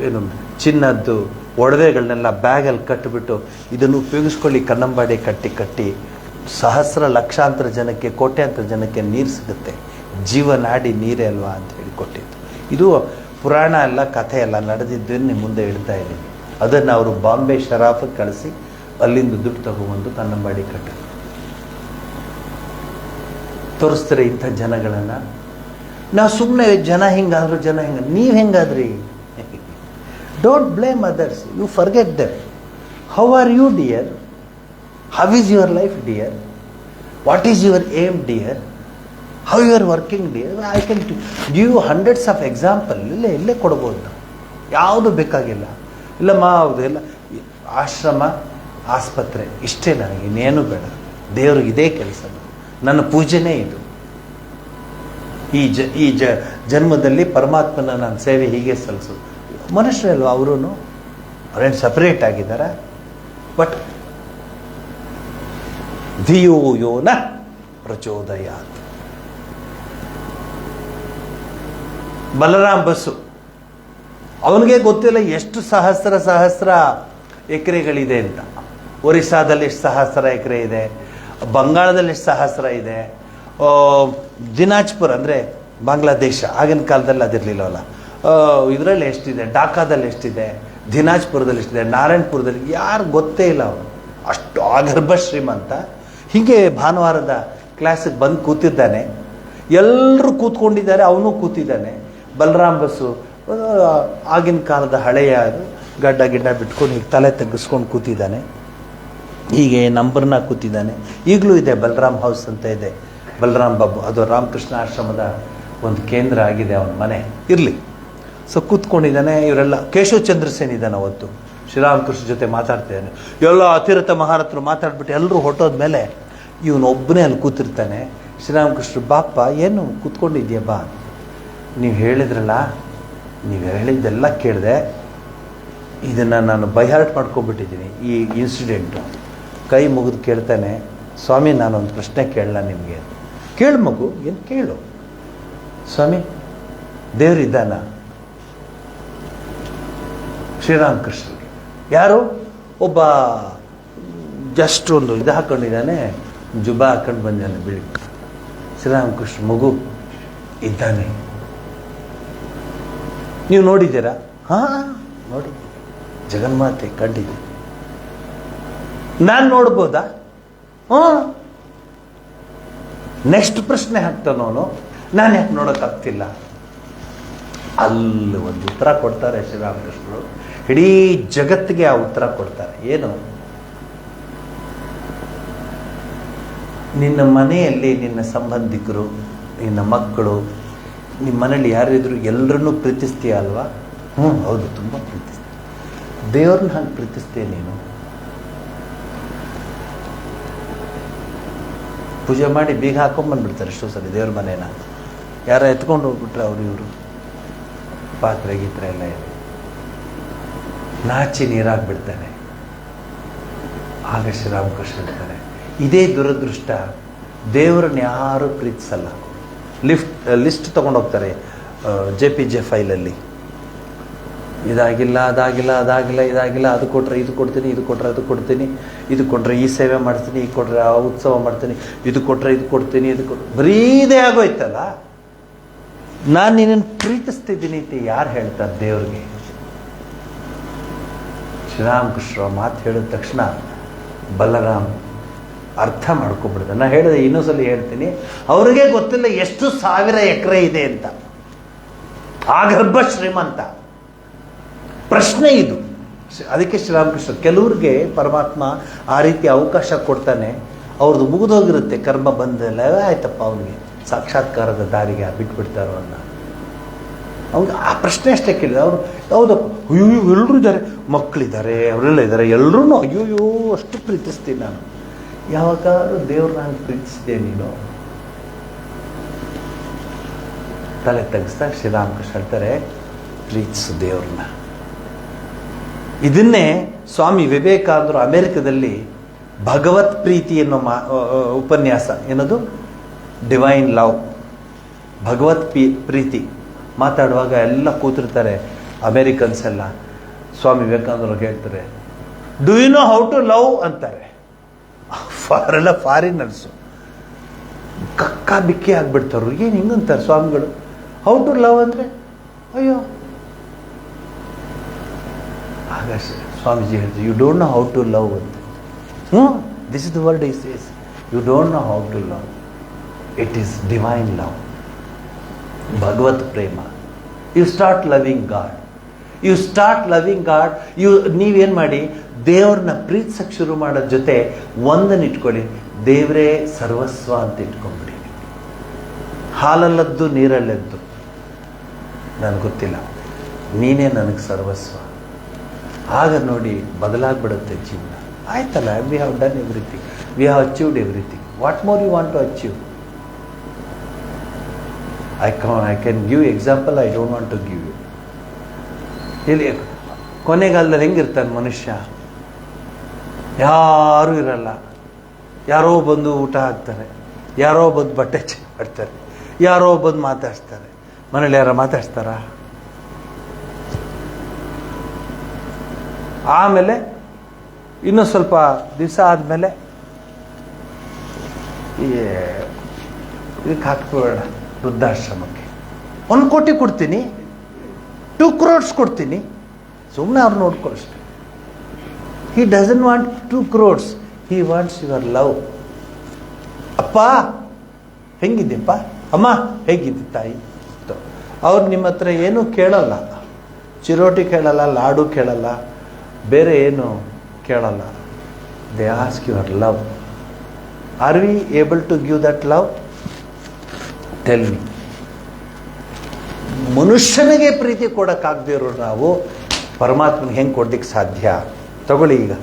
ಏನು ಚಿನ್ನದ್ದು ಒಡವೆಗಳನ್ನೆಲ್ಲ ಬ್ಯಾಗಲ್ಲಿ ಕಟ್ಟಿಬಿಟ್ಟು ಇದನ್ನು ಉಪಯೋಗಿಸ್ಕೊಳ್ಳಿ, ಕನ್ನಂಬಾಡಿ ಕಟ್ಟಿ ಸಹಸ್ರ ಲಕ್ಷಾಂತರ ಜನಕ್ಕೆ, ಕೋಟ್ಯಾಂತರ ಜನಕ್ಕೆ ನೀರು ಸಿಗುತ್ತೆ, ಜೀವನಾಡಿ ನೀರೇ ಅಲ್ವಾ ಅಂತ ಹೇಳಿ ಕೊಟ್ಟಿದ್ದು. ಇದು ಪುರಾಣ ಎಲ್ಲ ಕಥೆ ಎಲ್ಲ ನಡೆದಿದ್ದನ್ನು ಮುಂದೆ ಹೇಳ್ತಾ ಇದ್ದೀನಿ. ಅದನ್ನು ಅವರು ಬಾಂಬೆ ಶರಾಫಿಗೆ ಕಳಿಸಿ ಅಲ್ಲಿಂದ ದುಡ್ಡು ತಗೊಂಡು ಕನ್ನಂಬಾಡಿ ಕಟ್ಟರು. ತೋರಿಸ್ತಾರೆ ಇಂಥ ಜನಗಳನ್ನು. ನಾವು ಸುಮ್ಮನೆ ಜನ ಹಿಂಗಾದ್ರು, ನೀವು ಹೆಂಗಾದ್ರಿ? Don't blame others, you forget them. How are you dear? How is your life dear? What is your aim dear? How you are working dear? I can give you hundreds of example. ಇಲ್ಲೇ ಕೊಡ್ಬೋದು ನಾವು, ಯಾವುದು ಬೇಕಾಗಿಲ್ಲ. ಇಲ್ಲಮ್ಮ ಹೌದು, ಎಲ್ಲ ಆಶ್ರಮ, ಆಸ್ಪತ್ರೆ ಇಷ್ಟೇ, ನನಗೆ ಇನ್ನೇನು ಬೇಡ. ದೇವ್ರಿಗೆ ಇದೇ ಕೆಲಸ, ನನ್ನ ಪೂಜೆನೇ ಇದು. ಈ ಜನ್ಮದಲ್ಲಿ ಪರಮಾತ್ಮನ ನಾನು ಸೇವೆ ಹೀಗೆ ಸಲ್ಲಿಸೋದು. ಮನುಷ್ಯರಲ್ವ ಅವರು, ಅವ್ರೇನು ಸಪ್ರೇಟ್ ಆಗಿದ್ದಾರ? ಬಟ್ ಧಿಯೋ ಯೋ ನ ಪ್ರಚೋದಯಾತ್. ಬಲರಾಮ್ ಬಸ್ಸು, ಅವನಿಗೆ ಗೊತ್ತಿಲ್ಲ ಎಷ್ಟು ಸಹಸ್ರ ಎಕರೆಗಳಿದೆ ಅಂತ. ಒರಿಸ್ಸಾದಲ್ಲಿ ಎಷ್ಟು ಸಹಸ್ರ ಎಕರೆ ಇದೆ, ಬಂಗಾಳದಲ್ಲಿ ಎಷ್ಟು ಸಹಸ್ರ ಇದೆ, ದಿನಾಜ್ಪುರ್ ಅಂದರೆ ಬಾಂಗ್ಲಾದೇಶ, ಆಗಿನ ಕಾಲದಲ್ಲಿ ಅದಿರಲಿಲ್ಲವಲ್ಲ, ಇದರಲ್ಲಿ ಎಷ್ಟಿದೆ, ಢಾಕಾದಲ್ಲಿ ಎಷ್ಟಿದೆ, ದಿನಾಜ್ಪುರದಲ್ಲಿ ಎಷ್ಟಿದೆ, ನಾರಾಯಣಪುರದಲ್ಲಿ, ಯಾರು ಗೊತ್ತೇ ಇಲ್ಲ ಅವನು. ಅಷ್ಟು ಆಗರ್ಭ ಶ್ರೀಮಂತ. ಹೀಗೆ ಭಾನುವಾರದ ಕ್ಲಾಸಿಗೆ ಬಂದು ಕೂತಿದ್ದಾನೆ, ಎಲ್ಲರೂ ಕೂತ್ಕೊಂಡಿದ್ದಾರೆ, ಅವನು ಕೂತಿದ್ದಾನೆ. ಬಲರಾಮ್ ಬಸ್ಸು ಆಗಿನ ಕಾಲದ ಹಳೆಯ ಗಡ್ಡ ಗಿಡ್ಡ ಬಿಟ್ಕೊಂಡು ಹೀಗೆ ತಲೆ ತೆಗೆಸ್ಕೊಂಡು ಕೂತಿದ್ದಾನೆ. ಹೀಗೆ ನಂಬರ್ನ ಕೂತಿದ್ದಾನೆ. ಈಗಲೂ ಇದೆ ಬಲರಾಮ್ ಹೌಸ್ ಅಂತ ಇದೆ, ಬಲರಾಮ್ ಬಾಬು, ಅದು ರಾಮಕೃಷ್ಣ ಆಶ್ರಮದ ಒಂದು ಕೇಂದ್ರ ಆಗಿದೆ ಅವನ ಮನೆ. ಇರಲಿ. ಸೊ ಕೂತ್ಕೊಂಡಿದ್ದಾನೆ. ಇವರೆಲ್ಲ ಕೇಶವ್ ಚಂದ್ರ ಸೇನ್ ಇದ್ದಾನೆ. ಅವತ್ತು ಶ್ರೀರಾಮಕೃಷ್ಣ ಜೊತೆ ಮಾತಾಡ್ತಿದ್ದಾನೆ. ಎಲ್ಲ ಅತಿರಥ ಮಹಾರಥರು ಮಾತಾಡ್ಬಿಟ್ಟು ಎಲ್ಲರೂ ಹೊಟ್ಟೋದ್ಮೇಲೆ ಇವನೊಬ್ಬನೇ ಅಲ್ಲಿ ಕೂತಿರ್ತಾನೆ. ಶ್ರೀರಾಮಕೃಷ್ಣ, ಬಾಪ ಏನು ಕೂತ್ಕೊಂಡಿದ್ಯಾ ಬಾ, ನೀವು ಹೇಳಿದ್ರಲ್ಲ, ನೀವು ಹೇಳಿದ್ದೆಲ್ಲ ಕೇಳಿದೆ, ಇದನ್ನು ನಾನು ಬೈಹಾರ್ಟ್ ಮಾಡ್ಕೊಂಡ್ಬಿಟ್ಟಿದ್ದೀನಿ ಈ ಇನ್ಸಿಡೆಂಟು. ಕೈ ಮುಗಿದು ಕೇಳ್ತಾನೆ, ಸ್ವಾಮಿ ನಾನೊಂದು ಪ್ರಶ್ನೆ ಕೇಳಲ್ಲ ನಿಮಗೆ. ಕೇಳು ಮಗು, ಏನು ಕೇಳು. ಸ್ವಾಮಿ, ದೇವರಿದ್ದಾನ? ಶ್ರೀರಾಮಕೃಷ್ಣನಿಗೆ ಯಾರು? ಒಬ್ಬ ಜಸ್ಟ್ ಒಂದು ಇದು ಹಾಕ್ಕೊಂಡಿದ್ದಾನೆ, ಜುಬ ಹಾಕೊಂಡು ಬಂದಾನೆ ಬಿಳಿ. ಶ್ರೀರಾಮಕೃಷ್ಣ, ಮಗು ಇದ್ದಾನೆ. ನೀವು ನೋಡಿದ್ದೀರಾ? ಹಾಂ ನೋಡಿ, ಜಗನ್ಮಾತೆ ಕಂಡಿದೆ. ನಾನು ನೋಡ್ಬೋದಾ? ನೆಕ್ಸ್ಟ್ ಪ್ರಶ್ನೆ ಹಾಕ್ತಾನವನು, ನಾನು ಯಾಕೆ ನೋಡೋಕ್ಕಾಗ್ತಿಲ್ಲ? ಅಲ್ಲಿ ಒಂದು ಉತ್ತರ ಕೊಡ್ತಾರೆ ಶ್ರೀರಾಮಕೃಷ್ಣರು. ಇಡೀ ಜಗತ್ತಿಗೆ ಆ ಉತ್ತರ ಕೊಡ್ತಾರೆ. ಏನು? ನಿನ್ನ ಮನೆಯಲ್ಲಿ ನಿನ್ನ ಸಂಬಂಧಿಕರು, ನಿನ್ನ ಮಕ್ಕಳು, ನಿಮ್ಮ ಮನೇಲಿ ಯಾರಿದ್ರು ಎಲ್ಲರನ್ನೂ ಪ್ರೀತಿಸ್ತೀಯ ಅಲ್ವಾ? ಹೌದು, ತುಂಬ ಪ್ರೀತಿಸ್ತೀನಿ. ದೇವ್ರನ್ನ ಹಂಗೆ ಪ್ರೀತಿಸ್ತೀಯ ನೀನು? ಪೂಜೆ ಮಾಡಿ ಬೀಗ ಹಾಕೊಂಡ್ಬಂದ್ಬಿಡ್ತಾರೆ ಎಷ್ಟೋ ಸರಿ ದೇವ್ರ ಮನೇನ. ಯಾರ ಎತ್ಕೊಂಡು ಹೋಗ್ಬಿಟ್ರೆ ಅವರು ಇವರು ಪಾತ್ರೆ ಗೀತ್ರೆ ಎಲ್ಲ ಇದೆ, ನಾಚಿ ನೀರಾಗ್ಬಿಡ್ತಾನೆ. ಆಗ ಶ್ರೀರಾಮಕೃಷ್ಣ ಹೇಳ್ತಾರೆ, ಇದೇ ದುರದೃಷ್ಟ, ದೇವರನ್ನ ಯಾರೂ ಪ್ರೀತಿಸಲ್ಲ. ಲಿಸ್ಟ್ ತೊಗೊಂಡೋಗ್ತಾರೆ JPJ ಫೈಲಲ್ಲಿ, ಇದಾಗಿಲ್ಲ, ಅದಾಗಿಲ್ಲ, ಅದಾಗಿಲ್ಲ, ಇದಾಗಿಲ್ಲ, ಅದು ಕೊಟ್ಟರೆ ಇದು ಕೊಡ್ತೀನಿ, ಇದು ಕೊಟ್ಟರೆ ಅದು ಕೊಡ್ತೀನಿ, ಇದು ಕೊಟ್ಟರೆ ಈ ಸೇವೆ ಮಾಡ್ತೀನಿ, ಈ ಕೊಟ್ಟರೆ ಆ ಉತ್ಸವ ಮಾಡ್ತೀನಿ, ಇದು ಕೊಟ್ಟರೆ ಇದು ಕೊಡ್ತೀನಿ, ಇದು ಬರೀದೇ ಆಗೋಯ್ತಲ್ಲ. ನಾನು ನಿನ್ನನ್ನು ಪ್ರೀತಿಸ್ತಿದ್ದೀನಿ ಅಂತ ಯಾರು ಹೇಳ್ತಾರೆ ದೇವ್ರಿಗೆ? ಶ್ರೀರಾಮಕೃಷ್ಣ ಮಾತು ಹೇಳಿದ ತಕ್ಷಣ ಬಲರಾಮ್ ಅರ್ಥ ಮಾಡ್ಕೊಬಿಡ್ದೆ. ನಾನು ಹೇಳಿದೆ, ಇನ್ನೊಂದ್ಸಲ ಹೇಳ್ತೀನಿ, ಅವ್ರಿಗೆ ಗೊತ್ತಿಲ್ಲ ಎಷ್ಟು 1000 ಎಕರೆ ಇದೆ ಅಂತ. ಆಗರ್ಭ ಶ್ರೀಮಂತ. ಪ್ರಶ್ನೆ ಇದು. ಅದಕ್ಕೆ ಶ್ರೀರಾಮಕೃಷ್ಣ ಕೆಲವ್ರಿಗೆ ಪರಮಾತ್ಮ ಆ ರೀತಿ ಅವಕಾಶ ಕೊಡ್ತಾನೆ. ಅವ್ರದ್ದು ಮುಗಿದೋಗಿರುತ್ತೆ ಕರ್ಮ ಬಂದೆಲ್ಲ, ಆಯ್ತಪ್ಪ ಅವನಿಗೆ ಸಾಕ್ಷಾತ್ಕಾರದ ದಾರಿಗೆ ಬಿಟ್ಬಿಡ್ತಾರೋ ಅನ್ನ. ಅವ್ನಿಗೆ ಆ ಪ್ರಶ್ನೆ ಅಷ್ಟೇ ಕೇಳಿದೆ. ಅವರು ಹೌದಪ್ಪ, ಅಯ್ಯೋ ಎಲ್ಲರೂ ಇದ್ದಾರೆ, ಮಕ್ಕಳಿದ್ದಾರೆ, ಅವರೆಲ್ಲ ಇದ್ದಾರೆ, ಎಲ್ಲರೂ ಅಯ್ಯೋಯ್ಯೋ ಅಷ್ಟು ಪ್ರೀತಿಸ್ತೀನಿ ನಾನು. ಯಾವಾಗಾದ್ರೂ ದೇವ್ರನ್ನ ಹಂಗೆ ಪ್ರೀತಿಸಿದೆ ನೀನು? ತಲೆ ತೆಗೆಸ್ದಾಗ ಶ್ರೀರಾಮಕೃಷ್ಣ ಹೇಳ್ತಾರೆ, ಪ್ರೀತಿಸು ದೇವ್ರನ್ನ. ಇದನ್ನೇ ಸ್ವಾಮಿ ವಿವೇಕಾನಂದರು ಅಮೆರಿಕದಲ್ಲಿ ಭಗವತ್ ಪ್ರೀತಿ ಎನ್ನೋ ಉಪನ್ಯಾಸ, ಏನದು ಡಿವೈನ್ ಲವ್, ಭಗವತ್ ಪ್ರೀತಿ ಮಾತಾಡುವಾಗ ಎಲ್ಲ ಕೂತಿರ್ತಾರೆ ಅಮೇರಿಕನ್ಸ್ ಎಲ್ಲ. ಸ್ವಾಮಿ ವಿವೇಕಾನಂದರು ಹೇಳ್ತಾರೆ, do you know how to love ಅಂತಾರೆ. ಅವರೆಲ್ಲ ಫಾರಿನರ್ಸು, ಕಕ್ಕ ಬಿಕ್ಕಿ ಆಗ್ಬಿಡ್ತಾರು. ಏನು ಹಿಂಗಂತಾರೆ ಸ್ವಾಮಿಗಳು? ಹೌ ಟು ಲವ್ ಅಂದರೆ ಅಯ್ಯೋ. ಆಗ ಸ್ವಾಮೀಜಿ ಹೇಳ್ತಾರೆ, you don't know how to love ಅಂತ. This is the word is says, you don't know how to love, it is divine love, bhagavat prema. You start loving God, you start loving God. ನೀವೇನು ಮಾಡಿ, ದೇವ್ರನ್ನ ಪ್ರೀತಿಸಕ್ಕೆ ಶುರು ಮಾಡೋದ್ರ ಜೊತೆ ಒಂದನ್ನು ಇಟ್ಕೊಳ್ಳಿ, ದೇವರೇ ಸರ್ವಸ್ವ ಅಂತ ಇಟ್ಕೊಂಡ್ಬಿಡಿ. ಹಾಲಲ್ಲದ್ದು ನೀರಲ್ಲದ್ದು ನನಗೆ ಗೊತ್ತಿಲ್ಲ, ನೀನೇ ನನಗೆ ಸರ್ವಸ್ವ. ಆಗ ನೋಡಿ ಬದಲಾಗ್ಬಿಡುತ್ತೆ ಜೀವನ. ಆಯ್ತಲ್ಲ, we have done everything, we have achieved everything. What more you want to achieve? I can give example, I don't want to give you. ಇಲ್ಲಿ ಕೊನೆಗಾಲದಲ್ಲಿ ಹೆಂಗಿರ್ತಾನೆ ಮನುಷ್ಯ? ಯಾರೂ ಇರಲ್ಲ, ಯಾರೋ ಬಂದು ಊಟ ಹಾಕ್ತಾರೆ, ಯಾರೋ ಬಂದು ಬಟ್ಟೆ ಚೆಕ್ ಮಾಡ್ತಾರೆ, ಯಾರೋ ಬಂದು ಮಾತಾಡ್ತಾರೆ. ಮನೇಲಿ ಯಾರೋ ಮಾತಾಡ್ತಾರ? ಆಮೇಲೆ ಇನ್ನೂ ಸ್ವಲ್ಪ ದಿವಸ ಆದಮೇಲೆ ಇದಕ್ಕೆ ಹಾಕ್ಬಿಡೋಣ ವೃದ್ಧಾಶ್ರಮಕ್ಕೆ, 1 ಕೋಟಿ ಕೊಡ್ತೀನಿ, 2 crores ಕೊಡ್ತೀನಿ, ಸುಮ್ಮನೆ ಅವ್ರು ನೋಡ್ಕೊಳ್ಳಷ್ಟೆ. He doesn't want 2 crores, he wants your love. ಅಪ್ಪ ಹೆಂಗಿದ್ದೀಪ್ಪ, ಅಮ್ಮ ಹೇಗಿದ್ದಿ ತಾಯಿ? ಅವ್ರು ನಿಮ್ಮ ಹತ್ರ ಏನೂ ಕೇಳಲ್ಲ, ಚಿರೋಟಿ ಕೇಳಲ್ಲ, ಲಾಡು ಕೇಳಲ್ಲ, ಬೇರೆ ಏನು ಕೇಳಲ್ಲ. They ask your love. Are we able to give that love? Tell me. ಮನುಷ್ಯನಿಗೆ ಪ್ರೀತಿ ಕೊಡೋಕ್ಕಾಗದೇ ಇರೋರು ನಾವು ಪರಮಾತ್ಮನಿಗೆ ಹೆಂಗೆ ಕೊಡ್ಲಿಕ್ಕೆ ಸಾಧ್ಯ? ತಗೊಳ್ಳಿ, ಈಗ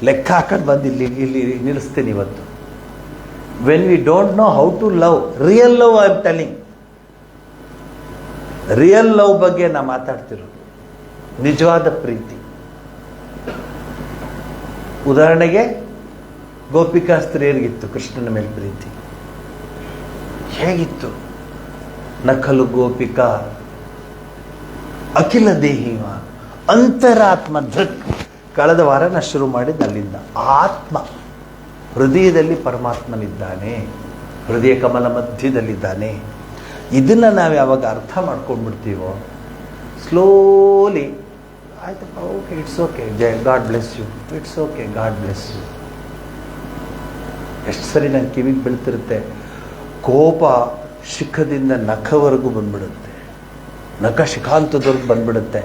ಲೆಕ್ಕ ಹಾಕೊಂಡು ಬಂದು ಇಲ್ಲಿ ನಿಲ್ಲಿಸ್ತೀನಿ ಇವತ್ತು. When we don't know how to love, real love I am telling, real love ಬಗ್ಗೆ ನಾ ಮಾತಾಡ್ತಿರೋದು, ನಿಜವಾದ ಪ್ರೀತಿ. ಉದಾಹರಣೆಗೆ ಗೋಪಿಕಾ ಸ್ತ್ರೀಯರಿಗಿತ್ತು ಕೃಷ್ಣನ ಮೇಲೆ ಪ್ರೀತಿ. ಹೇಗಿತ್ತು? ನಕಲು ಗೋಪಿಕಾ ಅಖಿಲ ದೇಹಿವ ಅಂತರಾತ್ಮ ದೃಕ್. ಕಳೆದ ವಾರ ನಾ ಶುರು ಮಾಡಿದ್ದು ಅಲ್ಲಿಂದ. ಆತ್ಮ ಹೃದಯದಲ್ಲಿ ಪರಮಾತ್ಮನಿದ್ದಾನೆ, ಹೃದಯ ಕಮಲ ಮಧ್ಯದಲ್ಲಿದ್ದಾನೆ. ಇದನ್ನು ನಾವು ಯಾವಾಗ ಅರ್ಥ ಮಾಡ್ಕೊಂಡ್ಬಿಡ್ತೀವೋ ಸ್ಲೋಲಿ ಆಯ್ತಪ್ಪ, okay, it's okay, God bless you, it's okay, God bless you. ಎಷ್ಟು ಸರಿ ನಂಗೆ ಕಿವಿಗೆ ಬೀಳ್ತಿರುತ್ತೆ, ಕೋಪ ಶಿಖದಿಂದ ನಖವರೆಗೂ ಬಂದ್ಬಿಡುತ್ತೆ, ನಖ ಶಿಖಾಂತದವರೆಗೂ ಬಂದ್ಬಿಡುತ್ತೆ.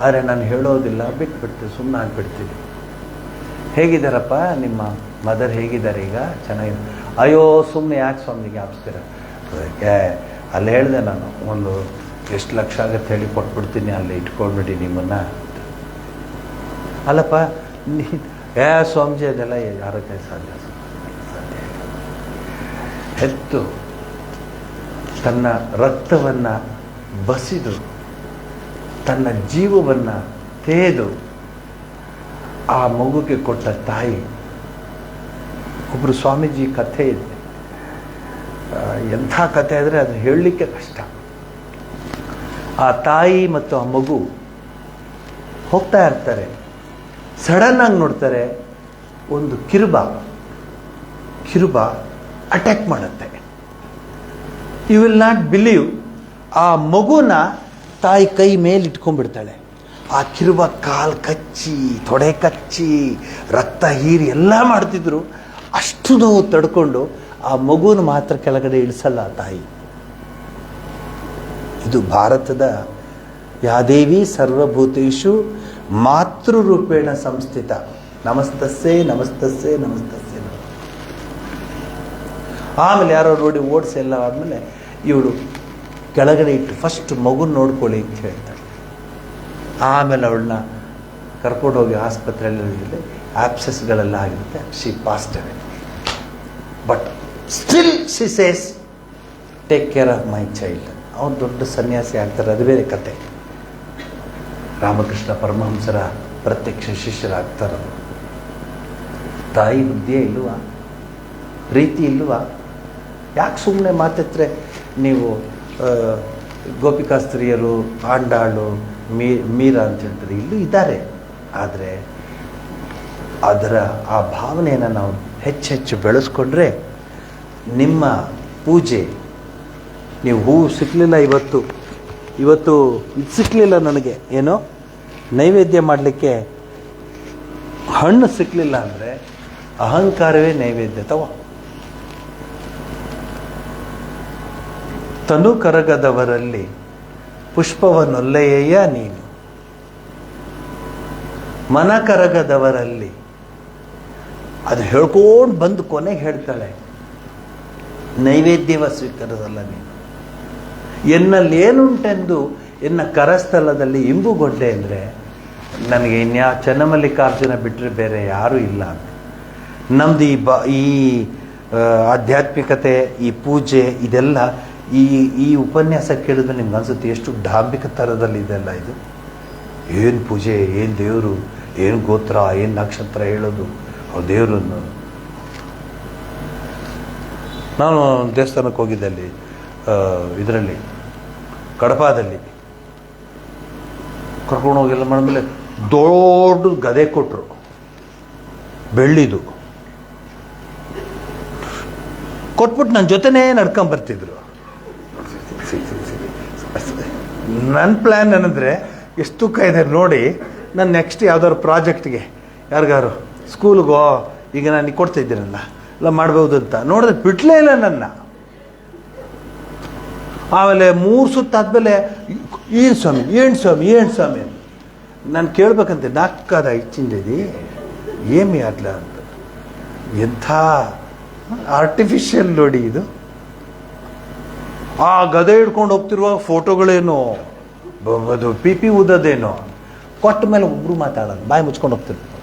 ಆದರೆ ನಾನು ಹೇಳೋದಿಲ್ಲ, ಬಿಟ್ಬಿಡ್ತೀವಿ, ಸುಮ್ಮನೆ ಆಗಿಬಿಡ್ತೀವಿ. ಹೇಗಿದ್ದಾರಪ್ಪ ನಿಮ್ಮ ಮದರ್, ಹೇಗಿದ್ದಾರೆ ಈಗ? ಚೆನ್ನಾಗಿದೆ. ಅಯ್ಯೋ ಸುಮ್ಮನೆ ಯಾಕೆ ಸ್ವಾಮಿಗೆ ಜ್ಞಾಪಿಸ್ತೀರ? ಅಲ್ಲಿ ಹೇಳಿದೆ ನಾನು, ಒಂದು ಎಷ್ಟು ಲಕ್ಷ ಆಗುತ್ತೆ ಹೇಳಿ ಕೊಟ್ಬಿಡ್ತೀನಿ, ಅಲ್ಲಿ ಇಟ್ಕೊಂಡ್ಬಿಡಿ ನಿಮ್ಮನ್ನು. ಅಲ್ಲಪ್ಪ ಸ್ವಾಮೀಜಿ ಅದೆಲ್ಲ ಯಾರ ಕೈ ಸಾಧ್ಯ? ಸಾಧ್ಯ. ಹೆತ್ತು ತನ್ನ ರಕ್ತವನ್ನು ಬಸಿದು ತನ್ನ ಜೀವವನ್ನು ತೇದು ಆ ಮಗುಗೆ ಕೊಟ್ಟ ತಾಯಿ. ಒಬ್ಬರು ಸ್ವಾಮೀಜಿ ಕಥೆ ಇದೆ, ಎಂಥ ಕಥೆ ಅಂದರೆ ಅದು ಹೇಳಲಿಕ್ಕೆ ಕಷ್ಟ. ಆ ತಾಯಿ ಮತ್ತು ಆ ಮಗು ಹೋಗ್ತಾ ಇರ್ತಾರೆ, ಸಡನ್ನಾಗಿ ನೋಡ್ತಾರೆ ಒಂದು ಕಿರುಬ ಅಟ್ಯಾಕ್ ಮಾಡುತ್ತೆ. ಯು ವಿಲ್ ನಾಟ್ ಬಿಲೀವ್, ಆ ಮಗುನ ತಾಯಿ ಕೈ ಮೇಲೆ ಇಟ್ಕೊಂಡ್ಬಿಡ್ತಾಳೆ. ಆ ಕಿರುಬ ಕಾಲು ಕಚ್ಚಿ, ತೊಡೆ ಕಚ್ಚಿ, ರಕ್ತ ಹೀರಿ ಎಲ್ಲ ಮಾಡ್ತಿದ್ರು. ಅಷ್ಟು ನೋವು ತಡ್ಕೊಂಡು ಆ ಮಗುನ ಮಾತ್ರ ಕೆಳಗಡೆ ಇಳಿಸಲ್ಲ ಆ ತಾಯಿ. ಇದು ಭಾರತದ ಯಾದೇವಿ ಸರ್ವಭೂತೇಷು ಮಾತೃರೂಪೇಣ ಸಂಸ್ಥಿತ. ನಮಸ್ತಸ್ಸೇ ನಮಸ್ತಸ್ಸೇ ನಮಸ್ತಸ್ಸೇ. ಆಮೇಲೆ ಯಾರೋ ನೋಡಿ ಓಡಿಸಿ ಎಲ್ಲ ಆದಮೇಲೆ ಇವಳು ಕೆಳಗಡೆ ಇಟ್ಟು ಫಸ್ಟ್ ಮಗುನ ನೋಡ್ಕೊಳ್ಳಿ ಅಂತ ಹೇಳ್ತಾಳೆ. ಆಮೇಲೆ ಅವಳನ್ನ ಕರ್ಕೊಂಡೋಗಿ ಆಸ್ಪತ್ರೆಯಲ್ಲಿ ಆಪ್ಸೆಸ್ಗಳೆಲ್ಲ ಆಗಿರುತ್ತೆ. She passed away. But still she says take care of my child. ಅವ್ರು ದೊಡ್ಡ ಸನ್ಯಾಸಿ ಆಗ್ತಾರೆ, ಅದು ಬೇರೆ ಕತೆ. ರಾಮಕೃಷ್ಣ ಪರಮಹಂಸರ ಪ್ರತ್ಯಕ್ಷ ಶಿಷ್ಯರಾಗ್ತಾರವರು. ತಾಯಿ ಬುದ್ಧಿಯೇ ಇಲ್ವಾ? ಪ್ರೀತಿ ಇಲ್ವಾ? ಯಾಕೆ ಸುಮ್ಮನೆ ಮಾತೆತ್ತರೆ ನೀವು ಗೋಪಿಕಾ ಸ್ತ್ರೀಯರು, ಆಂಡಾಳು, ಮೀರಾ ಅಂತ ಹೇಳ್ತಾರೆ, ಇಲ್ಲೂ ಇದ್ದಾರೆ. ಆದರೆ ಅದರ ಆ ಭಾವನೆಯನ್ನು ನಾವು ಹೆಚ್ಚೆಚ್ಚು ಬೆಳೆಸ್ಕೊಂಡ್ರೆ ನಿಮ್ಮ ಪೂಜೆ, ನೀವು ಹೂವು ಸಿಕ್ಕಲಿಲ್ಲ ಇವತ್ತು ಇದು ಸಿಕ್ಕಲಿಲ್ಲ ನನಗೆ, ಏನೋ ನೈವೇದ್ಯ ಮಾಡಲಿಕ್ಕೆ ಹಣ್ಣು ಸಿಕ್ಕಲಿಲ್ಲ ಅಂದರೆ ಅಹಂಕಾರವೇ ನೈವೇದ್ಯ. ತನು ಕರಗದವರಲ್ಲಿ ಪುಷ್ಪವನ್ನೊಲ್ಲೆಯಯ್ಯ ನೀನು, ಮನ ಕರಗದವರಲ್ಲಿ. ಅದು ಹೇಳ್ಕೊಂಡು ಬಂದು ಕೊನೆಗೆ ಹೇಳ್ತಾಳೆ, ನೈವೇದ್ಯವ ಸ್ವೀಕರಿಸಲ್ಲ ನೀನು. ಎನ್ನಲ್ಲಿ ಏನುಂಟೆಂದು ಎನ್ನ ಕರಸ್ಥಲದಲ್ಲಿ ಇಂಬುಗೊಂಡೆ ಅಂದರೆ ನನಗೆ ಇನ್ಯಾ ಚನ್ನಮಲ್ಲಿಕಾರ್ಜುನ ಬಿಟ್ಟರೆ ಬೇರೆ ಯಾರೂ ಇಲ್ಲ ಅಂತ. ನಮ್ಮದು ಈ ಆಧ್ಯಾತ್ಮಿಕತೆ, ಈ ಪೂಜೆ, ಇದೆಲ್ಲ ಈ ಉಪನ್ಯಾಸ ಕೇಳಿದ್ರೆ ನಿಮ್ಗೆ ಅನ್ಸುತ್ತೆ ಎಷ್ಟು ಡಾಂಬಿಕ ಥರದಲ್ಲಿ ಇದೆಲ್ಲ ಇದು. ಏನು ಪೂಜೆ, ಏನು ದೇವರು, ಏನು ಗೋತ್ರ, ಏನು ನಕ್ಷತ್ರ ಹೇಳೋದು, ಅವ್ರ ದೇವರನ್ನು. ನಾನು ದೇವಸ್ಥಾನಕ್ಕೆ ಹೋಗಿದ್ದಲ್ಲಿ, ಇದರಲ್ಲಿ ಕಡಪದಲ್ಲಿ ಕರ್ಕೊಂಡು ಹೋಗಿಲ್ಲ ಮಾಡಿದ್ಮೇಲೆ ದೊಡ್ಡ ಗದೆ ಕೊಟ್ಟರು, ಬೆಳ್ಳಿದು ಕೊಟ್ಬಿಟ್ಟು ನನ್ನ ಜೊತೆನೇ ನಡ್ಕೊಂಬರ್ತಿದ್ರು. ನನ್ನ ಪ್ಲ್ಯಾನ್ ಏನಂದರೆ ಎಷ್ಟು ತೂಕ ಇದೆ ನೋಡಿ, ನಾನು ನೆಕ್ಸ್ಟ್ ಯಾವ್ದಾದ್ರು ಪ್ರಾಜೆಕ್ಟ್ಗೆ ಯಾರಿಗಾರು ಸ್ಕೂಲ್ಗೋ ಈಗ ನಾನು ಕೊಡ್ತಾ ಇದ್ದೀನಲ್ಲ ಎಲ್ಲ ಮಾಡ್ಬೋದು ಅಂತ ನೋಡಿದ್ರೆ ಬಿಟ್ಲೇ ಇಲ್ಲ ನನ್ನ. ಆಮೇಲೆ 3 ಸುತ್ತಾದ್ಮೇಲೆ ಏನು ಸ್ವಾಮಿ, ಏನು ಸ್ವಾಮಿ, ಏನು ಸ್ವಾಮಿ ಅಂತ ನಾನು ಕೇಳ್ಬೇಕಂತೆ. ನಾಲ್ಕಾದ ಇಚ್ಚಿಂದಿದೆ ಏಮಿ ಆಗ್ಲ ಅಂತ. ಎಂಥ ಆರ್ಟಿಫಿಷಿಯಲ್ ನೋಡಿ ಇದು. ಆ ಗದೆ ಹಿಡ್ಕೊಂಡು ಹೋಗ್ತಿರುವಾಗ ಫೋಟೋಗಳೇನು, ಅದು ಪಿ ಊದೋದೇನೋ. ಕೊಟ್ಟ ಮೇಲೆ ಒಬ್ರು ಮಾತಾಡೋದು, ಬಾಯಿ ಮುಚ್ಕೊಂಡು ಹೋಗ್ತಿರ್ತಾರೆ.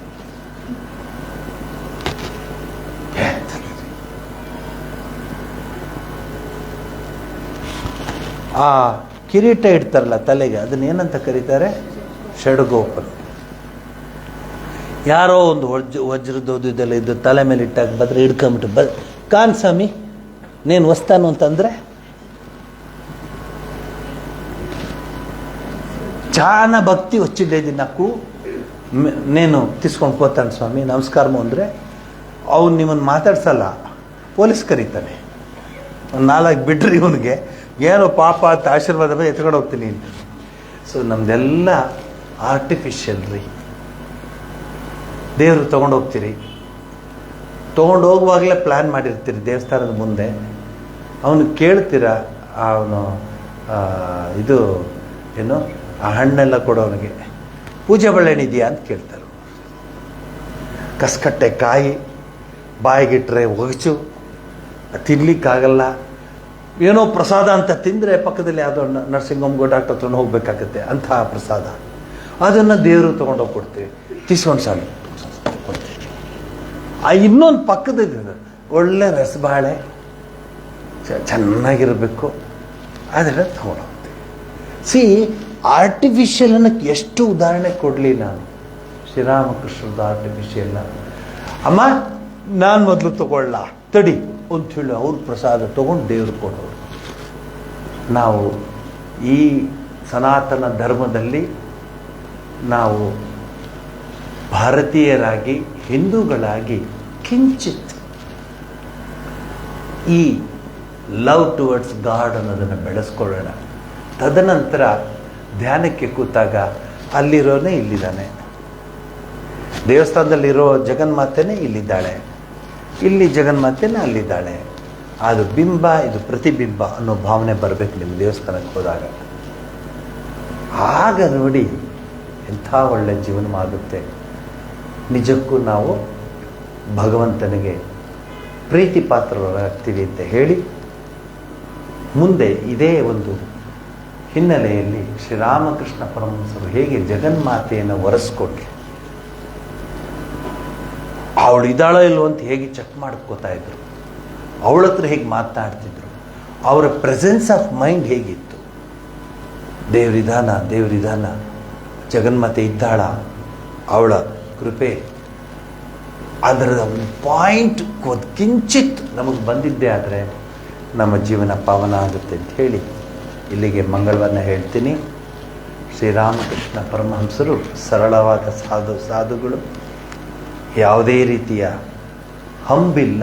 ಆ ಕಿರೀಟ ಇಡ್ತಾರಲ್ಲ ತಲೆಗೆ, ಅದನ್ನ ಏನಂತ ಕರೀತಾರೆ? ಷಡ್ಗೋಪನ. ಯಾರೋ ಒಂದು ವಜ್ರದೋದು ಇದೆಲ್ಲ ಇದ್ದು ತಲೆ ಮೇಲೆ ಇಟ್ಟಾಗ ಬದ್ರೆ ಹಿಡ್ಕೊಂಬಿಟ್ಟು ಕಾನ್ ಸ್ವಾಮಿ ನೀನು ವಸ್ತಾನು ಅಂತಂದ್ರೆ ಚಾನ ಭಕ್ತಿ వచ్చిండే నాకు నేను తీసుకొని పోతాను స్వామి ನಮಸ್ಕಾರము ಅಂದರೆ ಅವ್ನು ನಿಮ್ಮನ್ನು ಮಾತಾಡ್ಸಲ್ಲ, ಪೊಲೀಸ್ ಕರೀತಾನೆ. ಒಂದು 4 ಬಿಡ್ರಿ ಇವನಿಗೆ ಏನೋ ಪಾಪ ಅಂತ ಆಶೀರ್ವಾದ ಮೇಲೆ ಎತ್ಕೊಂಡು ಹೋಗ್ತೀನಿ ಅಂತ. ಸೊ ನಮ್ದೆಲ್ಲ ಆರ್ಟಿಫಿಷಿಯಲ್ ರೀ. ದೇವರು ತೊಗೊಂಡು ಹೋಗ್ತೀರಿ, ತೊಗೊಂಡು ಹೋಗುವಾಗಲೇ ಪ್ಲ್ಯಾನ್ ಮಾಡಿರ್ತೀರಿ ದೇವಸ್ಥಾನದ ಮುಂದೆ. ಅವನು ಕೇಳ್ತೀರ, ಅವನು ಇದು ಏನು ಆ ಹಣ್ಣೆಲ್ಲ ಕೊಡೋವನಿಗೆ ಪೂಜೆ ಬಳ್ಳೆಣಿದೆಯಾ ಅಂತ ಕೇಳ್ತಾರೆ. ಕಸ್ಕಟ್ಟೆ ಕಾಯಿ ಬಾಯಿಗಿಟ್ರೆ ಒಗಚು, ತಿನ್ಲಿಕ್ಕಾಗಲ್ಲ. ಏನೋ ಪ್ರಸಾದ ಅಂತ ತಿಂದರೆ ಪಕ್ಕದಲ್ಲಿ ಯಾವುದೋ ನರ್ಸಿಂಗ್ ಹೋಮ್ಗೋ ಡಾಕ್ಟರ್ ಹತ್ರ ಹೋಗ್ಬೇಕಾಗತ್ತೆ, ಅಂತಹ ಪ್ರಸಾದ. ಅದನ್ನು ದೇವರು ತೊಗೊಂಡೋಗಿ ಕೊಡ್ತೀವಿ, ತಿಸ್ಕೊಂಡು ಸಾಲು ಕೊಡ್ತೀವಿ. ಇನ್ನೊಂದು ಪಕ್ಕದಲ್ಲಿ ಒಳ್ಳೆ ರಸಬಾಳೆ ಚೆನ್ನಾಗಿರಬೇಕು, ಅದೆಲ್ಲ ತೊಗೊಂಡೋಗ್ತೀವಿ. ಸಿ ಆರ್ಟಿಫಿಷಿಯಲ್ ಅನ್ನಕ್ಕೆ ಎಷ್ಟು ಉದಾಹರಣೆ ಕೊಡಲಿ ನಾನು. ಶ್ರೀರಾಮಕೃಷ್ಣದ ಆರ್ಟಿಫಿಷಿಯಲ್. ಅಮ್ಮ ನಾನು ಮೊದಲು ತಗೊಳ್ಳ ತಡಿ ಅಂತ ಹೇಳಿ ಅವ್ರ ಪ್ರಸಾದ ತೊಗೊಂಡು ದೇವ್ರು ಕೊಡೋರು. ನಾವು ಈ ಸನಾತನ ಧರ್ಮದಲ್ಲಿ ನಾವು ಭಾರತೀಯರಾಗಿ, ಹಿಂದೂಗಳಾಗಿ ಕಿಂಚಿತ್ ಈ ಲವ್ ಟುವರ್ಡ್ಸ್ ಗಾಡ್ ಅನ್ನೋದನ್ನು ಬೆಳೆಸ್ಕೊಳ್ಳೋಣ. ತದನಂತರ ಧ್ಯಾನಕ್ಕೆ ಕೂತಾಗ ಅಲ್ಲಿರೋನೇ ಇಲ್ಲಿದ್ದಾನೆ, ದೇವಸ್ಥಾನದಲ್ಲಿರೋ ಜಗನ್ಮಾತೆನೇ ಇಲ್ಲಿದ್ದಾಳೆ, ಇಲ್ಲಿ ಜಗನ್ಮಾತೆನೇ ಅಲ್ಲಿದ್ದಾಳೆ. ಅದು ಬಿಂಬ, ಇದು ಪ್ರತಿಬಿಂಬ ಅನ್ನೋ ಭಾವನೆ ಬರಬೇಕು ನಿಮ್ಮ ದೇವಸ್ಥಾನಕ್ಕೆ ಹೋದಾಗ. ಆಗ ನೋಡಿ ಎಂಥ ಒಳ್ಳೆ ಜೀವನ ಆಗುತ್ತೆ. ನಿಜಕ್ಕೂ ನಾವು ಭಗವಂತನಿಗೆ ಪ್ರೀತಿ ಪಾತ್ರರಾಗ್ತೀವಿ ಅಂತ ಹೇಳಿ, ಮುಂದೆ ಇದೇ ಒಂದು ಹಿನ್ನೆಲೆಯಲ್ಲಿ ಶ್ರೀರಾಮಕೃಷ್ಣ ಪರಮಹಂಸರು ಹೇಗೆ ಜಗನ್ಮಾತೆಯನ್ನು ಒರೆಸ್ಕೊಟ್ರು, ಅವಳು ಇದ್ದಾಳೋ ಇಲ್ವೋ ಅಂತ ಹೇಗೆ ಚೆಕ್ ಮಾಡ್ಕೋತಾ ಇದ್ರು, ಅವಳ ಹತ್ರ ಹೇಗೆ ಮಾತನಾಡ್ತಿದ್ರು, ಅವರ ಪ್ರೆಸೆನ್ಸ್ ಆಫ್ ಮೈಂಡ್ ಹೇಗಿತ್ತು. ದೇವರಿದಾನ, ಜಗನ್ಮಾತೆ ಇದ್ದಾಳ, ಅವಳ ಕೃಪೆ, ಅದರ ಪಾಯಿಂಟ್ ಕಿಂಚಿತ್ ನಮಗೆ ಬಂದಿದ್ದೇ ಆದರೆ ನಮ್ಮ ಜೀವನ ಪಾವನ ಆಗುತ್ತೆ ಅಂತ ಹೇಳಿ ಇಲ್ಲಿಗೆ ಮಂಗಳವನ್ನು ಹೇಳ್ತೀನಿ. ಶ್ರೀರಾಮಕೃಷ್ಣ ಪರಮಹಂಸರು ಸರಳವಾದ ಸಾಧುಗಳು, ಯಾವುದೇ ರೀತಿಯ ಹಂಬಿಲ್ಲ,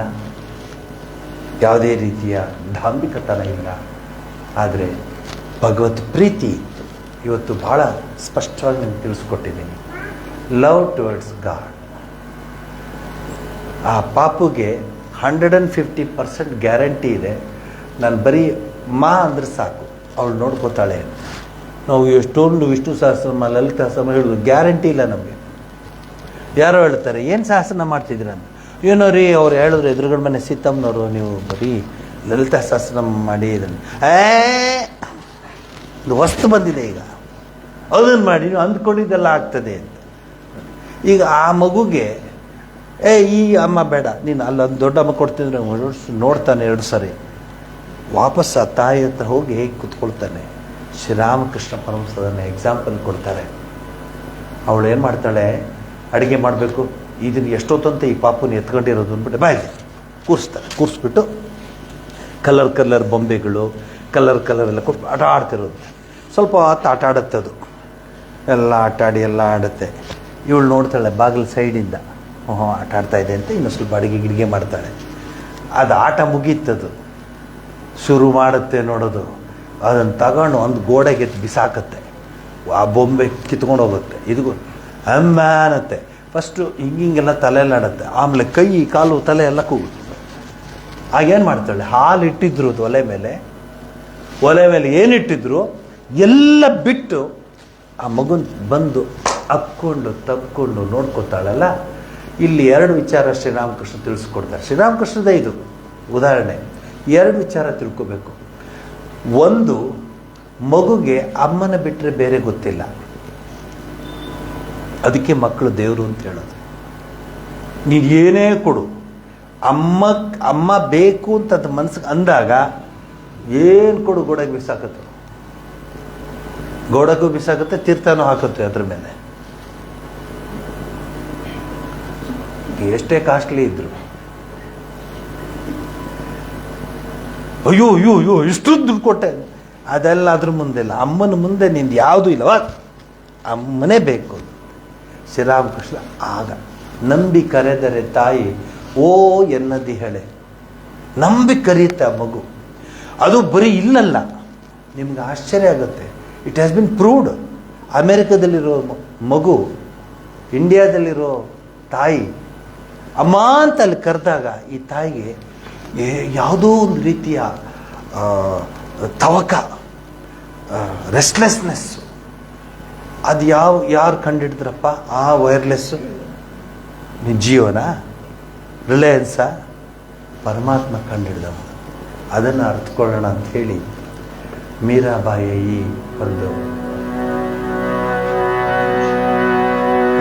ಯಾವುದೇ ರೀತಿಯ ಡಾಂಬಿಕತನ ಇಲ್ಲ, ಆದರೆ ಭಗವತ್ ಪ್ರೀತಿ ಇತ್ತು. ಇವತ್ತು ಭಾಳ ಸ್ಪಷ್ಟವಾಗಿ ನಾನು ತಿಳಿಸ್ಕೊಟ್ಟಿದ್ದೀನಿ. Love towards god. ಆ ಪಾಪುಗೆ 150% ಗ್ಯಾರಂಟಿ ಇದೆ. ನಾನು ಬರೀ ಮಾ ಅಂದರೆ ಸಾಕು, ಅವಳು ನೋಡ್ಕೋತಾಳೆ. ನಾವು ಎಷ್ಟೊಂದು ವಿಷ್ಣು ಸಹಸ್ರನಾಮ, ಲಲಿತ ಸಹಸ್ರನಾಮ ಹೇಳೋದು ಗ್ಯಾರಂಟಿ ಇಲ್ಲ ನಮಗೆ. ಯಾರೋ ಹೇಳ್ತಾರೆ ಏನು ಸಹಸ್ರನಾಮ ಮಾಡ್ತಿದ್ದೀರ ಅಂತ. ಏನೋ ರೀ ಅವ್ರು ಹೇಳಿದ್ರು ಎದುರುಗಡೆ ಮನೆ ಸೀತಮ್ಮನವರು, ನೀವು ಬರೀ ಲಲಿತ ಸಹಸ್ರನಾಮ ಮಾಡಿ ಇದನ್ನು ಒಂದು ವಸ್ತು ಬಂದಿದೆ ಈಗ, ಅದನ್ನು ಮಾಡಿ ನೀವು ಅಂದ್ಕೊಂಡಿದ್ದೆಲ್ಲ ಆಗ್ತದೆ ಅಂತ. ಈಗ ಆ ಮಗುಗೆ ಈ ಅಮ್ಮ ಬೇಡ, ನೀನು ಅಲ್ಲೊಂದು ದೊಡ್ಡ ಅಮ್ಮ ಕೊಡ್ತಿದ್ರೆ ನೋಡ್ತಾನೆ 2 ಸರಿ, ವಾಪಸ್ ಆ ತಾಯಿ ಹತ್ರ ಹೋಗಿ ಹೇಗೆ ಕೂತ್ಕೊಳ್ತಾನೆ. ಶ್ರೀರಾಮಕೃಷ್ಣ ಪರಮಹಂಸರನ್ನ ಎಕ್ಸಾಂಪಲ್ ಕೊಡ್ತಾರೆ. ಅವಳು ಏನು ಮಾಡ್ತಾಳೆ, ಅಡುಗೆ ಮಾಡಬೇಕು, ಇದನ್ನು ಎಷ್ಟೊತ್ತಂತ ಈ ಪಾಪುನ ಎತ್ಕೊಂಡಿರೋದು ಅಂದ್ಬಿಟ್ಟು ಬಾಯಿಗೆ ಕೂರಿಸ್ತಾರೆ. ಕೂರಿಸ್ಬಿಟ್ಟು ಕಲರ್ ಬೊಂಬೆಗಳು ಕಲರ್ ಎಲ್ಲ ಕೊಟ್ಟು ಆಟ ಆಡ್ತಿರೋದು. ಸ್ವಲ್ಪ ಹೊತ್ತು ಆಟ ಆಡುತ್ತೆ ಅದು, ಎಲ್ಲ ಎಲ್ಲ ಆಡುತ್ತೆ. ಇವಳು ನೋಡ್ತಾಳೆ ಬಾಗಿಲು ಸೈಡಿಂದ, ಆಟ ಆಡ್ತಾ ಇದೆ ಅಂತ ಇನ್ನೂ ಸ್ವಲ್ಪ ಅಡುಗೆ ಮಾಡ್ತಾಳೆ. ಅದು ಆಟ ಮುಗೀತದು, ಶುರು ಮಾಡುತ್ತೆ ನೋಡೋದು. ಅದನ್ನು ತಗೊಂಡು ಒಂದು ಗೋಡೆಗೆ ಬಿಸಾಕತ್ತೆ. ಆ ಬೊಂಬೆ ಕಿತ್ಕೊಂಡು ಹೋಗುತ್ತೆ. ಇದು ಅಮ್ಮ ಅನ್ನತ್ತೆ. ಫಸ್ಟು ಹಿಂಗೆಲ್ಲ ತಲೆಯೆಲ್ಲ ಆಡುತ್ತೆ, ಆಮೇಲೆ ಕೈ ಕಾಲು ತಲೆ ಎಲ್ಲ ಕೂಗುತ್ತೆ. ಆಗೇನು ಮಾಡ್ತಾಳೆ, ಹಾಲು ಇಟ್ಟಿದ್ರು ಅದು ಒಲೆ ಮೇಲೆ ಏನಿಟ್ಟಿದ್ರು ಎಲ್ಲ ಬಿಟ್ಟು ಆ ಮಗುನ ಬಂದು ಅಕ್ಕೊಂಡು ತಕ್ಕೊಂಡು ನೋಡ್ಕೊತಾಳಲ್ಲ. ಇಲ್ಲಿ 2 ವಿಚಾರ ಶ್ರೀರಾಮಕೃಷ್ಣ ತಿಳಿಸ್ಕೊಡ್ತಾರೆ. ಶ್ರೀರಾಮಕೃಷ್ಣದೇ ಇದು ಉದಾಹರಣೆ. 2 ವಿಚಾರ ತಿಳ್ಕೋಬೇಕು. ಒಂದು, ಮಗುಗೆ ಅಮ್ಮನ ಬಿಟ್ಟರೆ ಬೇರೆ ಗೊತ್ತಿಲ್ಲ, ಅದಕ್ಕೆ ಮಕ್ಕಳು ದೇವರು ಅಂತ ಹೇಳೋದು. ನೀನು ಏನೇ ಕೊಡು, ಅಮ್ಮ ಬೇಕು ಅಂತ ಅದು ಮನಸ್ಸಿಗೆ ಅಂದಾಗ ಏನು ಕೊಡು ಗೋಡೆಗೆ ಬಿಸಾಕತ್ತೆ, ಗೋಡೆಗೂ ಬಿಸಾಕತ್ತೆ, ತೀರ್ಥನೂ ಹಾಕುತ್ತೆ ಅದ್ರ ಮೇಲೆ. ಎಷ್ಟೇ ಕಾಸ್ಟ್ಲಿ ಇದ್ರು, ಅಯ್ಯೋ ಇಷ್ಟು ದುಡ್ಡು ಕೊಟ್ಟೆ, ಅದೆಲ್ಲ ಅದ್ರ ಮುಂದೆಲ್ಲ. ಅಮ್ಮನ ಮುಂದೆ ನಿಂದು ಯಾವುದೂ ಇಲ್ಲವ, ಅಮ್ಮನೇ ಬೇಕು. ಶ್ರೀರಾಮಕೃಷ್ಣ ಆಗ ನಂಬಿ ಕರೆದರೆ ತಾಯಿ ಓ ಎನ್ನದಿ ಹೇಳೆ, ನಂಬಿ ಕರೆಯುತ್ತೆ ಆ ಮಗು. ಅದು ಬರೀ ಇಲ್ಲಲ್ಲ, ನಿಮ್ಗೆ ಆಶ್ಚರ್ಯ ಆಗುತ್ತೆ. It has been proved. ಅಮೇರಿಕಾದಲ್ಲಿರೋ ಮಗು ಇಂಡಿಯಾದಲ್ಲಿರೋ ತಾಯಿ ಅಮ್ಮ ಅಂತ ಅಲ್ಲಿ ಕರೆದಾಗ ಈ ತಾಯಿಗೆ ಯಾವುದೋ ಒಂದು ರೀತಿಯ ತವಕ, ರೆಸ್ಟ್ಲೆಸ್ನೆಸ್ಸು. ಅದು ಯಾರು ಕಂಡಿಡಿದ್ರಪ್ಪ ಆ ವೈರ್ಲೆಸ್ಸು? ಜಿಯೋನಾ, ರಿಲಯನ್ಸಾ? ಪರಮಾತ್ಮ ಕಂಡಿಡ್ದವ. ಅದನ್ನು ಅರ್ಥಕೊಳ್ಳೋಣ ಅಂಥೇಳಿ ಮೀರಾಬಾಯಿ ಈ ಒಂದು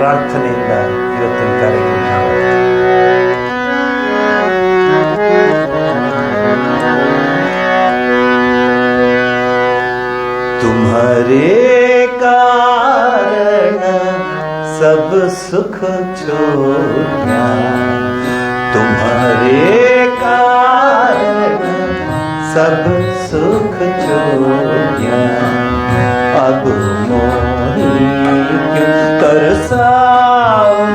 ಪ್ರಾರ್ಥನೆಯಿಂದ ಇವತ್ತಿನ ಕಾರ್ಯಕ್ರಮ तुम्हारे कारण सब सुख छोड़ा, तुम्हारे कारण सब सुख छोड़ा, अब मोही क्यों तरसाओ,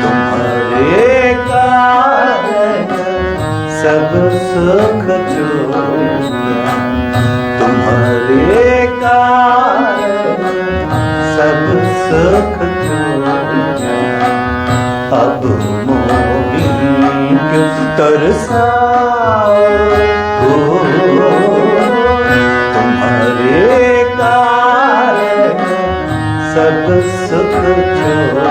तुम्हारे कारण सब सुख छोड़ा, तुम्हारे कारण सब सुख छोड़ा, अब मोही क्यों तरसाओ, तुम्हारे कारण सब सुख छोड़ा।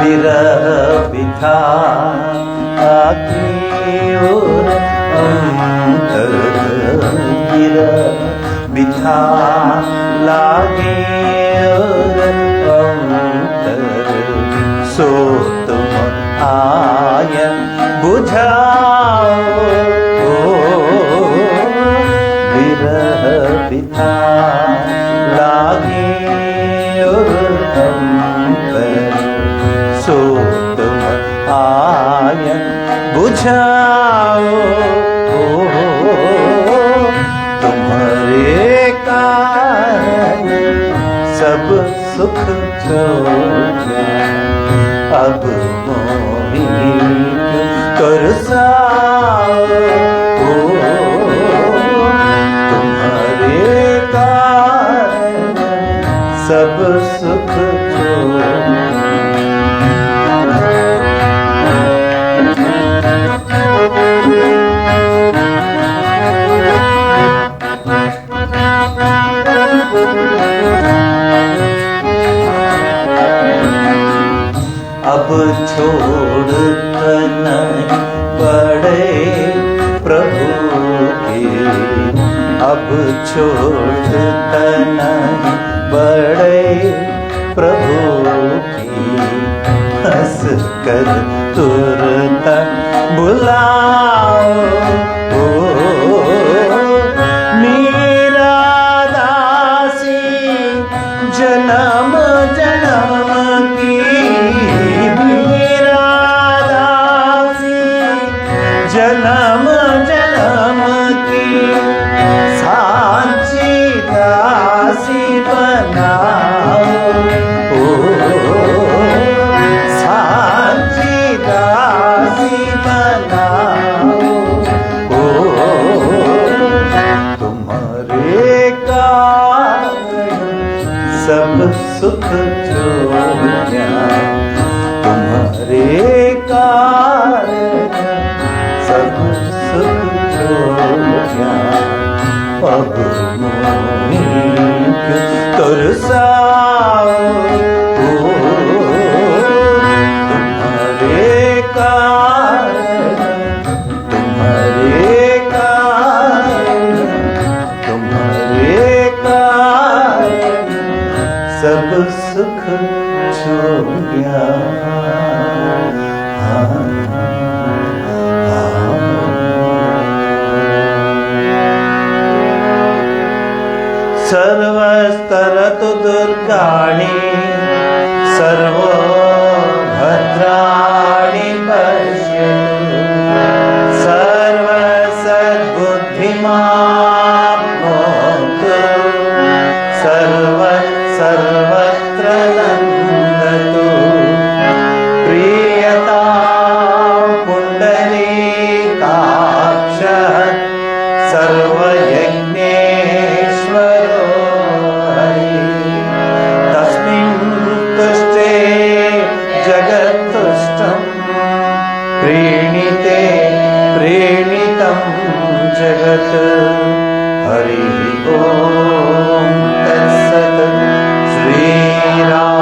विरह बिथा आकी ओर अंतर, विरह बिथा लागे और अंतर, सो तुम आय बुझाओ, विरह बिथा लागे और अंतर, सो तुम आय बुझाओ, तुम्हारे कारण सब सुख छोड़ा, अब मोही तरसाओ, तुम्हारे कारण सब सुख छोड़ा। अब अब छोड़ता नहीं पड़े प्रभु की, अब छोड़ता नहीं पड़े प्रभु की, हंस कर तुरंत बुलाओ ओ मेरा दासी जन्म जन्म की, मेरा दासी जन्म जन्म की, सांची दासी बनाओ ओ सांची दासी बनाओ ओ तुम्हारे कारण सब सुख छोड़ा, तुम्हारे कारण सब सुख छोड़ा, अब मोही क्यों तरसाओ ओ तुम्हारे कारण, तुम्हारे कारण, तुम्हारे कारण सब सुख छो गया। सर्वस्तरतु दुर्गाणि सर्वो भद्राणि पश्यतु, सर्वसद्बुद्धिमाप्नोतु, सर्वत्र नन्दतु, प्रीयतां पुण्डरीकाक्षः सर्वयज्ञेश्वरो हरिः, तस्मिन् तुष्टे जगत्तुष्टं, प्रीणिते प्रीणितं जगत्। हरि ओम तत्सत्। श्री राम